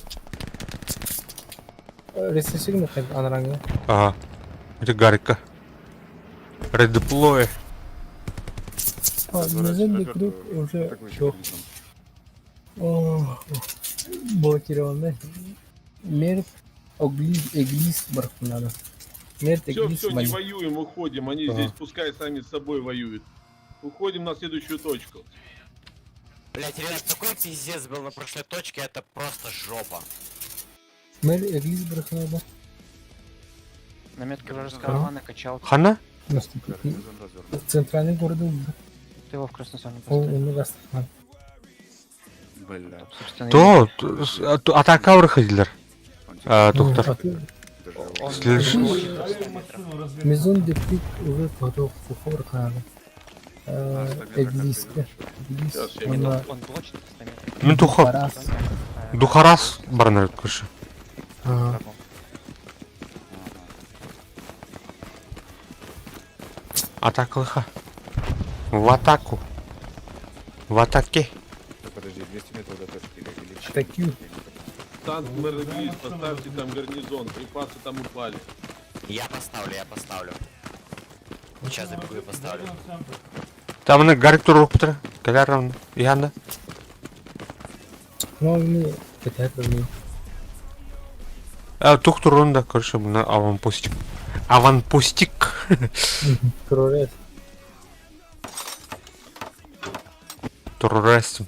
Ресурсing она ранее. Ага. Это Гарика. Редеплой. Наземный круг уже все. Блокированный. Мерт Эглис надо. Мерт Все, Эглис все, не воюем, уходим. Они здесь пускай сами с собой воюют. Уходим на следующую точку. Блять, ребят, такой пиздец был на прошлой точке, это просто жопа. Мерт Эглис надо. На метке вражеского армана качал. Хана? Центральный город. Ты его в красной зоне Он поставил. не даст. Бля. Собственно, Атака выходили. Тухтар. он Следующий. Мезон де Крик уже готов к фуфор надо. Эглис. он блочит постоянно. Мен туха. Духарас барнер куши. Атака лыха. В атаку. В атаке. Подожди, 200 метров до точки или Такие. Танк Мэрвиз, поставьте там гарнизон, припасы там упали. Я поставлю. Сейчас забегу и поставлю. Там вони гарик туру путра. Калярам янда. Ну, мне это не. Тух турунда, короче, на аванпостик. Аванпостик. Турорес. Туррест.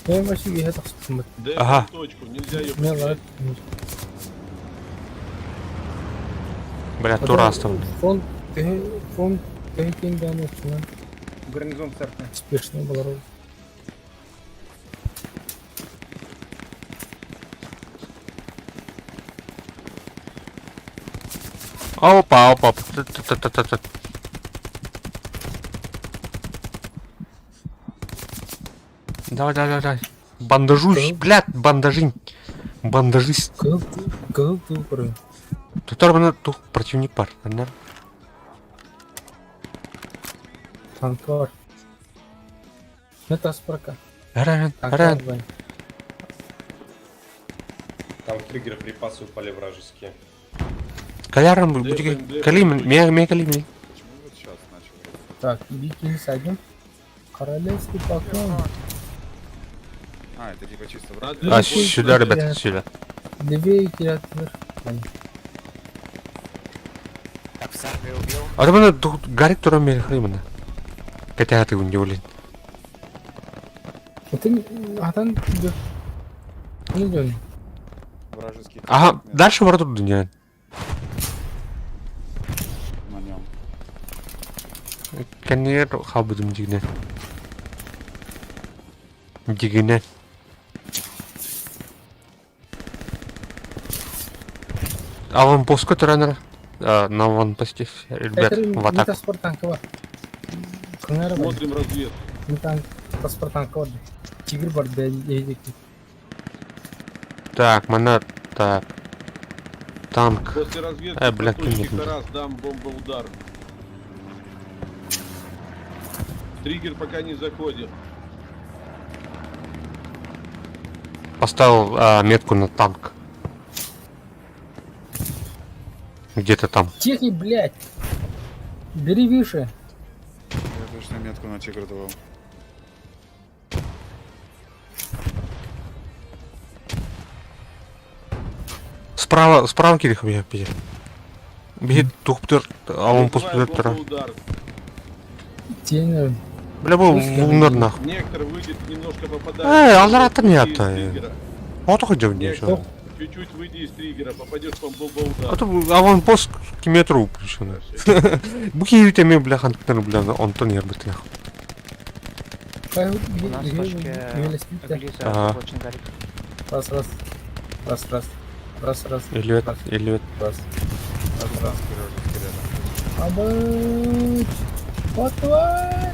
Я вообще я так смотрю. Дай Ага. точку, нельзя ее Не потерять. ладно. Бля, турас там. Фон Кенгану. Гарнизон церкви. Спешно было. Опа. Давай. Бандажусь, блядь, бандажинь. Бандажист. Кыл тупоры. Тут арбана тух противник пар. Ана. Танкар. Это спарка. Ран. Там триггеры припасы упали вражеские. Калярам, калим, меня калим. Так, Викинг садим. Королевский поклон. А, это типа чисто в А, сюда, ребята, сюда. Две креативы. Так, Сарпи убил. Арбана тух гарик тура мельхримана. Хотя ты удивлен. Это атан идет. Не идет. вражеский. Ага, дальше вороту дуня. На нем. Конечно, хабудum дигне. Аванпостка тренер. На аванпосте, ребят, в атаку. Это спартанкова. Смотрим разведку. Спартанкова. Тигр борда едет. Так, манат, так. Танк. После разведки блядь, по точке нет. Тарас дам бомбоудар. Триггер пока не заходит. Поставил метку на танк. Где-то там. Техни, блядь. Бери выше. Я точно метку на тигр давал. Справа Кирих бегит. Бегит тухптер, аванпост Вызываю птера. бомбоудар. Тень. Бля, был умер нахуй. Нектор выйдет, немножко попадает. Алрата нет. Выйди из триггера. Вот ходил мне Нектор, еще. чуть-чуть выйди из триггера, попадешь по бомбоудар. А то аванпост к метру включен. Бухивите бля, хантер, бля, он то не работает нахуй. У нас в точке Эглиза Ага. очень горит. Раз. Или Раз. Обуть. Вот тварь.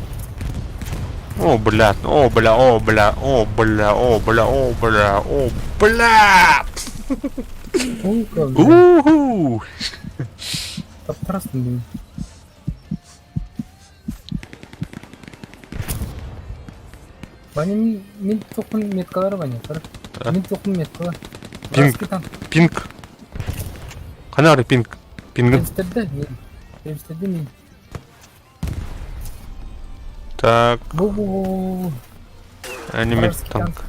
О, бля. Умка, блядь. Уху! Подкрасный. Ваня, мен тоқын меткалар Ваня. Мен тоқын меткалар. Пинг. Канары пинг. Пингін. Темстерді мен. Так, Бу-бу-бу. аниме танк.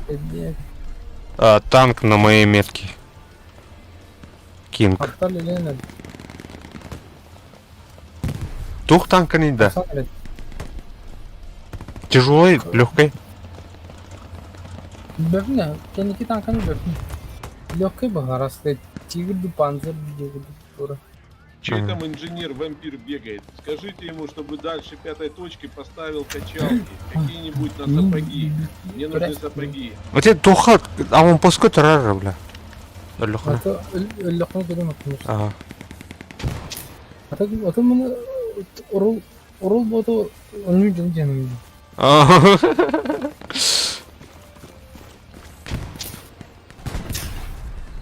Танк на моей метке. Кинг. Аттали Ленар. Тух танка не да. Тяжелый, легкий. Бәріне, кенекі танканы бәріне. Легкий баға, расты. Тигрді, панзер, бігеді. Чей там инженер-вампир бегает? Скажите ему, чтобы дальше пятой точки поставил качалки. Какие-нибудь на сапоги. Мне нужны сапоги. Вот это туха, аванпост террора, бля. Легкий. Ата, легкий көрем атымыз. Ага. Ата мұны ұрыл боты өлмей жыл жаным.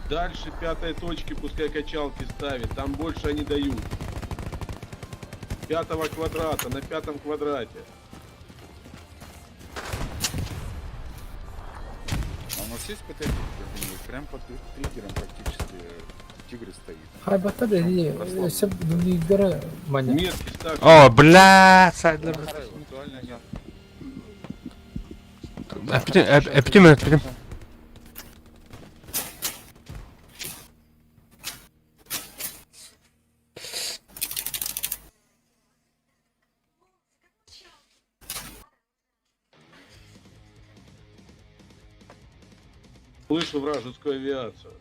Дальше пятой точки пускай качалки ставит. Там больше они дают. Пятого квадрата, на пятом квадрате. нас есть ПТ? Прям под триггером практически тигр стоит. Хайбатта да и все дублигера маня. Метки ставьте. О, бля, сайдлер. Актуально нет. Эпидем. Слышу вражескую авиацию.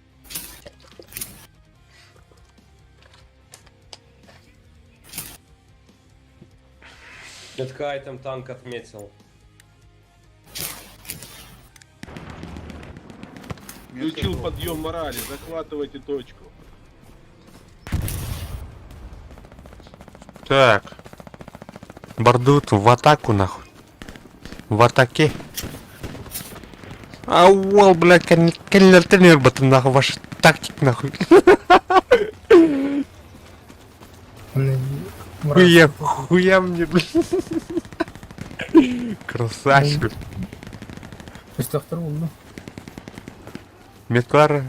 Медкайтом танк отметил. Включил подъем морали, захватывайте точку. Так. Бардут в атаку, нахуй. В атаке. Ауал, блядь, кеннер тренер, батон, нахуй, ваш тактик, нахуй. Хуя мне, блядь. Красавчик. Пусть доктор умно. Меткар.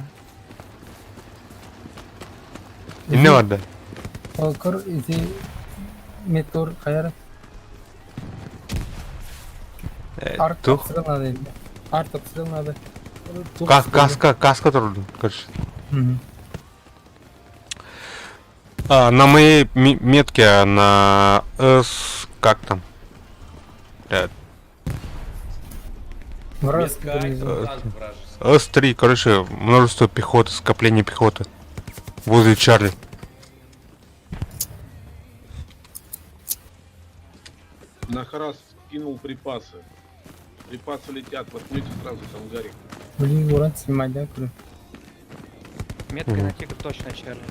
И не надо. Кор иди метор хайра. Арт Тух. обстрел надо. Арт обстрел надо. Каска трудно, короче. Мгм. На моей метке на С... Как там? Вражеский Медкайтом гарнизон. танк вражеский. С3, короче, множество пехоты, скопление пехоты. Возле Чарли. На Харас кинул припасы. Припасы летят, воткнете сразу там Гарик. Блин, уран снимать, да, круто. Метка на тигр точно Чарли.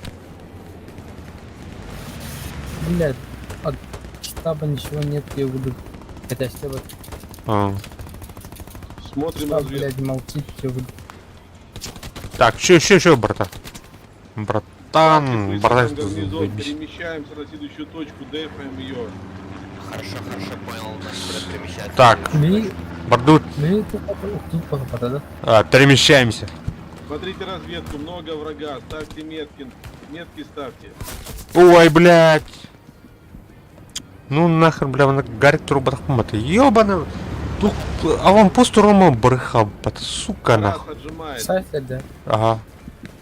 Блядь, от штаба ничего нет, я буду. Хотя штаба, Смотрим штаб, разведку. блядь, молчит, что буду. Так, чё, братан? Братан, Слышим, братан, гарнизон, заебись. перемещаемся на следующую точку, дефаем ее. Хорошо, понял, нас куда перемещать. Так, Бери, Бардут, тут похопата, да? перемещаемся. Смотрите разведку, много врага, ставьте метки. Метки ставьте. Ой, блядь. Ну нахер, бля, вона гарить труба мати. Ёбана. Тут аванпост Рома брехав, сука, Харас нахуй. отжимает. Сайфер, да. Ага.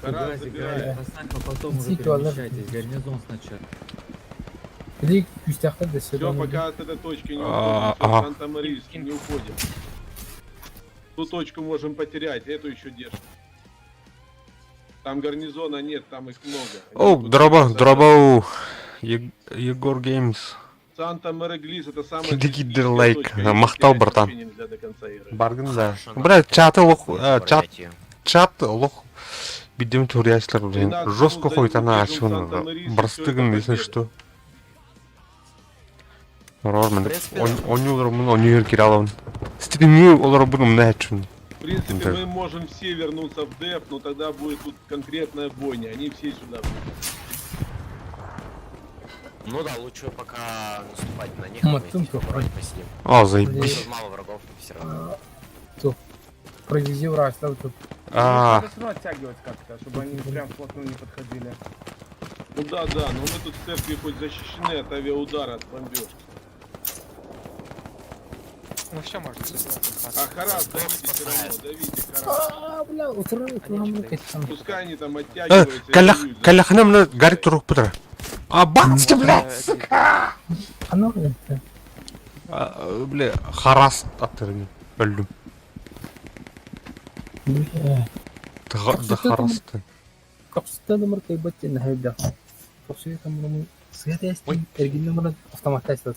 Харас Газик, забирает. газик, поставь, а потом уже Иди, километр. перемещайтесь. Гарнизон сначала. Бери кустяхта до Все, сюда. пока от этой точки не А, уходим. ага. Санта-Марийский, не уходим. Ту точку можем потерять, эту еще держим. Там гарнизона нет, там их много. О, Они тут дроба, Егор Геймс. Санта-Мариглис это самая Киди критическая лайк. точка, её Махтал, потерять братан. вообще нельзя до конца игры. Барган, да. Хорошо, Бля, чаты лох, Управлять её. чат лох. Бидем туряслар, блин. 13 Жестко минут ходит она, зайдём, чё, Санта-Марийский, барстыган, всё, это если победа. что. Рормен, В принципе, он Кирилловн. Стримил, олар будем начать. В принципе, Да. мы можем все вернуться в деп, но тогда будет тут конкретная бойня. Они все сюда. Ну да, лучше пока наступать на них, Мотунка, мы здесь попробуем посидим. О, заебись. Тут мало врагов, все равно. Провези враг, ставь тут. А, оттягивать как-то, чтобы они прям вплотную не подходили. Ну да, но мы тут в церкви хоть защищены от авиаудара, от бомбежки. Ну все можно создавать. А Харас, давите все равно, давите Харас. Бля, утро, Пускай они там оттягиваются. и калях, воюют. каляхнам на гарит турук путра. А, бацки, блядь! А ну, это. Бля, хараст атырын. Öldüm. Бля. Да харасты. Как что номер кайбатти на хайда. Как все там номер. Свет есть. Эргин номер автоматизация.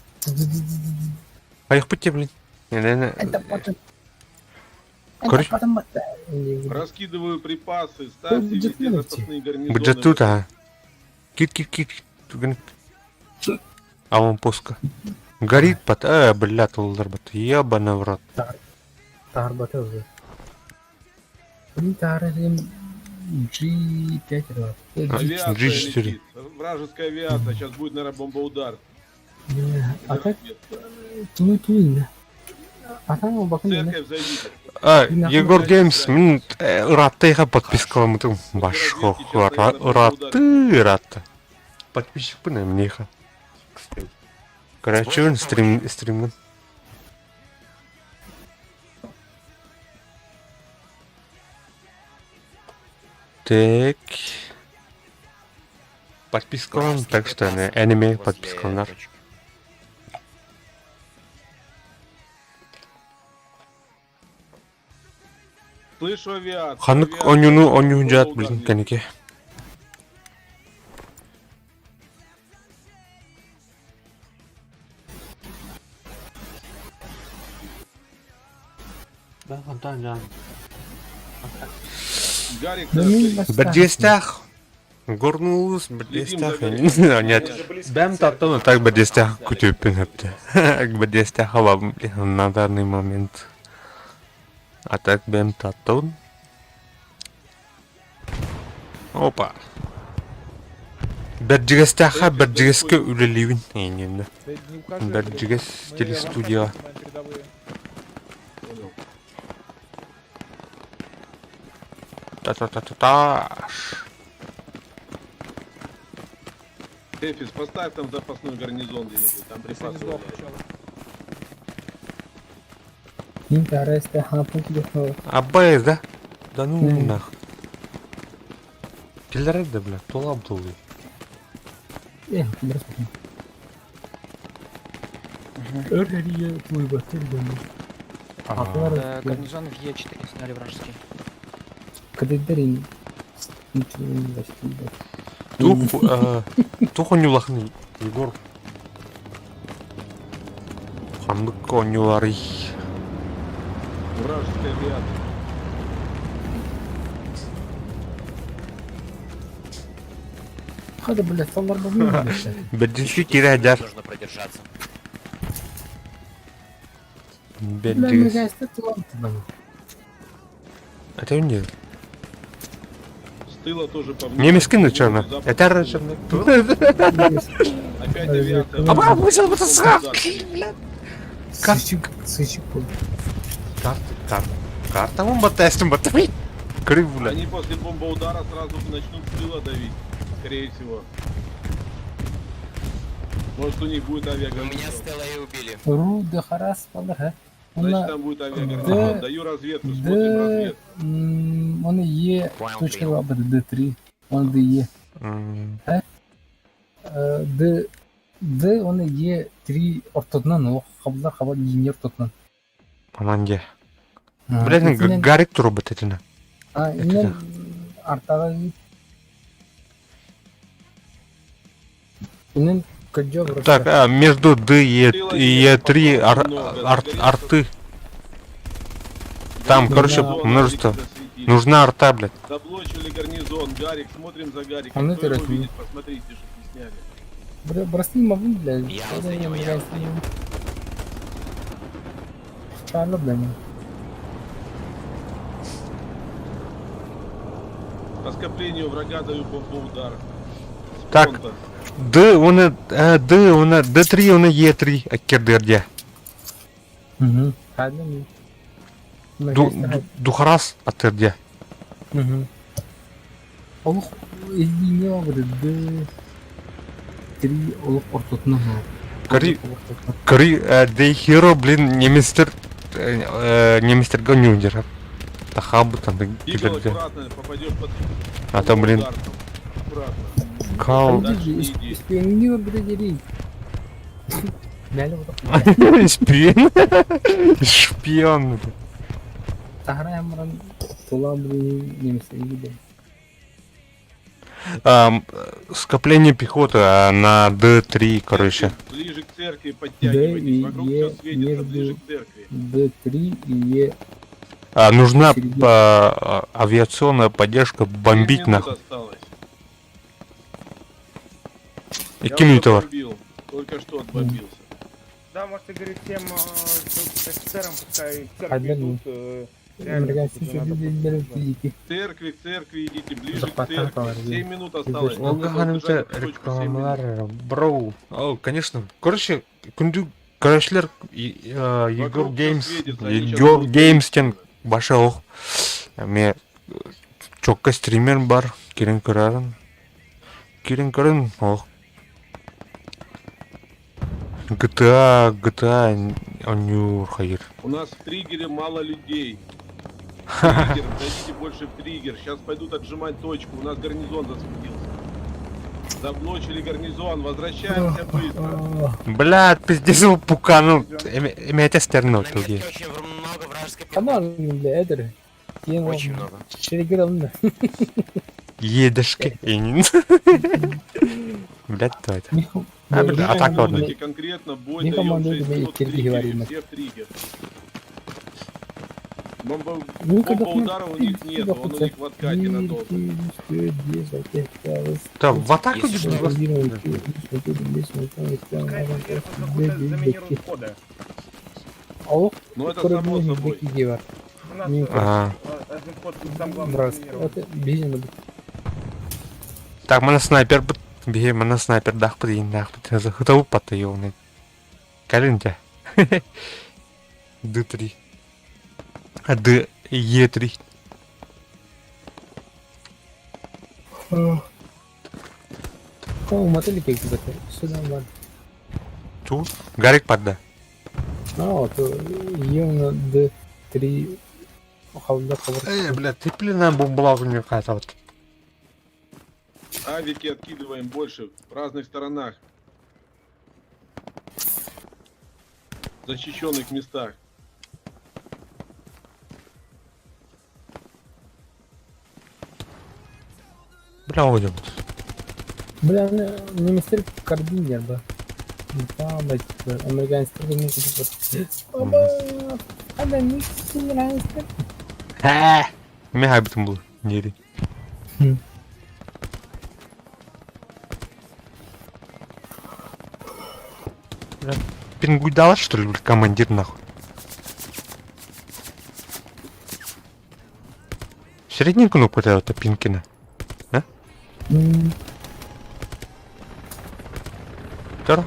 Аяқ пути, блин. Это потом. Короче, Это потом. Раскидываю припасы, ставьте бюджет везде мелочи. запасные гарнизоны. бюджет тут, а. Кит. А вон пуска. Горит под... бля, толдар бат. Ебаный в рот. Тарбата уже. Блин, тарим. G5 раз. Авиация G4. летит. Вражеская авиация. Сейчас будет, наверное, бомбоудар. А как? Туй. Атаң бакын не? Церковь зайдите. Егор Геймс, мен ыраттайға подпискаламын ұтым. Башқо, ыратты. Подписчик бұны мнеха. Короче, стримнің. Так. Подпискалан, так что аниме подпискаланар. Слышу авиацию. Ханық авиация. онюн жат білін кәнеке. Гарик, Бір дестях. Горнулыз бір дестях. Нет. Бәм таптым, так бір дестях күтіппін әпті. Бір дестях алабым на данный момент. А так бәм таптым. Опа. Бір жігестяха, бір жігеске үлелейбін. Енемді. Бір жігес телестудияға. Та-та-та-та-та. Эфис, поставь там запасной гарнизон где-нибудь, там припасы валяются. Интересно, хапу Аббайыз, да? Да ну нах. Келдереді, бля, толап толы. Biraz bakayım. Öreriye твой батыр дому. Гарнизон в Е4 сняли вражеский. Кадедерин. Ничего не достигает. Тух онюлахны, Егор. Хандық онюлары. Вражеская авиация. Hadi блядь, саллар бабы. Бәдділші кері әдер. Нужно продержаться. Бля, Бәддігіз. мне кажется, ты лампы нам. Әтеу не? С тыла тоже по Немескін чорны. Әтер чорны. Опять авиация. Аба, вышел бы сахар. Сычик был. Карта мон батастым батами. Крыв, бля. Они после бомбоудара сразу начнут с тыла давить. Скорее всего. Может, у них будет Меня авиагарнизон. Стелла и убили. Ру да харас палар, ха. Значит, там будет авиагарнизон. Даю разведку, смотрим Да, разведку. он Е точка лабы Д3. Он Е. Д он Е3 ортоднан о хабла хабал инер тотнан. Аманге. Блядь, гарик тұру бітетіні. Инен артага гит. Инен каджо врата. Так, между Д и Е3 арты. Там, короче, множество. Нужна арта, блядь. Заблочили гарнизон. Гарик, смотрим за Гариком. Он Кто это его размин. видит, посмотрите, чтобы не сняли. Броски могу, блядь. Я за него, я за него. Шало, блядь. По скоплению врага даю бомбоудар. С Так. фронта. Д3, он Е3, аккердерде. Угу. Хадно. Духарас аттерде. Угу. Олух не могу, Д3 олух ортотнан. Кри, дей хиро, блин, неместер гоню держат. Тахабу там, Игорь, киберде. аккуратно, попадешь под А там, блин, удар. Аккуратно. кал. Не благодари. Мяли вот Шпион. Шпион. Саграем ран. Тула, блин, немцы видели. Скопление пехоты на Д3, короче. Ближе к церкви подтягивайтесь. Да, Вокруг и все светится, между- ближе к церкви. Д3 и Е. Нужна Середина. авиационная поддержка 7 бомбить минут нахуй. осталось. И Я кинуть уже товар. отбомбил. Только что отбомбился. Да, можете говорить всем офицерам, пускай в Одна церкви идут. Американцы еще берут физики. К церкви идите, ближе к Запасной церкви. товар, 7 минут осталось. Слушай, Надо держать эту точку 7 минут. Броу. О, конечно. Короче, күнді Көрөшүлөр Егор Вокруг Геймс, всё светится, они щас Егор будут- Геймстен башы ох. Эме чокка стример бар, кирен көрөрүн. Кирен көрөн ох. GTA онюр хайыр. У нас в триггере мало людей. Триггер, зайдите больше в триггер. Сейчас пойдут отжимать точку. У нас гарнизон засветился. Заблочили гарнизон. Возвращаемся быстро. Блядь, пиздец его пуканул. Эме стернул На туги. метке очень много вражеской Tamam пехоты. bile Eder. Yeni Очень много. Şerikir alındı. Едышки. Блядь, кто это? А, Вы блядь, атака одна. думаете конкретно, бой Не даем командуй, 6 да, минут в и Кирги триггере. говорим. Все в триггер. Бомба Ну, когда удара у них нет, он у них в откате надолго. Да, в атаку Если бежит. Пускай сверху какой-то заминирует входы. Аук, Но это который само был собой. Беки Гевар. У нас Ага. один вход там главный Брас. заминирован. Это безумно. Так, мана снайпер бит. Беги, мана снайпер дах бит, ин дах бит. Захытау патты ёвны. Калинте. D3. А E3. О, мотели пейки бата. Сюда бар. Тут Гарик падда. Ну, то Евна D3 халда хабар. Блядь, ты плена бомбла мне какая-то вот. Авики откидываем больше в разных сторонах. В защищенных местах. Бля, уйдем. Бля, не мистер Карбинер, да. Там, блядь, американский не купит. Оба, ada мистер Райнстер. Мен хайбытым был. Нери. Пингуй дала, что ли, блядь, командир нахуй? Средненькую кнопку это Пинкина. Тор.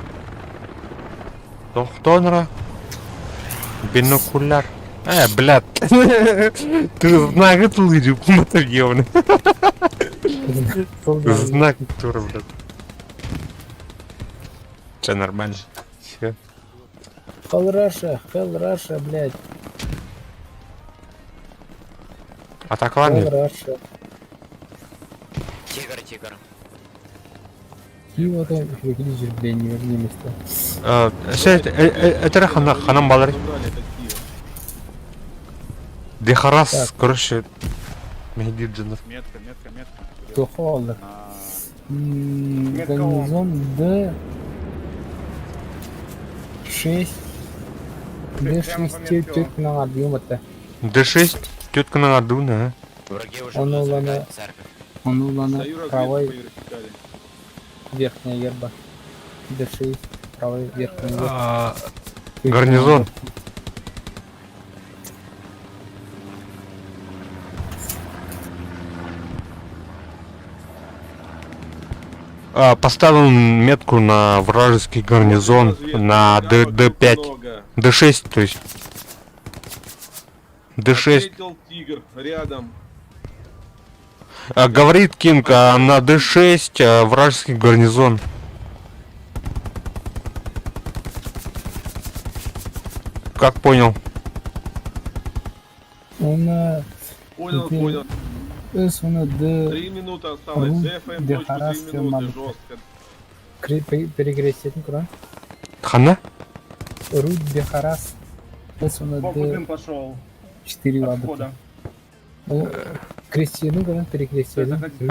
Тохтонра. Бинокуляр. Блядь. Ты знак лыжи, мотовьёвный. Знак тура, блядь. Все нормально. Все. Hell Russia, блядь. Атаковали. Hell Russia. Тигр. И вот он, лидер, блядь, не верни места. Это ханам балар. Забрали этот Киев. Дехарас, Так. короче. Мехдиджинов. Метка. То холодно. Гарнизон D6. D6 тетка объем это. D6, тетка на году, да. Враги уже Он будут улана- зажигать церковь. Он улана Даю разведку по правой вертикали. верхняя герба. D6, правой верхняя герба. Гарнизон. Поставил метку на вражеский гарнизон Разведка. на Врага вокруг D5, много. D6, то есть D6. Ответил тигр рядом. Говорит Кинг, на D6 вражеский гарнизон. Как понял? Он Понял. он D 3 минуты осталось. Дефаем точку 3 минуты. Жестко. перекрестит Куран. Хана? Рут Бехарас. Он Сбоку дым D пошел 4 от лабата. входа. Крестьяну Куран перекрестит. Заходи.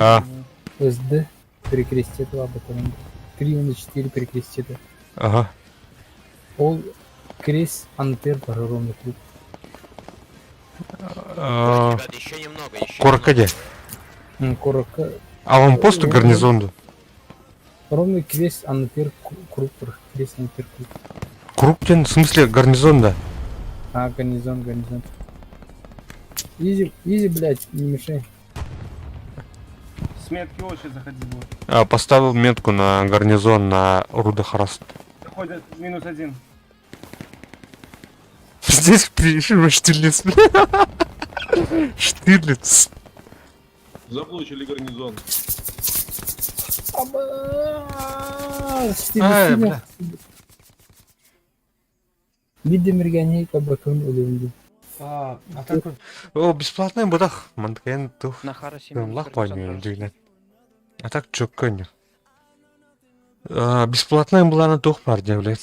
SD перекрестит лабата. 3 на 4 перекрестит. Ага. Ол крест антер по ровно круг. Ребят, еще немного. Корокаде. Корока. Аванпост и гарнизон. Ровный крест антер круг. Крест антер круг. Круптен, в смысле гарнизон, да? Гарнизон. Изи, блядь, не мешай. С метки очередь заходить будет. Поставил метку на гарнизон на Рудахараст. Ходят -1. Здесь пришел Штирлиц. Штирлиц. Заблочили гарнизон. Ай, бля. Видимиргани кабакын өлімді. А так... О, бесплатный будах. Манткен тух. На Харасе Лах понял, дюйна. А так чё, коню. Бесплатная была на тух парня, блядь.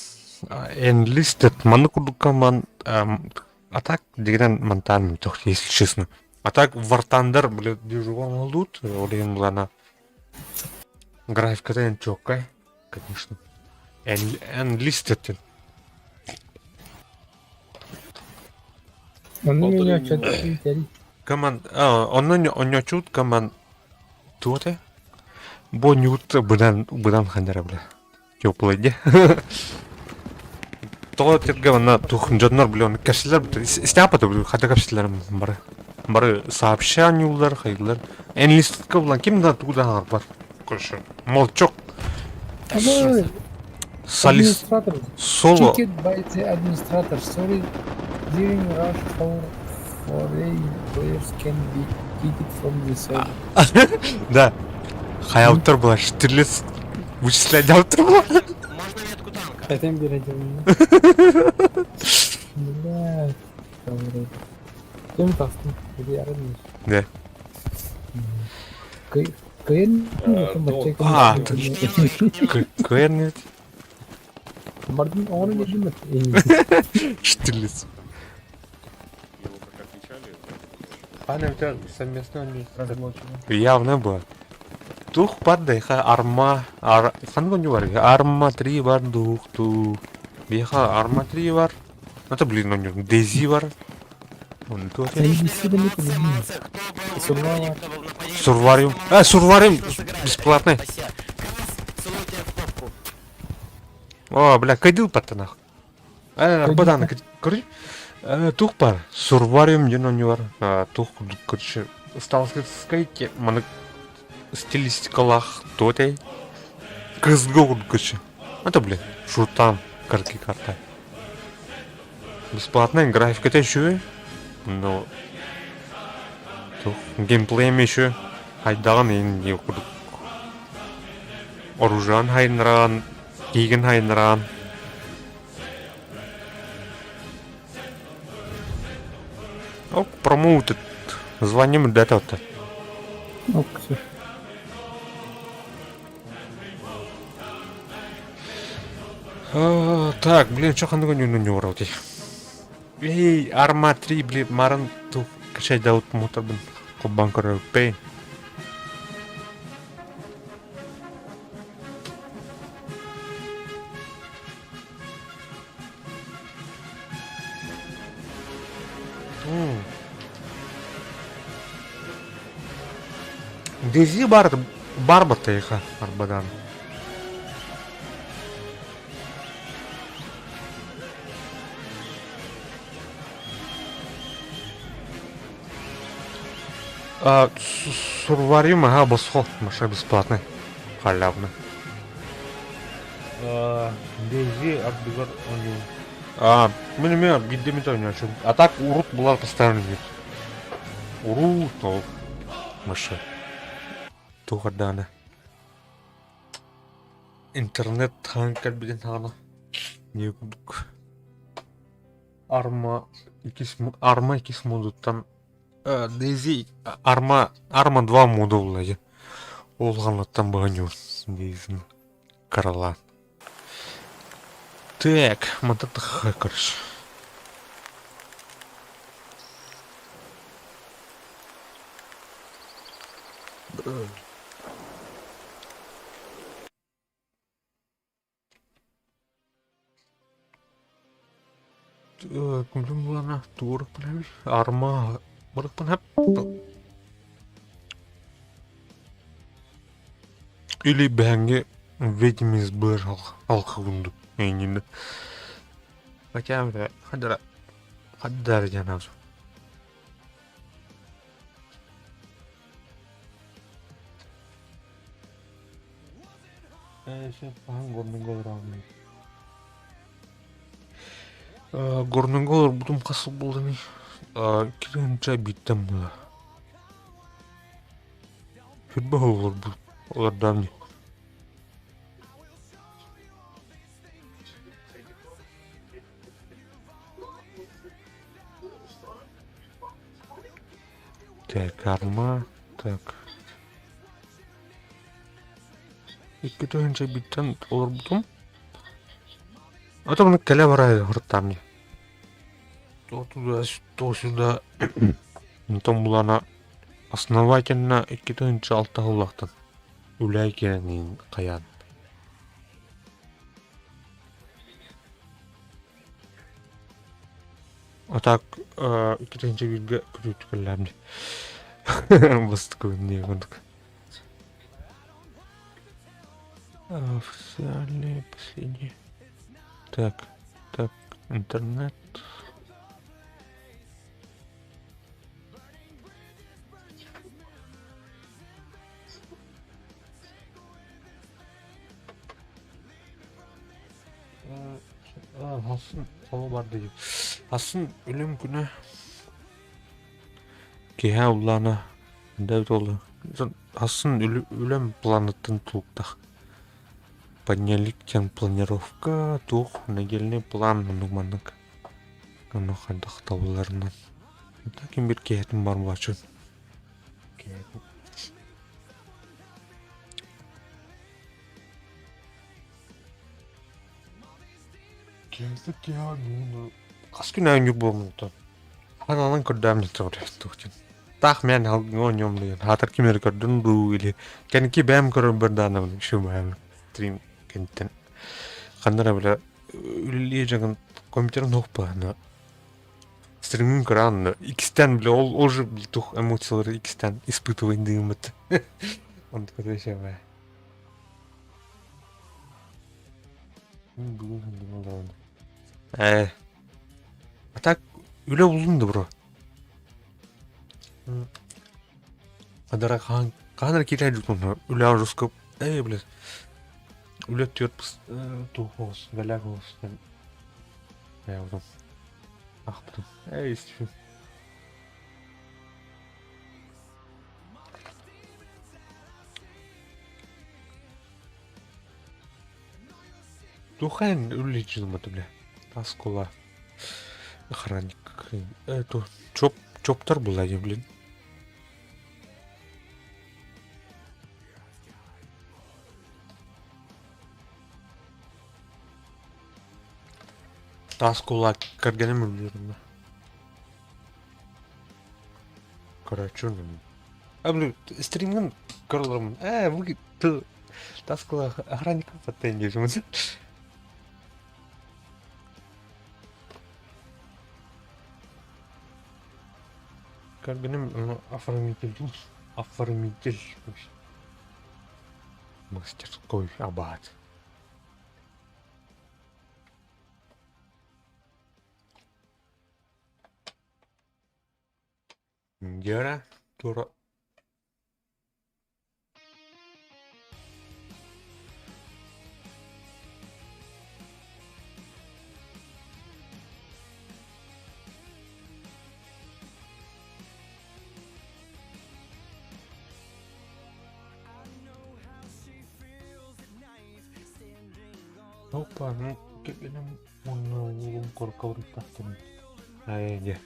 Enlisted, маны кудукаман. А так, дегенен мантан, тух, если честно. А так, вартандар, блядь, дежувал лут, олен была на... Графика-то чёкай, конечно. Enlisted. Оны меня что-то итери. Каман, он не чут, каман... Туоте? Бо нют будан хандара, бля. Тёплый, де. То тетга на тухнжаннар, бля, он кашлар, стяпа-то, бля, хата кашлар, бары сообщаниялар, хайдлар. Энлистка, бля, ким да туда бар? Коша. Молчок. Солис. Администратор. Соло. Ticket by the administrator. Sorry, during rush hour, foreign players can be kicked from the server. Да. Хаяутар была, Штирлиц. Вычислять аутар была. Можно метку танка? Хотим берем. Бля. Кем таском? Где армия? Да. Каен? Каен нет. Мардин, он не думает. Штирлиц. Его как отмечали? Ана, у тебя совместно явно было. Тух падай, арма, ханго не варги, арма 3 бар, дух, ту. Беха арма 3 бар. Это, блин, он не Дези бар. Он тут. Сурвариум. Сурвариум бесплатный. О, бля, кайдыл патанах. Бадан, короче. Тух пар, сурвариум не не бар. Тух, короче, стал скайки, маны стилистикалах тотэй. Кызгоун, короче. Это, блин, шутан, карки карта. Бесплатная графика-то еще. Но... Геймплеем еще. Хайдаган не кудук. Оружан хайнран. Киген хайнран. Ок, промоутед. Звоним до этого-то. Ок, все. Так, блин, чё ханга не уралти. Эй, арма 3, блин, маран ту качай даут мутар, блин. Банкор пей. Дези барбата иха, арбадан. Сурварим, ага, босхо, маша бесплатный. Халявно. Дези отбегат он. Меня бидемито не о чем. А так урут была постоянно нет. Урут, но маша. Тухадана. Интернет ханкар биден хана. Не кудук. Арма икис модуттан. Дези арма 2 моду булады. Ол ганаттан баганю дейсин. Карала. Так, мантат хакерш. Кумлum булана турк белән арма Мурак панап. Или бәңге ведьмис бер алхагунду. Әйнинде. Хотя да, хаддар жаназу. Сейчас пан горны говорам. Горныңга олар бутум касыл болдыны. Киринча биттем була. Футбол олар бу. Олар давни. Так, арма. Так. Киринча биттен олар бутум. Атомны келе барайды хырттамни. То сюда. Том булана основательно 2-6 улактан. Үләй керенин каян. Атак 2-нче бирге күрүткөлләрне. Бастык не гондык. Официальные последние. Так, интернет. Асын сау бар дейді. Асын өлім күні кеha улана дәут олы. Асын өлім планеттен туықтақ. Поднялик тен планировка тух недельный план нуманнык. Оно хадах тауларынан. Таким бир кеятым бар бачын. Кеятым кеятым. Каскүн айнюк болмунтан. Ананан көрдәмне тұрды. Так мен алгон деген. Хатыр кимер көрдүн бу или кенки бәм көрөм бир данам шу бәм. Стрим кенттен. Кандара беле үле жагын компьютер нокпа на стримин кран X-тен беле ол уже тух эмоциялар X-тен испытывать дымыт. Он такой шева. А так үле булынды бро. Кандара кандара кирәҗү тон үле русскоп. Блин. Улетет тухос, галягос. Я вот. Ах, блин. Есть. Тухайн улетел мы бля. Таскула. Охранник. Это чоптер была, блин. Таскула кыргенем үлдүрүм. Карачунум. Блин, стримнин кырлырмын. Бу таскула охранник паттен дежимиз. Кыргенем оформитель. Мастерской аббат. Гера, тура. Опа, ну, кегенем он коркавры тахтын. Айге.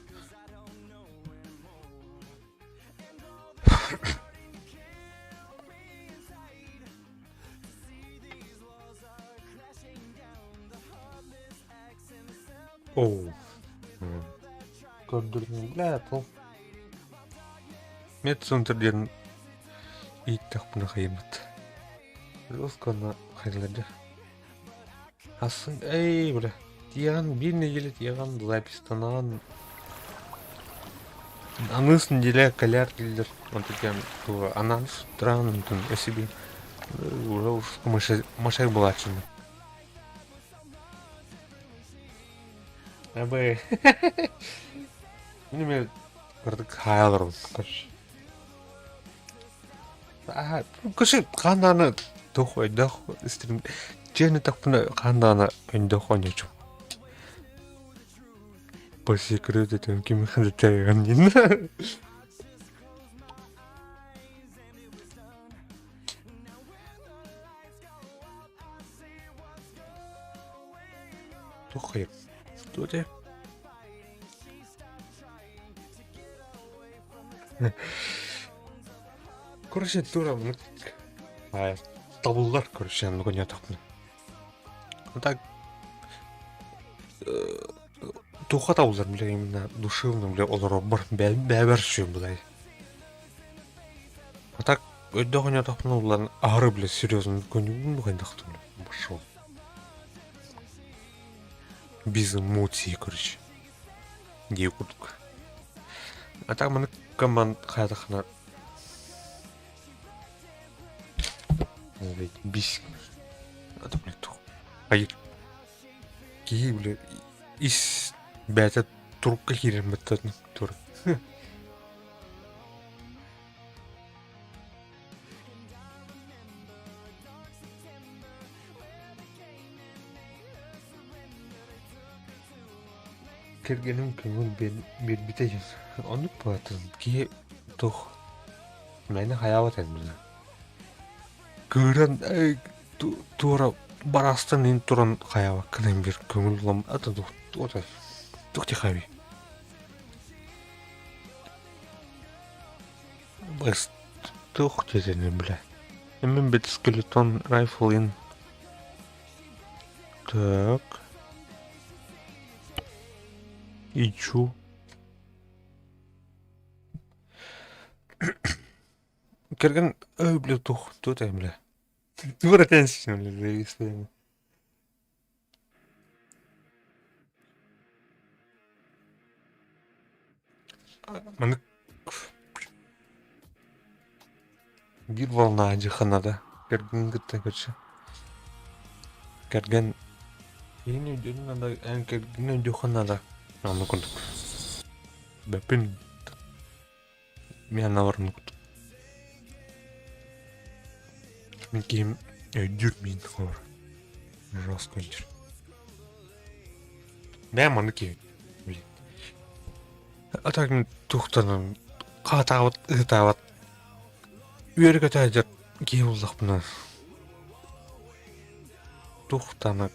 Оу. Көрдүрдүм бля, пол. Медцентрден иттак буна кыймат. Роскона хайрлады. Асын, бля. Тияган бир неделе тияган запистанан. Анысын деле каляр келдер. Он таким ананс тран о себе. Уже машай была чим. Абы. Неме кырдык хайлар, короче. Кышы канданы тохой стрим. Жени так буна канданы өндө хончу. по секрету там кем хадатайган дин. Тухай. Что ты? Короче, тура, ну, табулдар, короче, ну, не так. Ну, так, туха табулдар, бля, именно душевно, бля, олар бар, бәбәр шүйін, бля. А так, өйді не так, ну, бля, ары, бля, серьезно, ну, не так, бля, пошел. Без эмоций, короче. Девушка. А так, мы команд хаятахна. Бис. Это, блядь, hayır. Ki bile is bete turukka girelim betten tur. Kergenim köngül bir biteceğiz. Onu patım ki tuh. Meni hayavat edimler. Kıran тура барастан ин туран хаява кынын бир көңүл улам ата ота тукти хави бас тух тезенен бля мен бит скелетон райфл ин так ичу керген бля тух тута бля Тура тенсичный, бля, зависла. Маны... Bir волна acıkanadı. Kergen gitti kaçı. Kergen... Yeni ödünün da en kergen ödükhanadı. Anı kunduk. Bepin... Miyana varını kunduk. Kim öldürmeyin olur. Жестко идешь. Ben onu ki. Atakin tuhtanın qatavat ıtavat. Üyerge tayacak ki ullaq buna. Тухтана.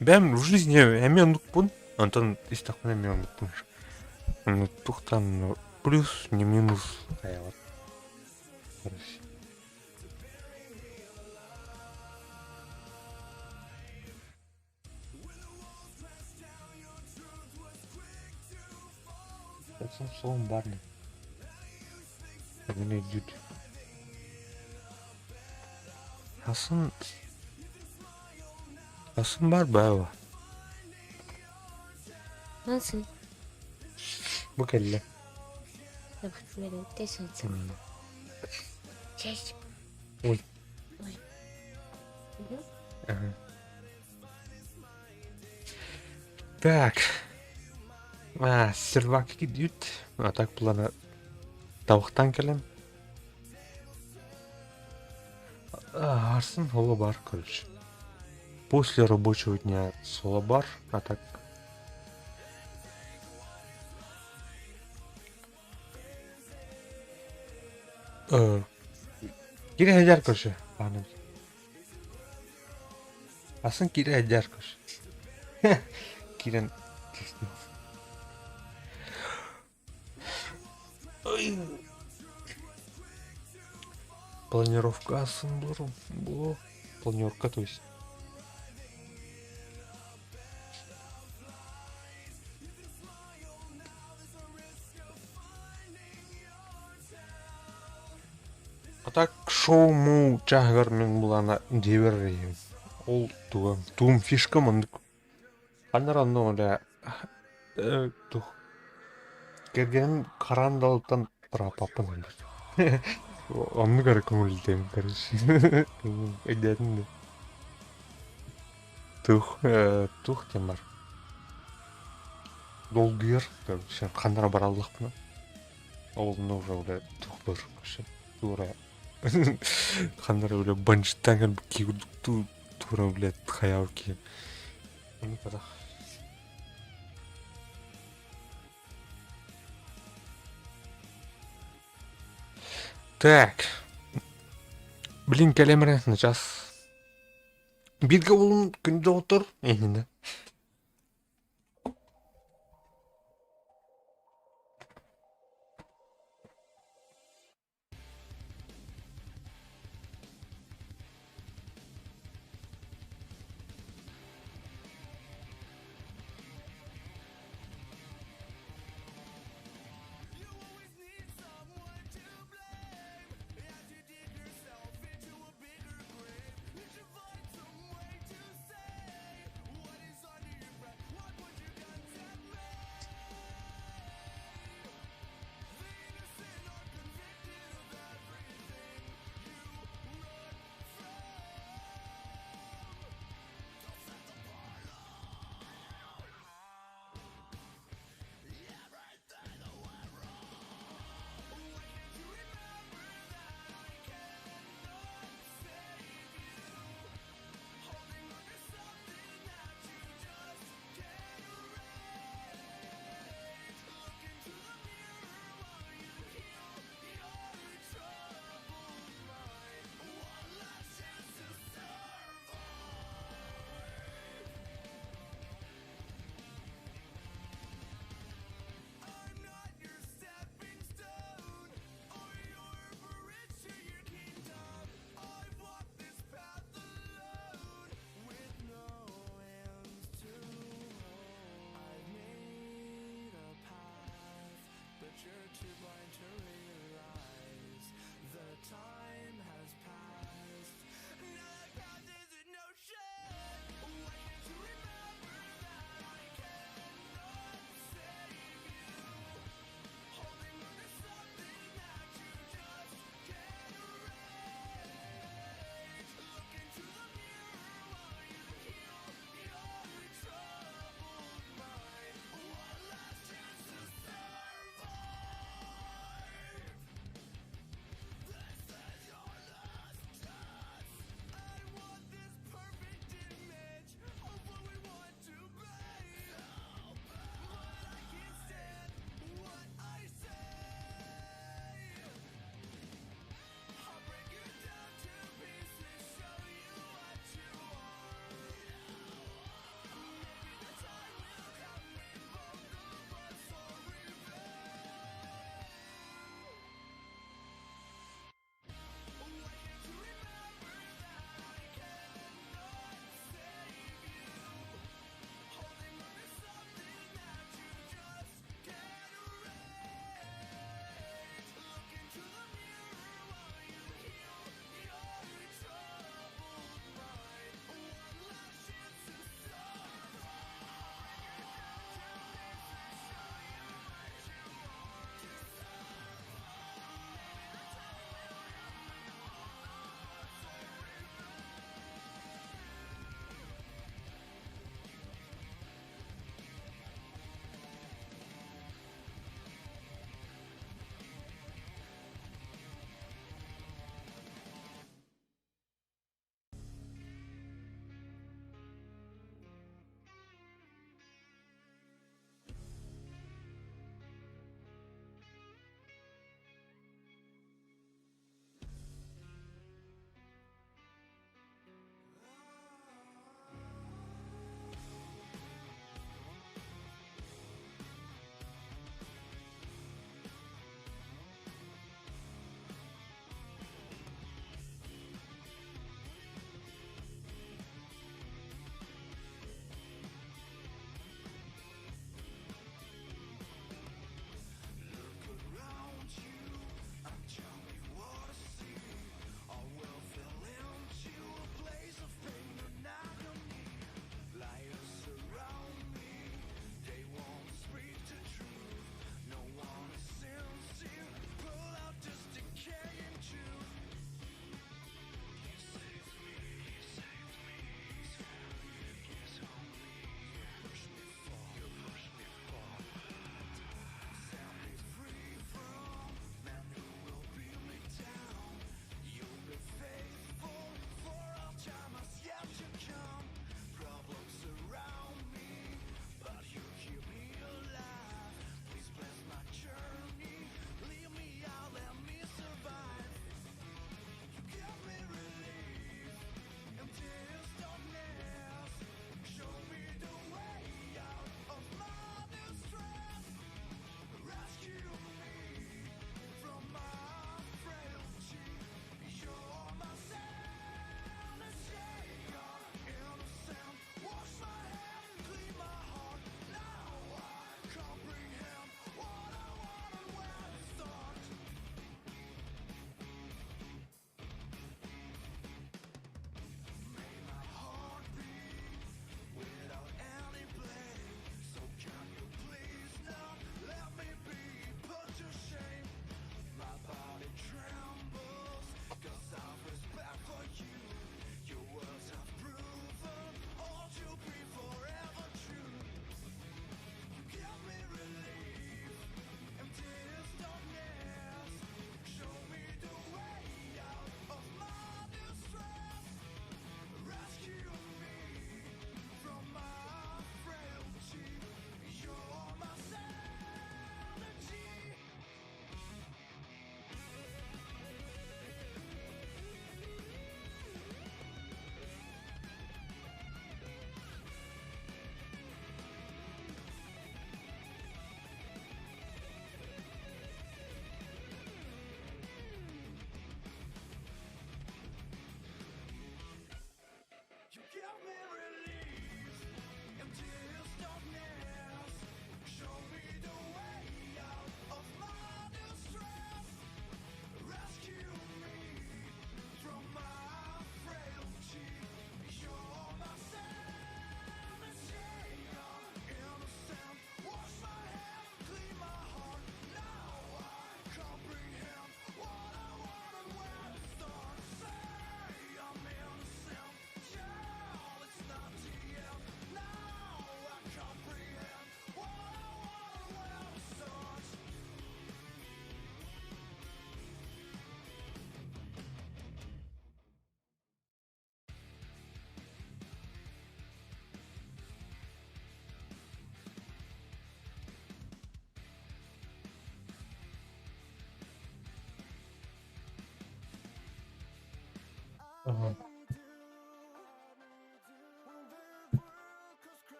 Ben в жизни эмен пун, Антон истахна эмен пун. Тухтан плюс не минус хаяват. Хорошо. Sen son var mı? Ne diyor? Hasan var baba. Nasıl? Bu kelle. Bak şöyle teşekkür. Чаще. Ой. Ой. Ага. Так. Сервак идет. А так плана тавықтан келем. Арсын соло бар, короче. После рабочего дня соло бар, а так... Kira hajar korse, panen. Aslında kira hajar korse. Kiran kestim. Планировка ассемблером. Было. Планировка, то есть. А так шоу му чагар мен булана дебер. Ол туым фишка мындык. Андан да тух. Керген карандалыктан трапапын. Onu gara көңілден, короче. Эдерін де. Тух тем бар. Долгыр, короче, қандара баралдық бұна. Олында уже тух бар, короче. Тура. Қандара бля баншыттан кәл кейгілдік тура, бля, қаяу кейім. Оны қадақ. Так. Блин, кәлемірі, жас. Бирге болын күнді отыр. Енді.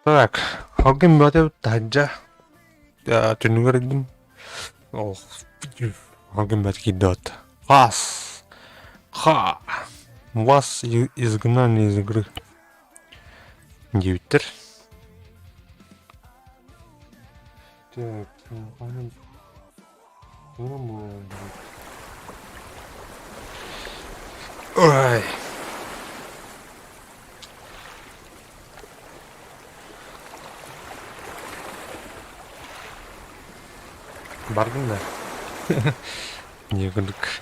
Так, халгын бөтөв тажа. Түнүгөр идим. Ох, халгын бөт кидот. Ас. Ха. Вас изгнали из игры. Дивитер. Так, ой. Бардым да. Не күндік.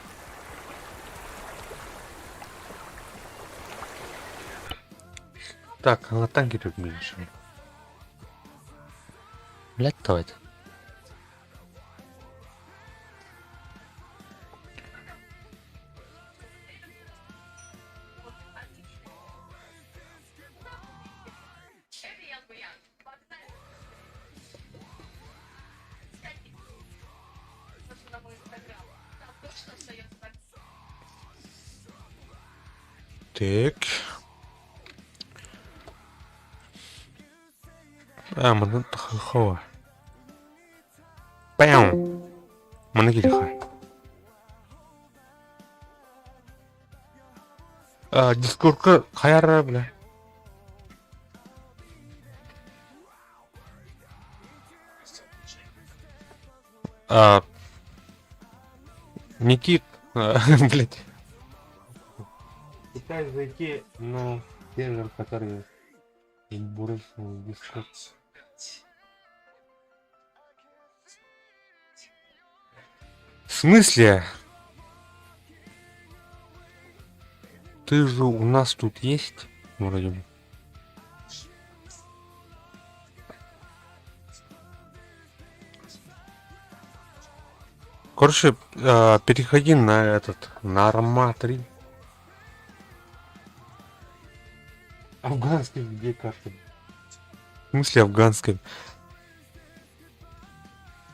Так, аңаттан керек меніңше. Блять, давайте. Так. Мына хава. Пэм. Мына келеха. Дискордқа қайара, бля. Никит, блядь. Пытаюсь зайти на сервер, который бурился в Discord. В смысле? Ты же у нас тут есть? Вроде бы. Короче, переходи на этот, на Арма 3. Афганский где карта? В смысле афганский?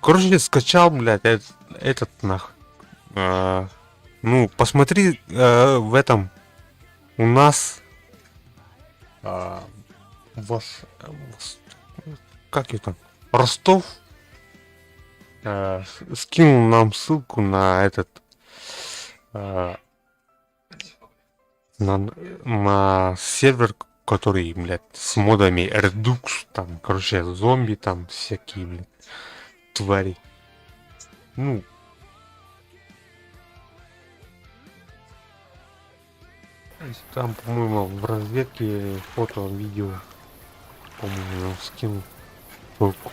Короче, скачал, блядь, этот нах. Ну, посмотри в этом. У нас как это? Ростов скинул нам ссылку на этот на сервер, который, блядь, с модами Redux, там, короче, зомби, там, всякие, блядь, твари. Ну, там, по-моему, в разведке фото, видео, по-моему, скинул ссылку.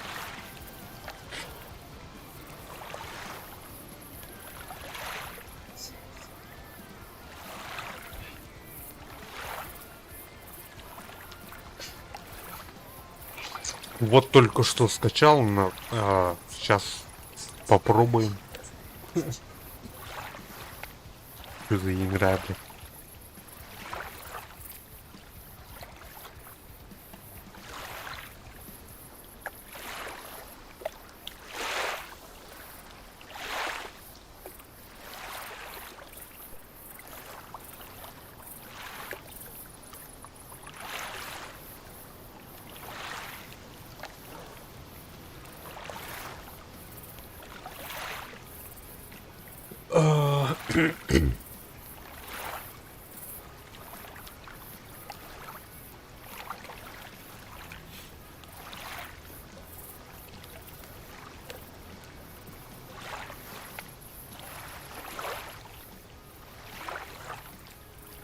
Вот только что скачал, сейчас попробуем. Что за игра, блядь?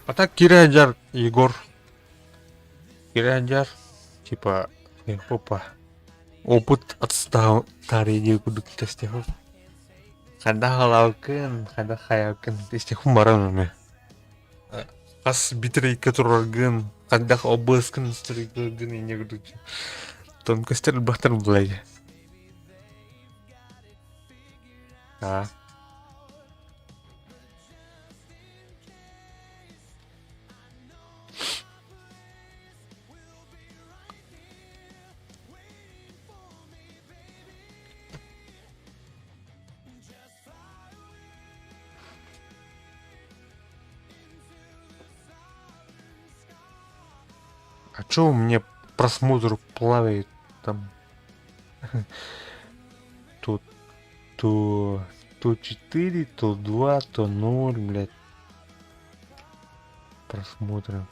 А так Киряджар, Егор. Киряджар, типа, опа. Опыт отстал тарыйы кудук тестеху. Када халаукен, када хаяукен тестеху маран. Ас битрейке тураргын, када обыскын стрейгын ине кудук. Тонкостер бахтар булай. А. А чё у меня просмотр плавает там? Тут то 4, то 2, то 0, блядь. Просмотры.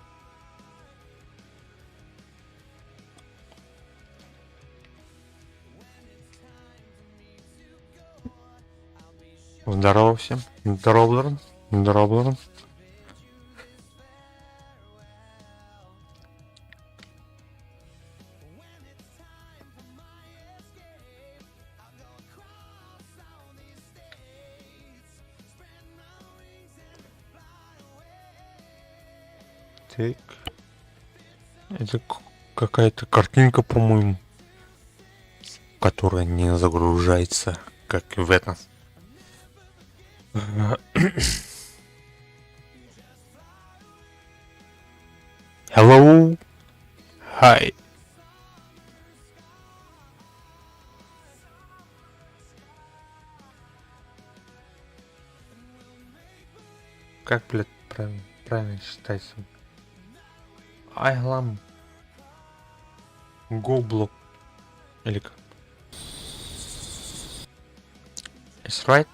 Здорово всем. Здорово, здорово. Так. Это какая-то картинка, по-моему, которая не загружается, как и в этом. Hello. Hi. Как, блядь, правильно считается? Айглам. Гоблок. Или как? It's right?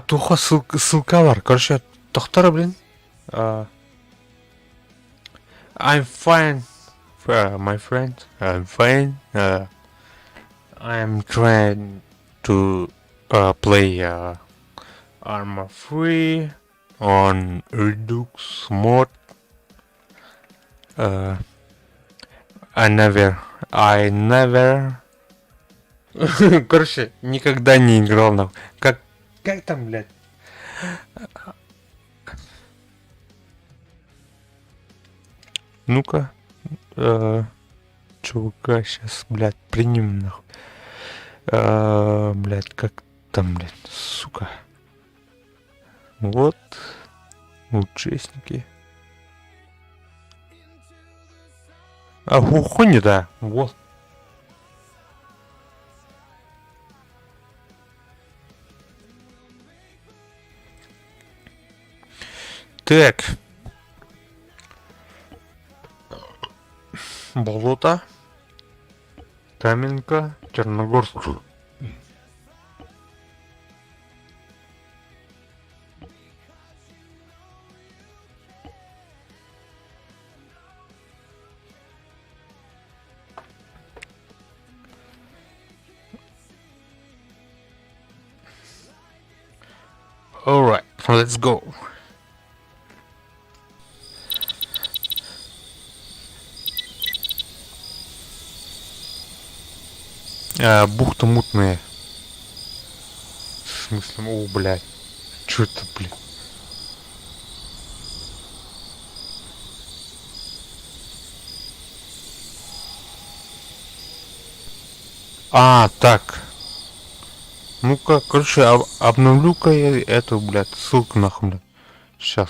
Туха ссылка бар. Короче, тоқтар, блин. I'm fine, my friend. I'm fine. I'm trying to play Arma 3 on Redux mod. I never короче, никогда не играл на... Как там, блядь? Ну-ка. Чувака, сейчас, блядь, примем нахуй. Блядь, как там, блядь, сука. Вот. Участники. Хуйня, да. Вот. Так. Болото. Каменка. Черногорск. All right, let's go. Бухта мутная. В смысле, о, блядь. Чё это, блядь? Так. Ну-ка, короче, обновлю-ка я эту, блядь, ссылку нахуй, блядь. Сейчас.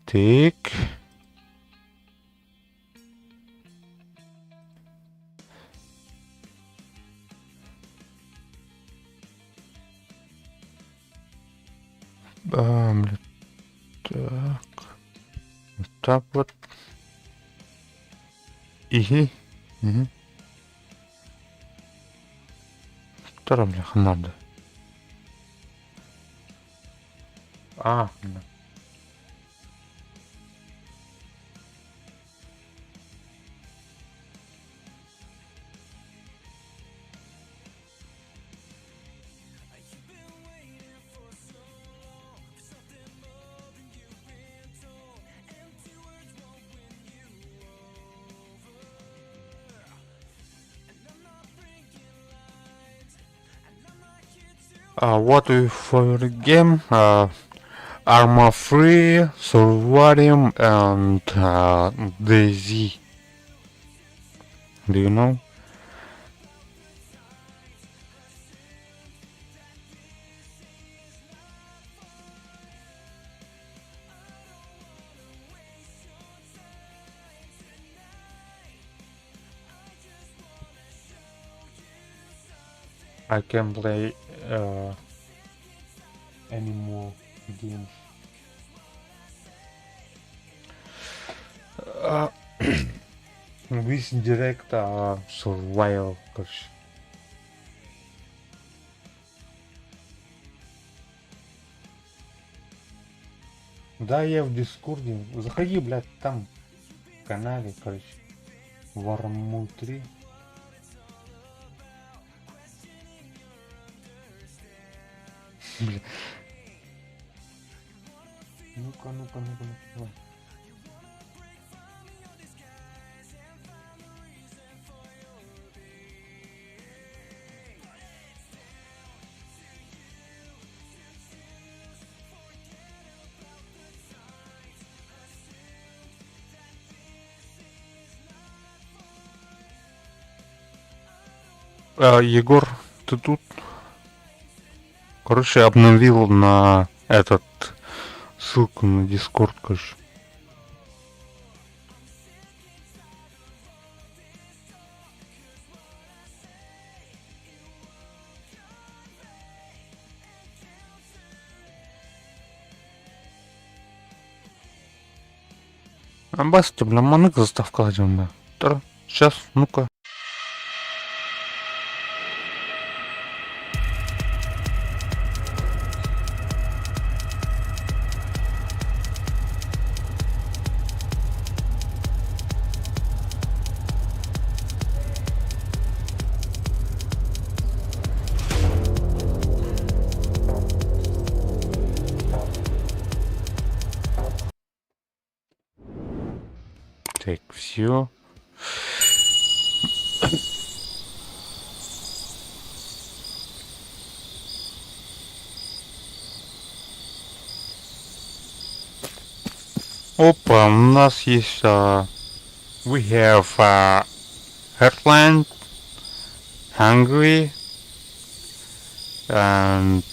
Так. Блядь. Так. Вот так вот. Угу. Что, блядь, надо? Блядь. What we for the game? Arma 3, Survarium, and DayZ. Do you know? I can play any more games. This direct survival, короче. Да, я в Дискорде. Заходи, блядь, там в канале, короче. Варму 3. Бля. Ну-ка, ну-ка, ну-ка, ну-ка. Егор, ты тут? Короче, обновил на этот ссылку на Discord, короче. Баста, бля, манык заставка один, да. Сейчас, ну-ка. Так, все. Опа, у нас есть we have Heartland, Hungary, and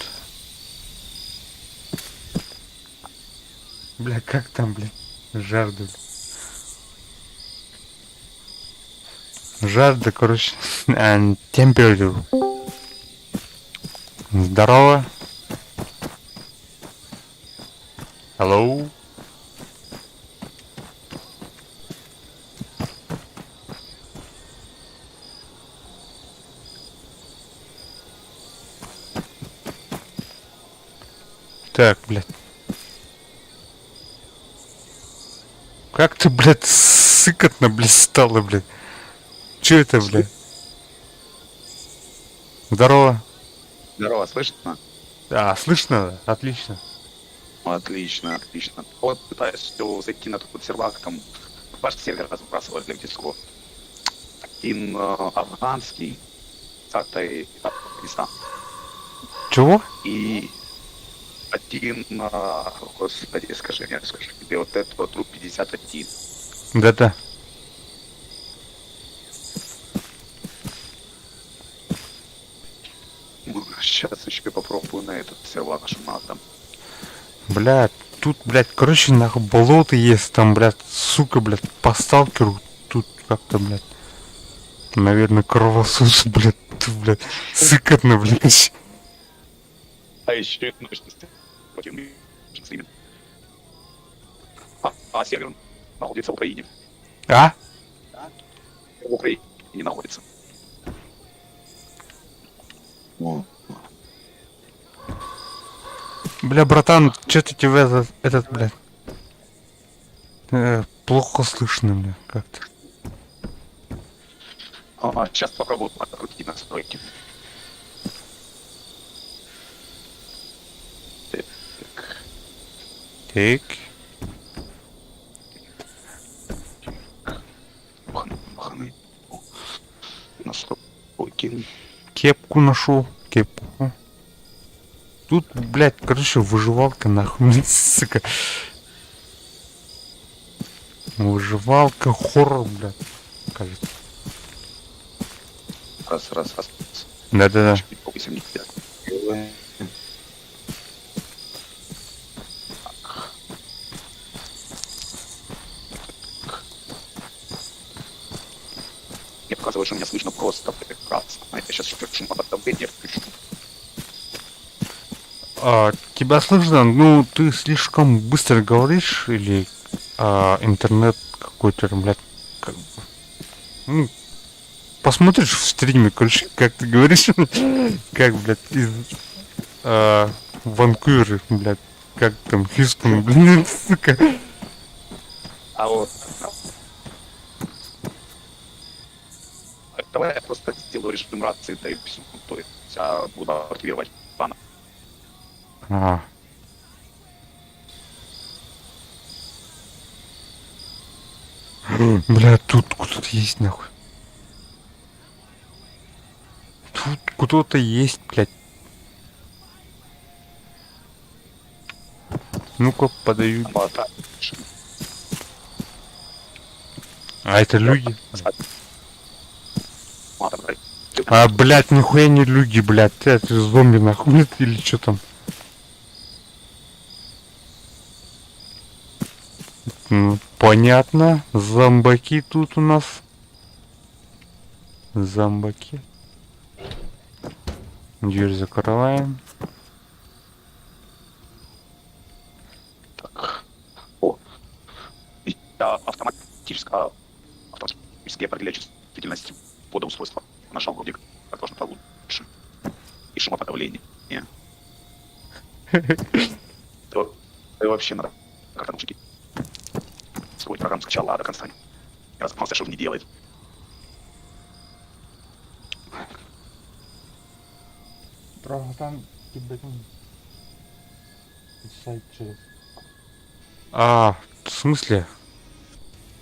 бля, как там, бля, жажда. Жажда, короче, and temperature. Здорово. Hello. Так, блядь. Как ты, блядь, сыкотно, блядь, стало, блядь. Чё это, блядь? Здорово. Здорово, слышно? Да, слышно? Отлично. Отлично, отлично. Вот пытаюсь все зайти на тот сервак, там ваш сервер разбрасывает для диску. Один афганский, 20-й Афганистан. Чего? И один, господи, скажи тебе, вот это вот труп 51. Да-да. Сейчас еще попробую на этот сервак там. Блядь, тут, блядь, короче, нахуй болото есть, там, блядь, сука, блядь, по сталкеру тут как-то, блядь, наверное, кровосос, блядь, тут, блядь, сыкотно, блядь. А еще мощности. А сервер находится в Украине. А? В Украине не находится. Бля, братан, что-то тебя этот, блядь, плохо слышно, бля, как-то. Сейчас попробую открутить настройки. Так. Настройки. Кепку нашел, кепку. Тут, блядь, короче, выживалка, нахуй, блядь, сука. Выживалка, хоррор, блядь, кажется. Раз. Да-да-да. Кепка показывает, что меня слышно просто прекрасно. Я сейчас еще шум подавления включу. Тебя слышно? Ну, ты слишком быстро говоришь, или интернет какой-то, блядь, ну, посмотришь в стриме, короче, как ты говоришь, как, блядь, из Ванкувера, блядь, как там, Хьюстон, блин, сука. А вот... Давай я просто сделаю режим рации, да и все. То есть я буду активировать пана. Бля, тут кто-то есть, нахуй. Тут кто-то есть, блядь. Ну-ка, подаю. А это люди? Блядь, нихуя не люди, блядь. Это зомби, нахуй, или что там? Понятно. Зомбаки тут у нас. Зомбаки. Дверь закрываем. Так. О. Я автоматически определяю чувствительность водоустройства. Нажал вроде как можно получше. И шумоподавление. Ты вообще надо как-то мужики. Свой программу сначала до конца. Я разобрался, что он не делает. Там в смысле?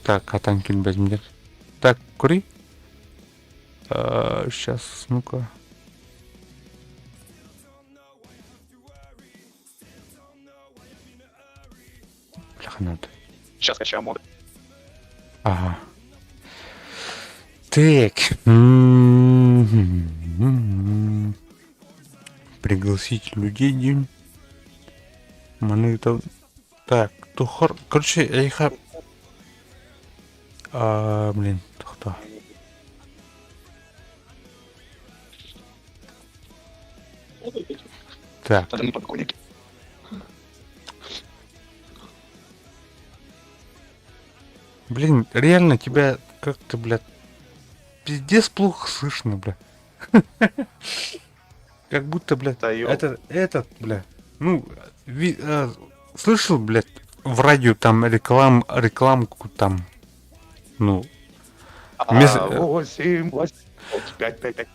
Так, танки возьмем. Так, кури. Сейчас, ну-ка. Бляха, надо. Сейчас качаю моды. Ага. Так. Пригласить людей, день. Монета. Так, то короче, я их... блин, кто? Так. Блин, реально тебя как-то, блядь, пиздец плохо слышно, бля. Как будто, блядь, этот, бля. Ну, слышал, блядь, в радио там рекламку там, ну. 8, 5, 5, 5.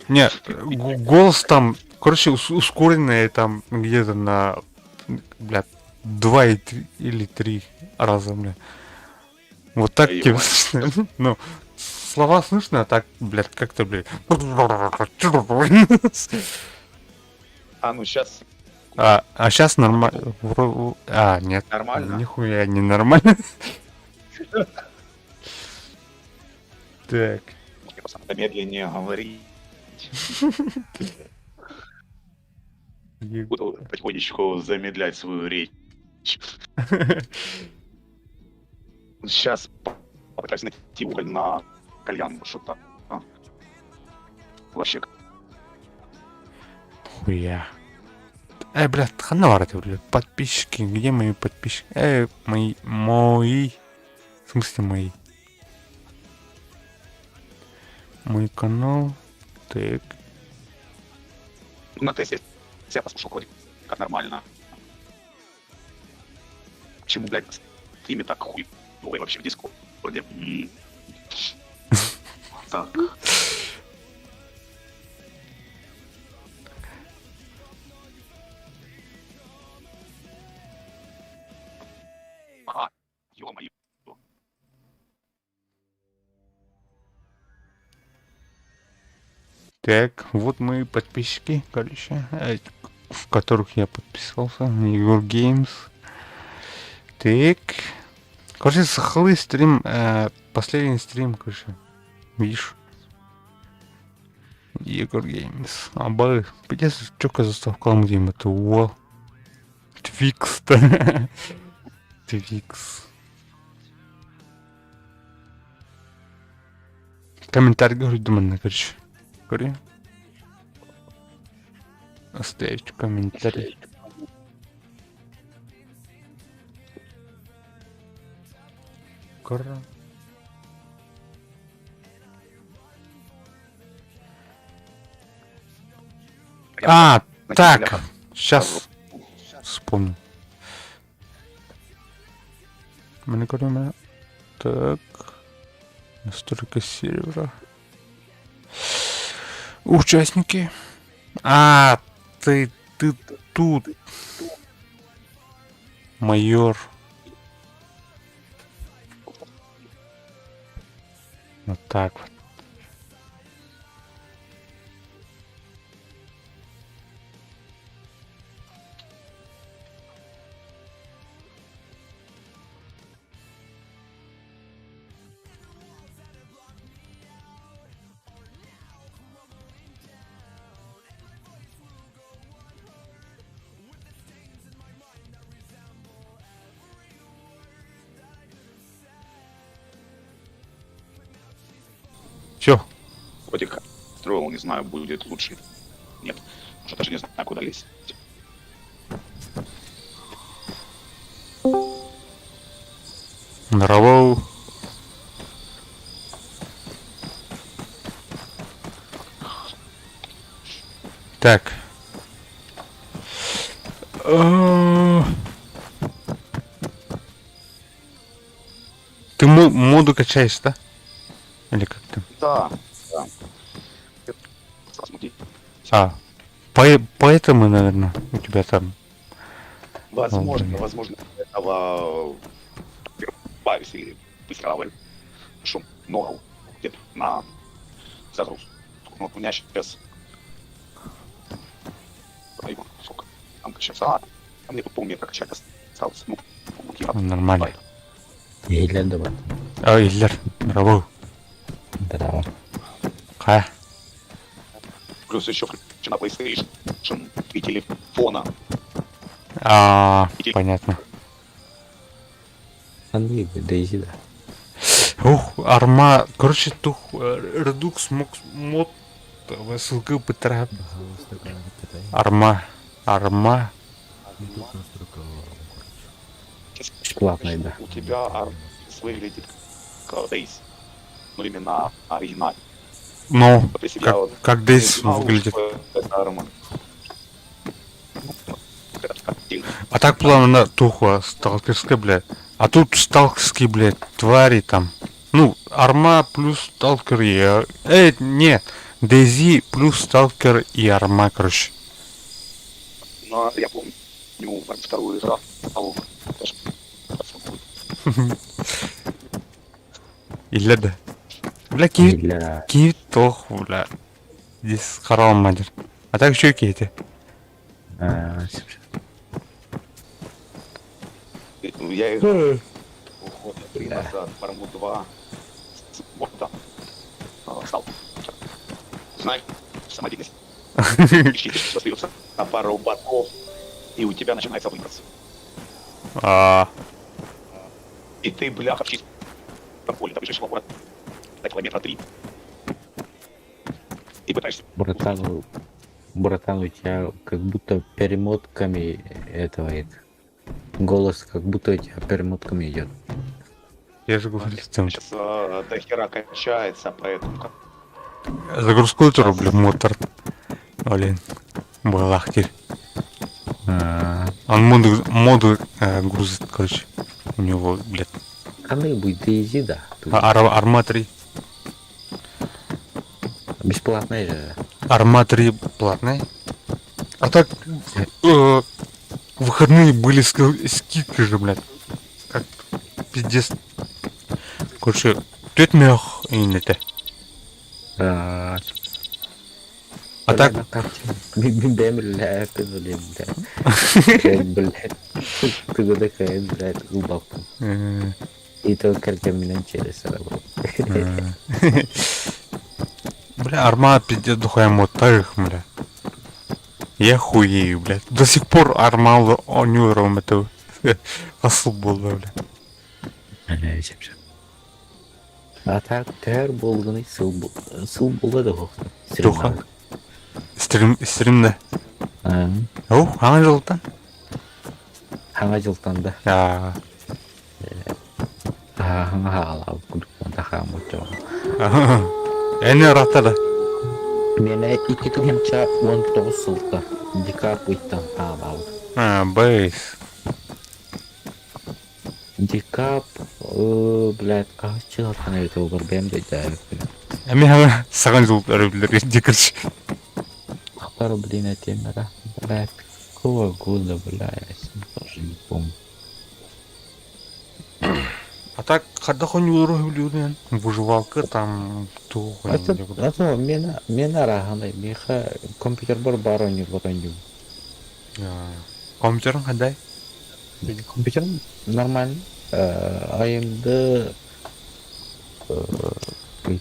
Нет, голос там, короче, ускоренный там где-то на, блядь, 2 или 3 раза, бля. Вот так тебе слышно. Ну, слова слышно, а так, блядь, как-то, блядь. Ну сейчас. Сейчас нормально. Нет. Нормально. Нихуя не нормально. Так. Медленнее говорить. Буду потихонечку замедлять свою речь. Сейчас попытаюсь найти уголь на кальян, что-то. Вообще. Хуя. Блядь, хана блядь, подписчики, где мои подписчики? Мои. В смысле мои? Мой канал. Так. На тесте я послушал вроде как нормально. Почему, блядь, на стриме так хуй? Ой, вообще в дискорде. Так. Ё-моё. Так, вот мои подписчики, короче, в которых я подписался. Егор Геймс. Так. Короче, сахлый стрим, последний стрим, короче. Видишь? Егор Геймс. Абы, пиздец, чёка заставка где это уол. Твикс-то. Твикс. комментарий говорю, думаю, короче. Говори. Оставить комментарий. Кора. А, так, сейчас вспомню. Мы говорим, так, настройка сервера. Участники. А, ты тут. Майор. Вот так вот. Все. Вроде как строил, не знаю, будет лучше. Нет, уже даже не знаю, куда лезть. Здорово. Так. Ты моду качаешь, да? Или как ты? Да. Смотри. А, поэтому, наверное, у тебя там... Возможно, этого бавис или быстро шум много где-то на загруз. Вот у меня сейчас сколько там качаться, а мне тут полметра качать осталось. Ну, нормально. Иллер, давай. А, Иллер, здорово. Здорово. Ха. Плюс еще включена PlayStation и телефона. Понятно. Андрей, Дейзи, да. Ух, арма, короче, тух, редукс мод, ссылка бытра. Арма. Бесплатная, да. У тебя выглядит как Дейз. Ну, именно оригинал. Ну, как Дейз выглядит. А так плавно тухло, сталкерская, блядь. А тут сталкерские, блядь, твари там. Ну, арма плюс сталкер и... нет. Дейзи плюс сталкер и арма, короче. Ну, я помню, вторую игру. Или да. Бля, китох, бля. Здесь харам, мадер. А так что какие-то? Я играю уходит назад, форму 2. Вот там. Стал. Знаешь, самодельность. Остается на пару ботов, и у тебя начинается выброс. И ты, бляха, в чистом поле, там бежишь в город на километра 3. И пытаешься... Братан, у тебя как будто перемотками этого... Голос как будто у тебя перемотками идет. Я же говорю, сейчас до хера качается, поэтому... Загрузку это рублю, мотор. Блин, балахтер. Он моду грузит, короче. У него, блядь. Они будет Дейзи, да. Арма 3. Бесплатная же. Арма 3 платная. А так, выходные были скидки же, блядь. Как пиздец. Короче, тет мях и не те. А так... Блядь, ты такая, блядь, глубоко. И только меня через работу. Бля, арма пиздец духая мотарих, бля. Я хуею, блядь. До сих пор арма онюром это асыл болды, бля. Атак төр болгоны сыл болады ғой. Жоха. Стримде. Оу, аңа жылдан. Хаңа жылтан да. Хаңа алау күліктен тақам өтті. Әне ратады. Мені 2019 жылда декабрь иттан алау. Бейс. Декабрь, блядь, қағыз жылатқан өте олар бәмді дәйіп. Әме аңа саған жыл өріблер декірші. Ақпар, блин, әтемірі. Блядь, какого года, блядь, я тоже не помню. А так, когда хон юру блюден, выживалка там, то Это мен арағандай, меха компьютер бар барони. Компьютерің қандай? Компьютер нормально. AMD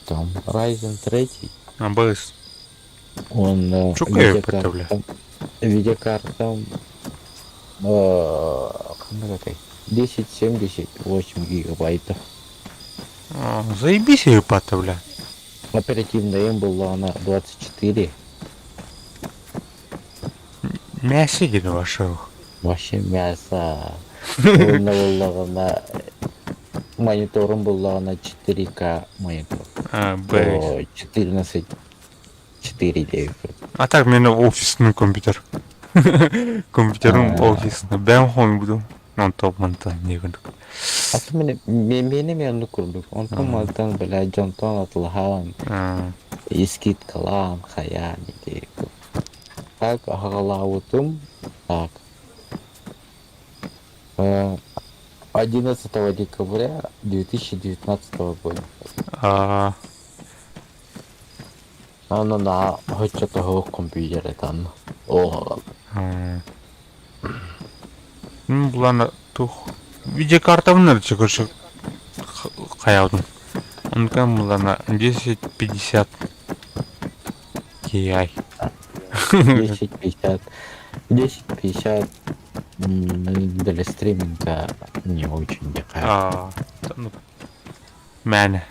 там Ryzen 3. Бейс. Он видеокартам какой 1078 гигабайтов. Заебись ее пата, бля. Оперативная им была она 24. Мясо не вашего. Вообще мясо. На монитором была на 4К монитор. Бейс. 14 4.9. А так, мне офисный компьютер. Компьютерім офисный. Бәм хон буду. Он топ-монтан не күндік. Аты мені көрдік. Он коммалтан, бля, Джонтон атылған. Искит калан, хаян, идей. Так, ағалауытым. Так. 11 декабря 2019 года. Оно на хоть-то компьютере там. Ого. Бұл ана тух. Видеокартам надо чекошек қаяудың. Онкам бұл ана 1050 Ti. 1050 для стриминга не очень дикая. Мәні.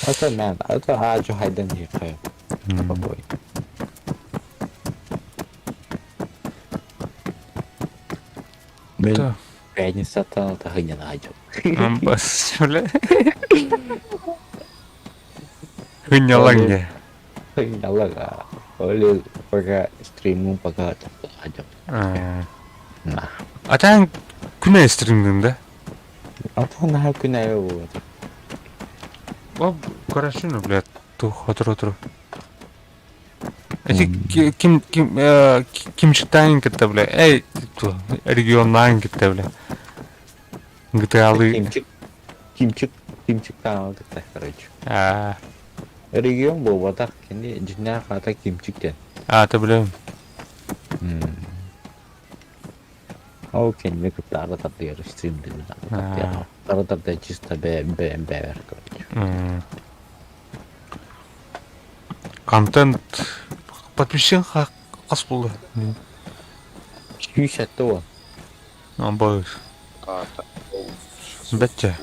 Это мен, это ажу хайдан дикая. Побой. Мен пятница там это не найдем. Бас, бля. Хыняланге. Хынялага. Оле пока стриму пока найдем. А там күнә стримдіңді? Ата-ана күнә его. О, короче, блядь, тух, отыр. Ким читайын кетті, бля. Эй, регионнан кетті, бля. GTA-лы. Кимчик там кетті, короче. Регион бұл ватақ кенде жинақ ата кимчиктен. Ты білем. Ау кенде кетті аратарды ер стримден. Аратарды чисто бәвер, короче. Контент подписчик қас болды. 200 он. Боюсь. Бәтче.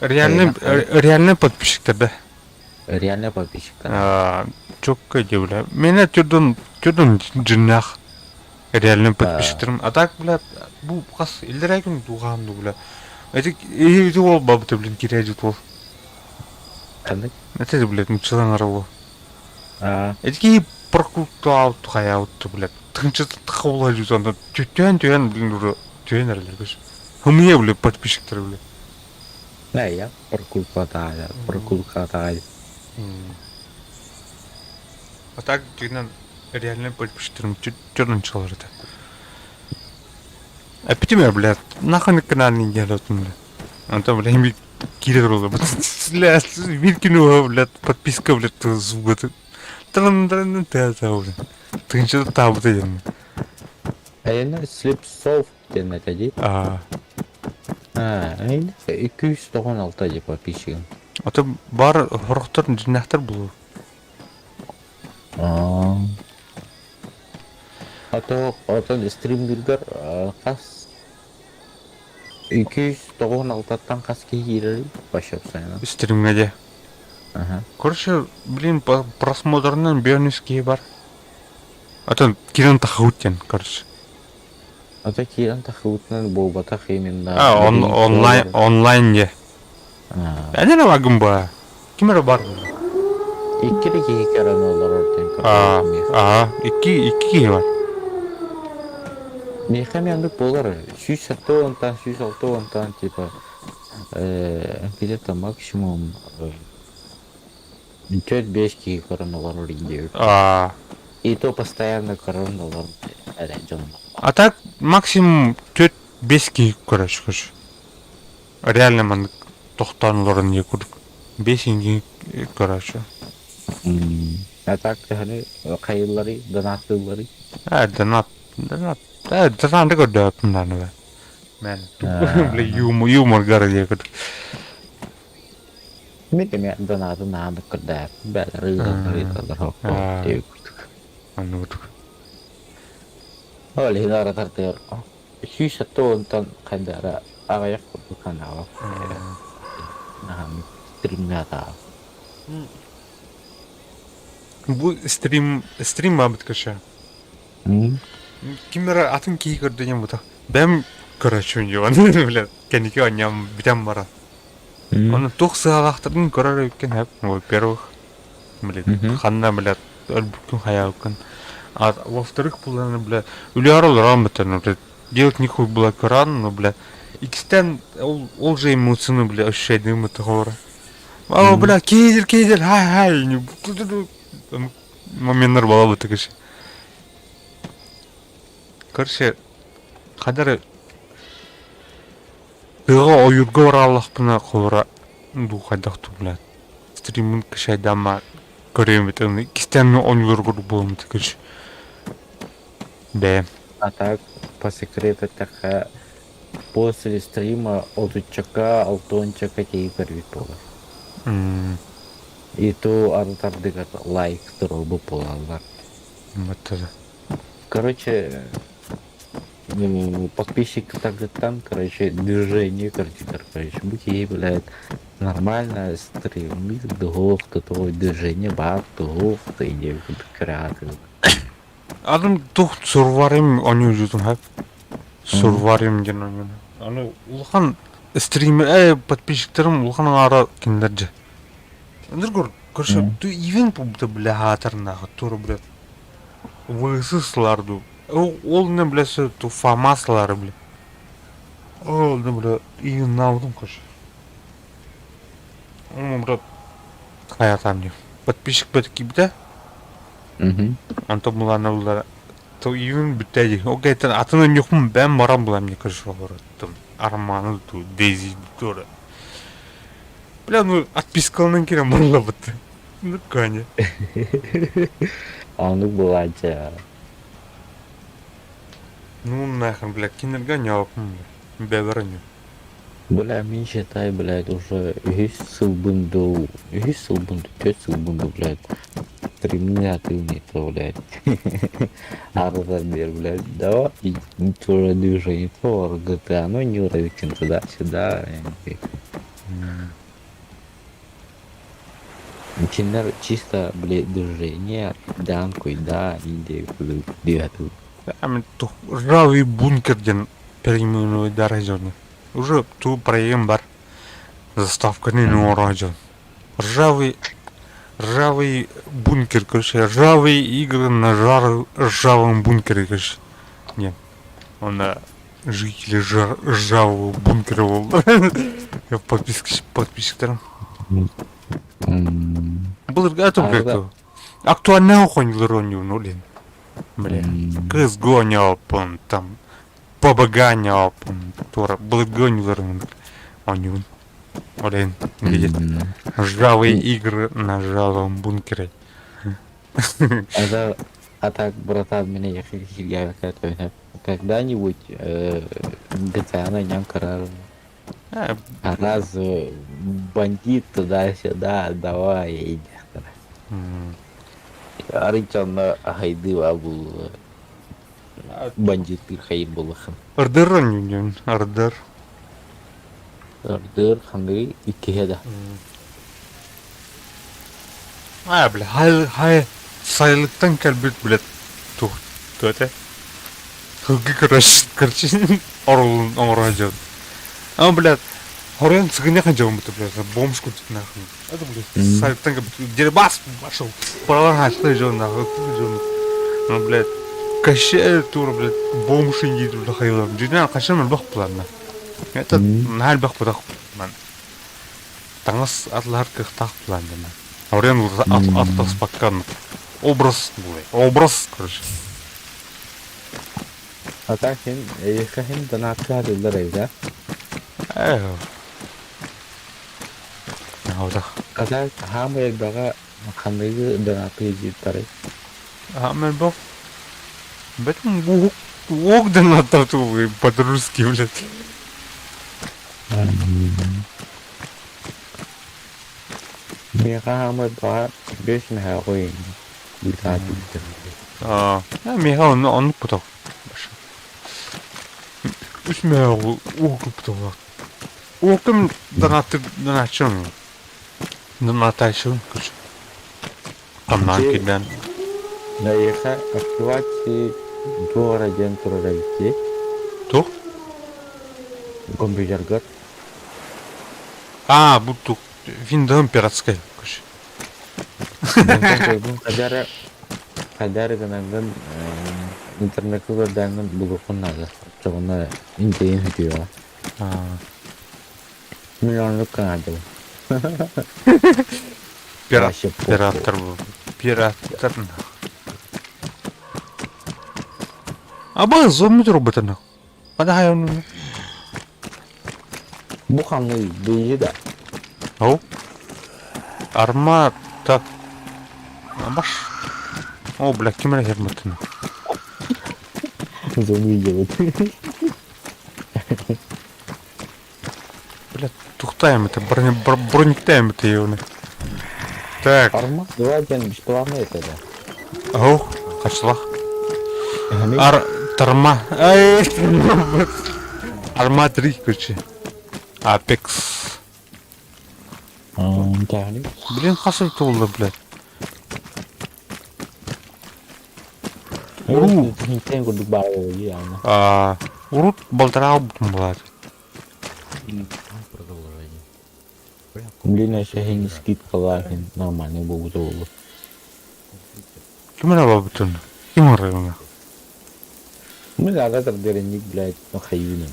Реальный подписчиктер, да? Реальный подписчиктер. Çok kötü bile. Mene türdün cünnah. Реальный подписчиктерім. А так, бля, bu қас елдер әкім туғанды, бля. Эти ол бабыты, блин, кережет ол. Қандай? Әтеді, блядь, мұчылан аралы. Эти прокрукту ауты қай ауты, блядь. Тыңчыты тықаула жүзанда. Түйен, блин, ұры. Түйен әрілер, көш. Хымия, блядь, подписчиктер, блядь. Я прокулка тағай. А так, жүгінен реальный подписчиктерім түрін чылар еді. Әпетеме, блядь, нахуй каналын делатын, блядь. Anta, блядь, ими кирер олды. Блядь, виркину, блядь, подписка, блядь, звугаты. Тран-тран-тран, блядь. Тыңчыды табыты едім. Әйені Slipsoft ден әтәді. Әйені 296 деп подписчигім. Ата бар хорықтар, жинақтар бұл. Ата стримдердер қас 296 каски киrir башап сайына. Стримге де. Ага. Короче, блин, по просмотрынан бонуски бар. Атын кирен тахуттен, короче. Ата кирен тахутнан болбата именно. Онлайн де. Әне вагым ба. Кимер бар? Иккири керен олар ортен. Iki бар. Нехем яндык болар. 106 онтан, 106 онтан типа. Где-то максимум 4-5 ки коронавар оригинде. И то постоянно коронавар рядом. А так максимум 4-5 ки короче. Реально мен тоқтанларын не көрдік. 5 короче. А так hani kayılları, donatları. Donat. Donat көрді пынданы ба. Мен юмор гарыге көрдік. Мен donatı nağını kırdı. Ben rızalar hokka diye kurduk. Anladık. Öyle hidara tartıyor. 106 ondan kandara ağayak kurduk kanava. Naham stream'da. Bu stream ба біткіше. Кимера атын кей көрдеген бұта. Бәм короче өндеген, блядь, кәнеке аням бітем бара. Оны тоқ сығалақтырдың көрер өткен әп, во-первых, блядь, қанна, блядь, өлбүккен хая өткен. А во-вторых, бұланы, блядь, үлер олар бітін, блядь, делать нихуй было көран, но, блядь, икстен ол же эмоцияны, блядь, ощущайды үміті қора. Ау, блядь, кейдер, хай, моменттер бала бұты кеше. Короче, қадары Дыға ойырға оралықпына қолыра ду қайдақты, блядь. Стримін кіші айдама көремет, кистенні ойыр көрі болымды кіші. Бәйім. А так, по секрету, так, после стрима от учака, алтончака кей көрвет болар. И то артардыға лайк дробы болалар. Короче, подписчик также там, короче, движение картинка, короче, будь-ей, блядь, нормально стрим, дух-то, движение, бар, дух-то, идея, креатив. Адам тух сурварим оны жүзім хап. Сурварим ден оны. Аны улхан стример, подписчиктерім улхан ара кендерді. Андыр көр, көрші, ту ивен пұбды біле хатырындағы, туры біле. Высысларды. Ол не білесі, ту фамаслары біле. Ол не біле, ивен наудым көрші. Оны біле, хаятам дем. Подписчик бәді кейбді. Анто бұланы бұлары. То ивен біттәді. Окей, атынан жоқпын бән барам бұлам не көрші олары. Арманы, ту, Дейзи, туры. Бля, ну отпискалынан керем бұрла бұтты. Ну, Каня. Оны бұланча. Ну, нахрен, бля, кинерга не опым. Бәбірі не. Бля, мен считай, блядь, уже 100 сыл бұнду, 4 сыл бұнду, блядь. Стримны атылный, то, блядь. Арзар бер, блядь, давай. И тоже движение, то, GTA, ну, не уровень туда-сюда. Чинер чисто, блядь, движение, данку, да, идею, двигатель. Ами, ту, ржавый бункер ден переименовый до района. Уже ту проем бар. Заставка не район. Ржавый бункер, короче, ржавые игры на ржавом бункере, короче. Нет. Он жители ржавого бункера был. Я подписчиктером. Бұл это как-то актуальный охонилар ойнауын ойлаймын. Бля, CSGO ойнауын, там, PUBG ойнауын, тура, BLG ойнауын ойлаймын. Видит, ржавые игры на ржавом бункере. А так, братан, меня я когда-нибудь GTA на нем короче. А раз бандит туда-сюда, давай, иди. Аричанна хайды абул бандит bir hayır bulakın. Ардер ойнауын, ардер. Dur kanka iki heda. Бля, хай сайлыктан келбет, блядь, тугте. Хылгы короче, орлун оңрожон. Блядь, хорен цыгне ханжом бит, блядь, бомж кутит нахуй. Это, блядь, сайлыктан келбет, дербас пошел. Паралан хачлы жон нахуй, жон. Блядь, каше тур, блядь, бомж индит, блядь, хайылам. Жинан кашам бах планна. Это нахал бах подах, man. Таңыз атлар кыхтах планна. Хорен от спаккан. Образ, блядь, образ, короче. А так хин хин донатка дилдер да. Науда. Казак хамы бага кандайы донатка життары. Мен бо. Бетин уг донатар ту по-русски, блядь. Мне хамы бага бешен хавой. Битат. Миха он потом. Усмеял, потом. Оком донатчон. Донатайшон, короче. Там накидан. Наеха активации до радиантура райти. То? Компьютер. Будто виндом пиратская, короче. Kadar kanangan internet ku dangan buku naga. Coba intinya video. Milion lu kan ada. Пиратор. Абы зомби робота. Падай он. Bukan nih, dia dah. Ау. Арма так. Баш. О, бля, кемер херматын. Зомби делают. Бля, тухтаем это, бронектаем это его. Так. Арма? Давайте бесплатно это да. Ау, кашлах. Тарма. Арма 3, короче. Апекс. Блин, хасл толды, блядь. Урут болтарау блядь. Блин, я не скид калахин, нормально буду. Gimana babutun? Gimana ya? Мы тогда тердерник, блядь, на хайюне.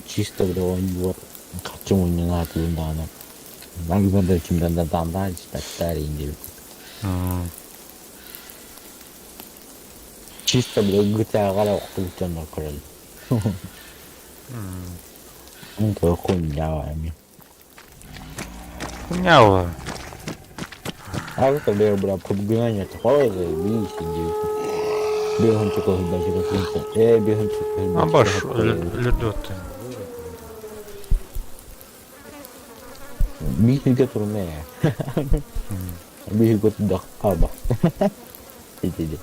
Чисто вдвоем двор. Качему не надо, да, она. Нагибанда чем-то там, да, так старенький. Чисто, блядь, GTA гара охтулчан на король. Ну, то хуйня, ами. Хуйня. А это, блядь, подбегание такое, видишь, иди. Бегунчик даже рассылся. Бегунчик. Абаш, ледоты. Бихни турне. Бихни дах аба. Иди.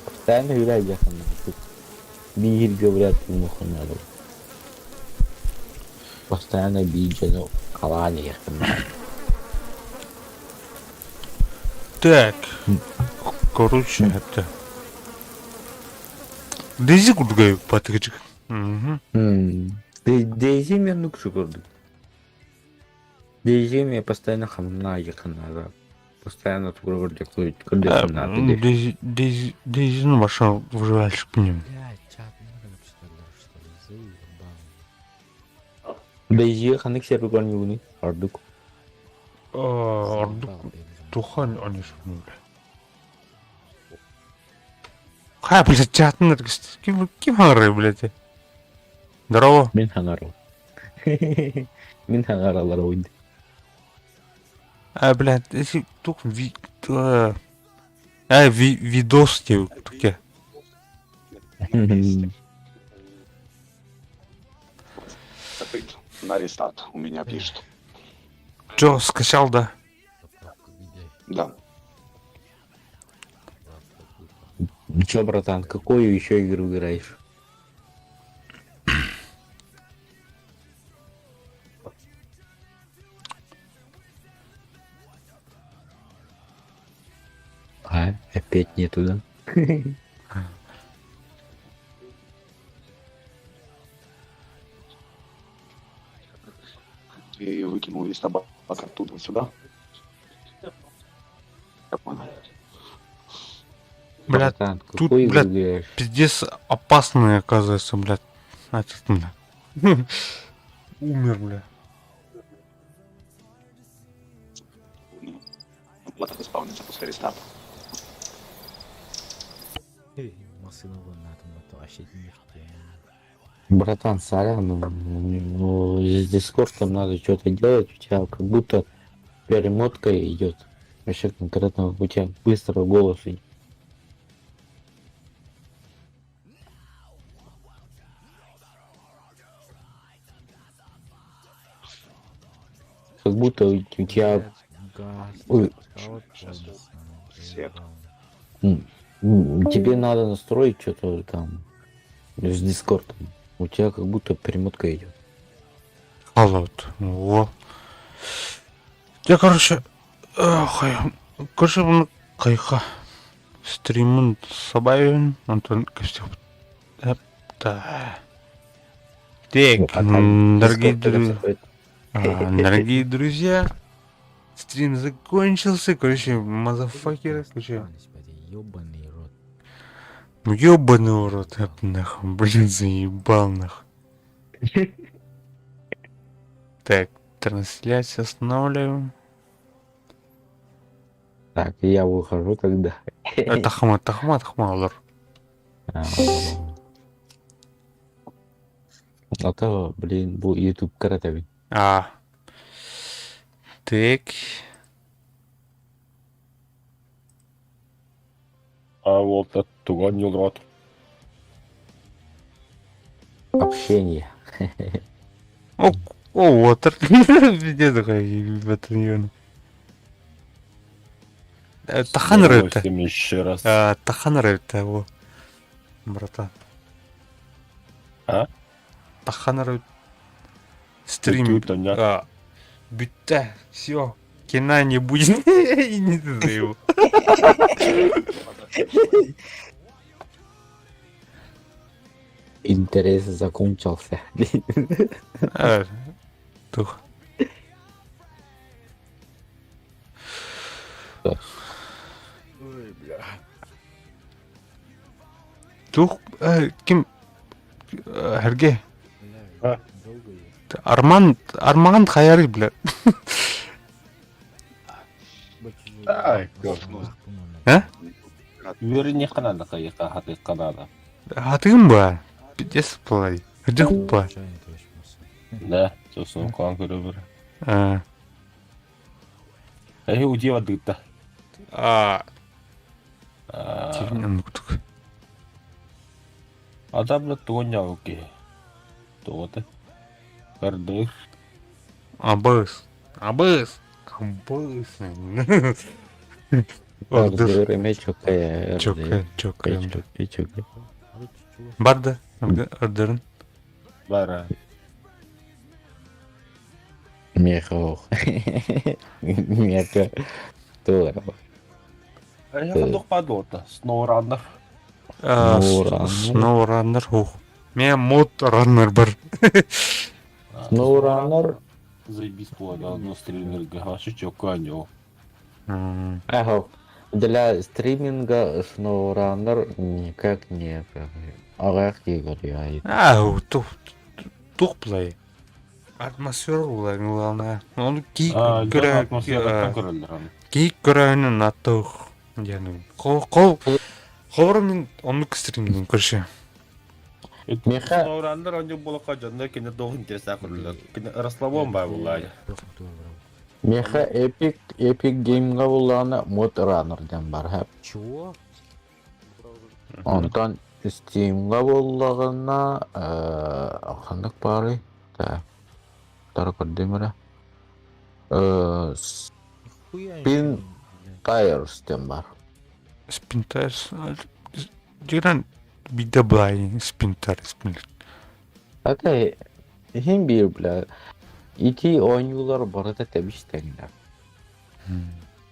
Постоянно играю я сам. Бихни говорят ему надо. Постоянно биджено калани. Так. Короче, это. Дейзи кудгай патыгчик. Дейзи мен нукшу көрдүк. Дейзи мен постоянно хамна якынага. Постоянно тугур көрдүк. Дейзи ну машина выживальщик к ним. Дейзи ханек сервер көрнүгүнү ардык. Ардык тухан они шуму. Блядь, чатный, кем хангары, блядь? Здорово. Мен хангару. Мен хангаралар ойды. Блядь, если только видос тебе таке. На рестарт у меня пишет. Чё, скачал, да? Да. Чё, братан, какую еще игру играешь? Опять нету, да? И выкинул весь табак оттуда сюда. Я понял. Блядь, Братан, тут, какой блядь, игру играешь? пиздец опасный, оказывается, блядь. Этот, бля. Умер, бля. Вот это исполнится после рестарта. Братан, сорян, ну, с дискордом надо что-то делать, у тебя как будто перемотка идет. Вообще конкретно у тебя быстро голос идет. Как будто у тебя... Ой, Свет. тебе надо настроить что-то там с дискордом. У тебя как будто перемотка идет. Халат. Во. Я, короче... Короче, bunu кайха. Стримін собайын. Антон Костюк. Да. Так, дорогие друзья, стрим закончился, короче, мазафакеры, короче. Ёбаный рот, нахуй, блин, заебал, нахуй. Так, трансляцию останавливаем. Так, я выхожу тогда. Тахмат, А то, блин, bu YouTube каратави. Так. Вот это туган не рот. Общение. О, вот. Где такая батальон? Таханр это. Еще раз. Таханр это его. Братан. А? Таханр стрим. Бюта, все. Кино не будет. И не туда его. Интерес закончился. Тух. Тух, ким Herge. Арман Хайари, бля. Ай, Верни Канада, каяка, хаты Канада. Хатым ба. Пидес плай. Где ба? Да, сосын куан көрөбөр. Удева дыта. Адамлы туган оке. Тоғыты. Кырдыр. Абыс. Ордыр эме чокая. Чокая. Барды. Ордырын. Бара. Меха. Меха. Тура. Я ходок падота. Сноураннер. Сноураннер. Мен мод раннер бар. Сноураннер. Заебись плана, но стриминга. Ваши чоканё. Ага. Для стриминга SnowRunner никак не агак играет. Тухплай. Атмосфера главное. Он кик көрәнен аттық. Қорымен оны кістірген көрші. Меха. SnowRunner он не было каджанда, кені долг интереса көрілі. Кені расслабон бай бұлай. Меха Epic Game'ga булганы Mod Runner'дан бар хәп. Чего? Онтан Steam'ga булганы хандык бары. Та. Тары көрдемеле. Spin Tires-тен бар. Spin Tires. Жиран биде былай Spin Tires. Ата хим бир бля. İki oyuncular barada tebiştenler.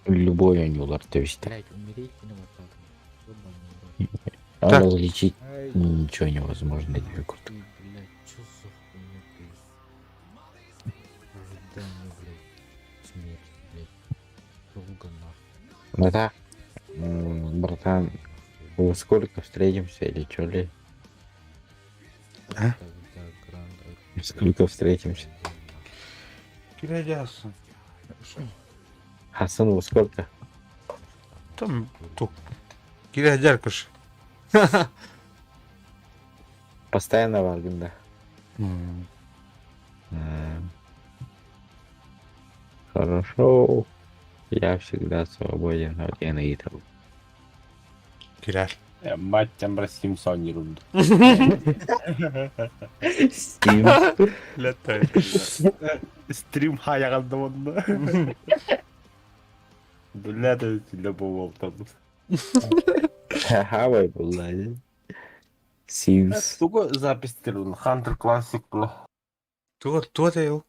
Любой анюлар, то есть. А Так. различить ничего невозможно. Ну да, братан, во сколько встретимся или чё ли? А? Сколько встретимся? Kiracağız. Хасан, во сколько? Там тут. Kiracağız kış. Постоянно варганда. Хорошо. Я всегда свободен от Янаитов. Girer. Мать там Симсон не рубит. Стим. Стрим хаяганда онда. Дүләді любого автобус. Хавай, блядь. Симс. Туго запись Хантер Классик, бля. Туга değil.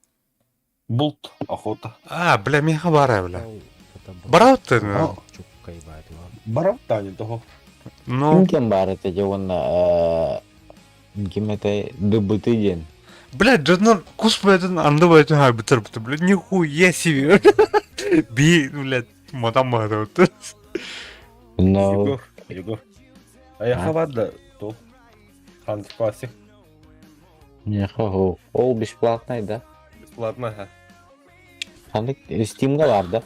Булт, охота. Бля, мен хабар бля. Брат ты, Барам тани того. ну, Кем бар это девонна кем это дыбытый день. бля, жоднор куспайтын андыбайтын ha бітір, бля, нихуя себе. Би, бля, мадам бады өтті. Но Егор. А я хавада, то. Хантер Классик. не хау. Ол бесплатный, да? Бесплатно, ха. Ханды Стимга бар, да?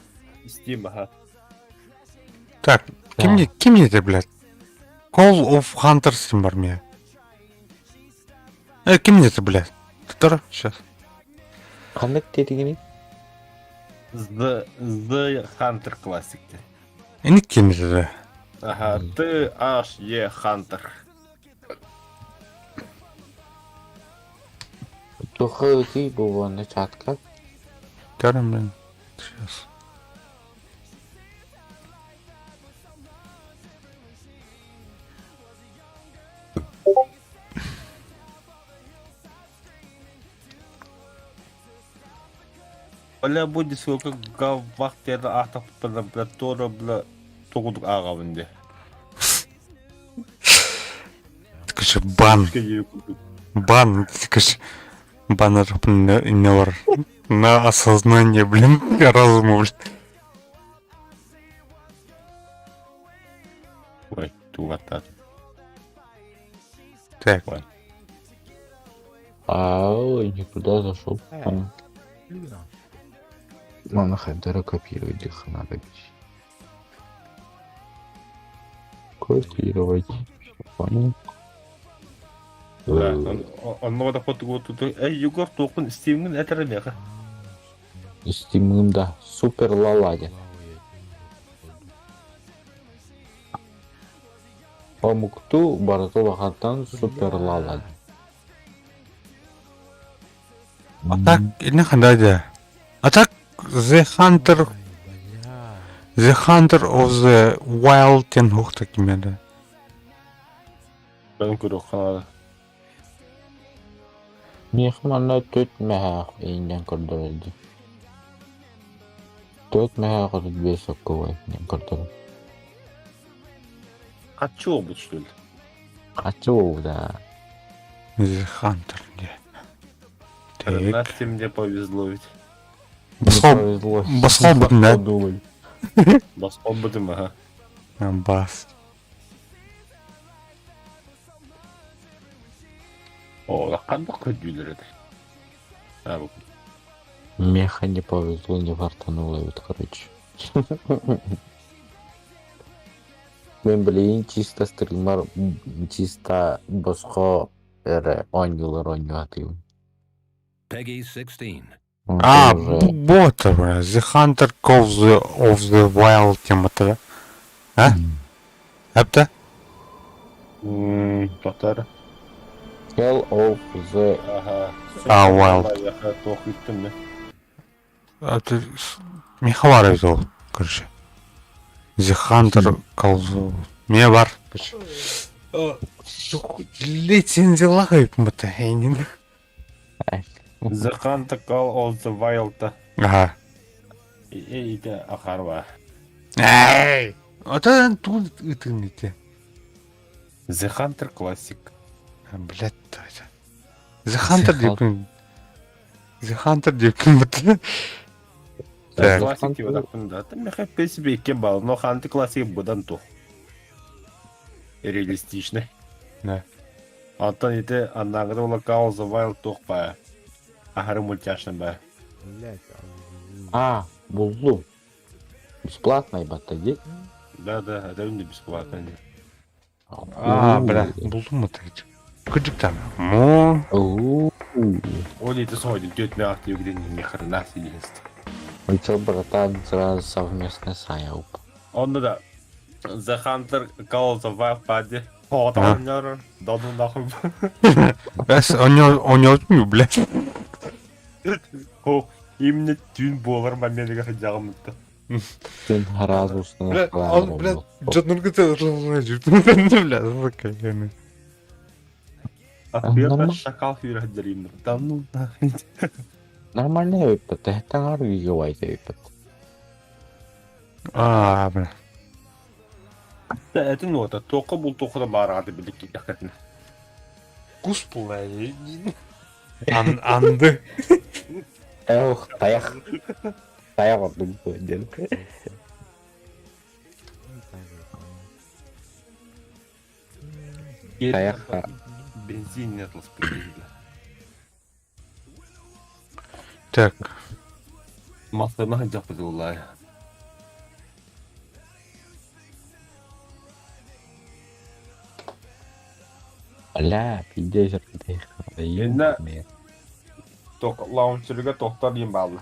Steam, ага. Так, kim yedi, bля? Call of Hunters kim var mı ya? Kim yedi, bля? Dur, сейчас. Ханды dediğini? The Hunter Classic. Enik kim yedi? Ага, ты аж е Хантер. Тухай ты был на чатка. Görüm ben. Сейчас. Бля, будет сколько говахтера ахтап бля тора бля тогудук агавынде. Tıkışı ban, tıkыşı. Ban рапын не var. На осознание, блин, разума, блин. Ой, тугата. Так, Ой, никуда зашел. Мама Хайдера копировать их надо. Копировать. Понял? Да, он вот так вот тут. Егор толкун Стивнин этермеха. Стимында супер лаладя. Памукту барату хаттан супер лаладя. а так, не хандайда. А так, The Hunter of the Wild ten хухта kim еді? Ben көріп қанады. Мехманна төт мәхақ үйінден көрдірілді. Төт мәхақ ұтып бес өккөй үйінден көрдірілді. Қатшы ол бұл что ли? Қатшы ол, да. The Hunter, не. Нас Так. тебе повезло ведь. Басқа бұдым, да? Подумай. Басқа бұдым, ага. Бас. О, қандық көдюлер еді. А, бұл. Меха не повезло, не фартануло, вот, короче. Мен білейін, чисто стример, чисто босқо әрі ойнылар ойнатыйым. Peggy 16. Вот, бля, The Hunter of the Wild тематы, да? Әпті? Тоқтары. Hell of the... Ага. Wild. Я тоқ үттім мен. Әпті, меха бар еді ол, короче. The Hunter of... Ме бар. Лицензия қойып мұты, әйнен. The Hunter Call of the Wild. Ага. Иде ақар ба. Эй! Это тут это. The Hunter Classic. Блядь, это. The Hunter депін. The Hunter депін бітті. Так. Классики вот так да. Там я в принципе кебал, но Hunter Classic будан то. Реалистичный. Да. Антон это анагда ула Call of the Wild тох па. Ахары мультяшный ба. А, булду. Бесплатно, ебать, иди. Да, это не бесплатно. Бля, buldum mu tek? Gıcıktan. Mu? Он это свой идет на акте, где ни хрена себе есть. Мы чё, братан, сразу совместно сайоп. Он да. The Hunter Call of the Wild пади. О, там нер. Да ну нахуй. Он не отмю, бля. О, именно тюн болар моментіге жағымытты. Тюн градусный. Бля, он, бля, жодныргы тығырылғына жүрді. Бля, закайганы. А первый шакал фирах дерим. Да ну нахуй. Нормально выпад, это гарви гавайта выпад. Бля. Это ну, это только был только барады білік кеткен. Кус бұлай. Анды. Эх, таяқ. Таяқ отдың көнден. Таяққа. Бензин нет лоспылды. Так. Маслына жапыды олай. Бля, пиздец, Енді тоқ лаунчерге тоқтар дейін балы.